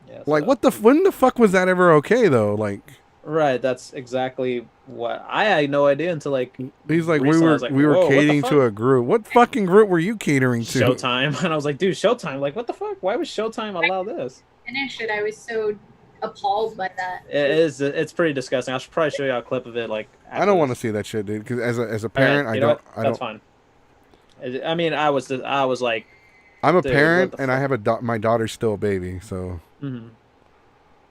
Yeah, like, so- when the fuck was that ever okay though? Like Right, that's exactly what I had no idea until like he's like Recently, I was like, we were whoa, what the catering fuck? to a group. What fucking group were you catering to? Showtime, and I was like, dude, Showtime, like what the fuck? Why would Showtime allow this? Finish it. I was so appalled by that. It's pretty disgusting. I should probably show you a clip of it. Like I don't want to see that shit, dude. Because as a parent, you know what? I That's don't. fine. I mean, I was like, I'm a Dude, parent, what the and I fuck? have my daughter's still a baby, so mhm.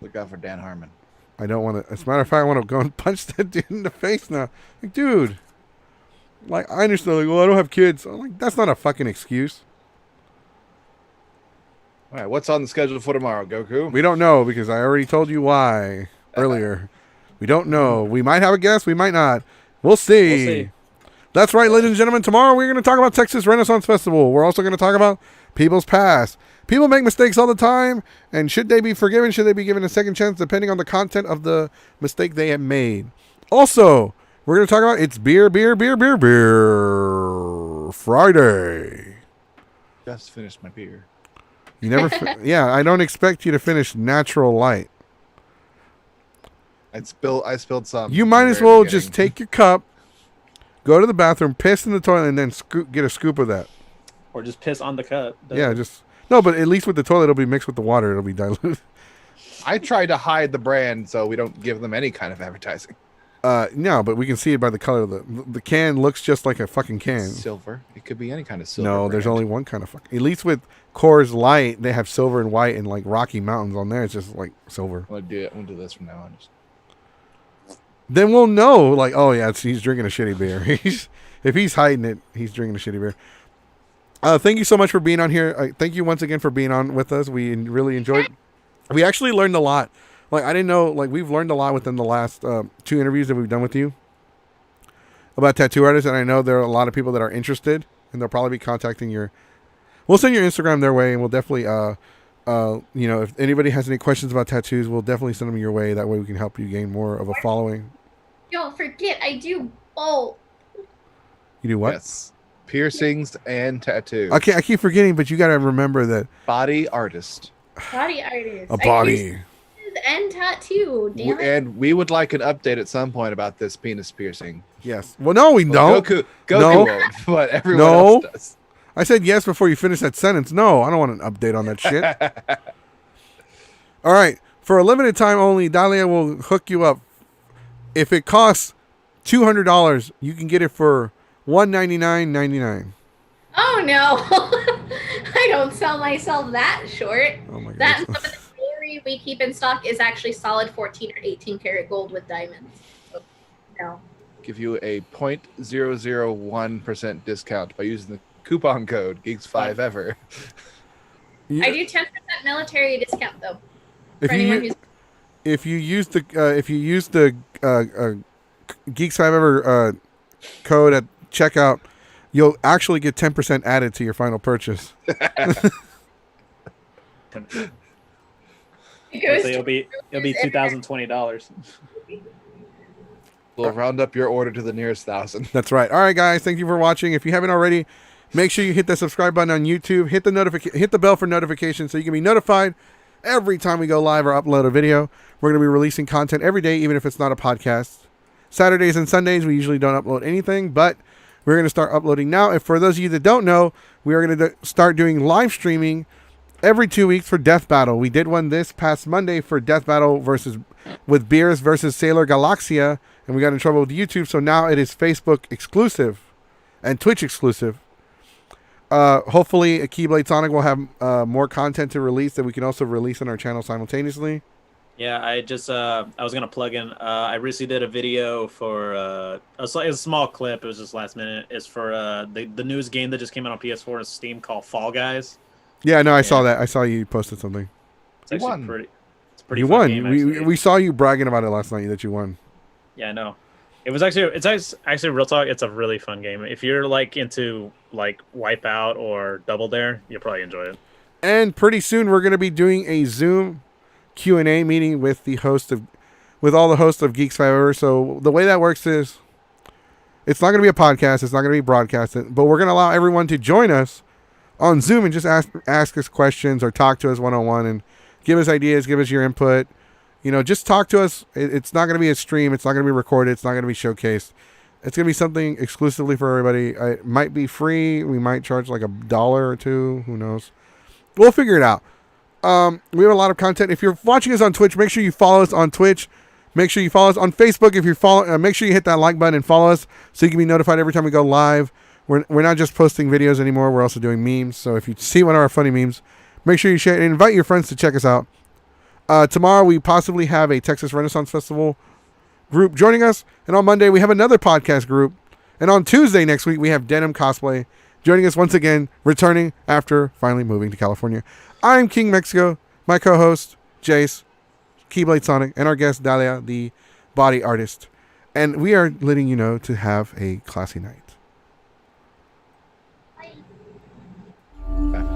Look out for Dan Harmon. I don't want to. As a matter of fact, I want to go and punch that dude in the face now. Like, dude. Like, I understand. Like, well, I don't have kids. I'm like, that's not a fucking excuse. All right, what's on the schedule for tomorrow, Goku? We don't know because I already told you why earlier. We don't know. We might have a guest. We might not. We'll see. We'll see. That's right, ladies and gentlemen. Tomorrow we're going to talk about Texas Renaissance Festival. We're also going to talk about people's past. People make mistakes all the time, and should they be forgiven? Should they be given a second chance, depending on the content of the mistake they have made? Also, we're going to talk about it's beer Friday. Just finished my beer. You never, yeah. I don't expect you to finish Natural Light. I spilled some. You in might the as very well beginning. just take your cup, go to the bathroom, piss in the toilet, and then get a scoop of that. Or just piss on the cup. Yeah, no, but at least with the toilet, it'll be mixed with the water. It'll be diluted. I tried to hide the brand so we don't give them any kind of advertising. No, but we can see it by the color of the can. Looks just like a fucking can. Silver. It could be any kind of silver. No, there's brand. only one kind of fucking. At least with Coors Light, they have silver and white and like Rocky Mountains on there. It's just like silver. I'm gonna do this from now on. Then we'll know, like, oh yeah, he's drinking a shitty beer. If he's hiding it, he's drinking a shitty beer. Thank you so much for being on here. Thank you once again for being on with us. We really enjoyed. We actually learned a lot. Like, I didn't know, like, we've learned a lot within the last 2 interviews that we've done with you about tattoo artists, and I know there are a lot of people that are interested, and they'll probably be contacting we'll send your Instagram their way, and we'll definitely, if anybody has any questions about tattoos, we'll definitely send them your way. That way we can help you gain more of a following. Don't forget, I do both. You do what? Yes. Piercings and tattoos. Okay, I keep forgetting, but you got to remember that. Body artist. Body artist. A body. And tattoo. Damn it. And we would like an update at some point about this penis piercing. Yes. Well, no, we don't. Goku No. won't, but everyone No. else does. I said yes before you finish that sentence. No, I don't want an update on that shit. All right. For a limited time only, Dahlia will hook you up. If it costs $200, you can get it for $199.99. Oh no. I don't sell myself that short. Oh my That and god. some of the jewelry we keep in stock is actually solid 14 or 18 karat gold with diamonds. So, no. Give you a 0.001% discount by using the coupon code Geeks5Ever. I do 10% military discount though. If For anyone who's if you use the Geeks Five Ever code at checkout, you'll actually get 10% added to your final purchase. it goes So it'll be $2,020. We'll round up your order to the nearest 1,000. That's right. All right, guys. Thank you for watching. If you haven't already, make sure you hit the subscribe button on YouTube. Hit the bell for notifications so you can be notified every time we go live or upload a video. We're going to be releasing content every day, even if it's not a podcast. Saturdays and Sundays, we usually don't upload anything, but we're going to start uploading now. And for those of you that don't know, we are going to start doing live streaming every 2 weeks for Death Battle. We did one this past Monday for Death Battle with Beers versus Sailor Galaxia, and we got in trouble with YouTube, so now it is Facebook exclusive and Twitch exclusive. Hopefully, Keyblade Sonic will have more content to release that we can also release on our channel simultaneously. Yeah, I was gonna plug in. I recently did a video for it's a small clip. It was just last minute. It's for the newest game that just came out on PS4 and Steam called Fall Guys. Yeah, no, I saw that. I saw you posted something. It's actually won. pretty. It's a pretty. You fun won. Game, actually. We saw you bragging about it last night that you won. Yeah, I know. It's actually real talk. It's a really fun game. If you're like into like Wipeout or Double Dare, you'll probably enjoy it. And pretty soon we're going to be doing a Zoom Q&A meeting with all the hosts of Geeks Five. So the way that works is it's not going to be a podcast. It's not going to be broadcasted, but we're going to allow everyone to join us on Zoom and just ask us questions or talk to us one-on-one and give us ideas, give us your input. You know, just talk to us. It's not going to be a stream. It's not going to be recorded. It's not going to be showcased. It's going to be something exclusively for everybody. It might be free. We might charge like $1 or $2. Who knows? We'll figure it out. We have a lot of content. If you're watching us on Twitch, make sure you follow us on Twitch. Make sure you follow us on Facebook. If you're make sure you hit that like button and follow us so you can be notified every time we go live. We're not just posting videos anymore. We're also doing memes. So if you see one of our funny memes, make sure you share and invite your friends to check us out. Tomorrow we possibly have a Texas Renaissance Festival group joining us. And on Monday we have another podcast group. And on Tuesday next week we have Denim Cosplay joining us once again, returning after finally moving to California. I'm King Mexico, my co-host, Jace, Keyblade Sonic, and our guest, Dahlia, the body artist. And we are letting you know to have a classy night.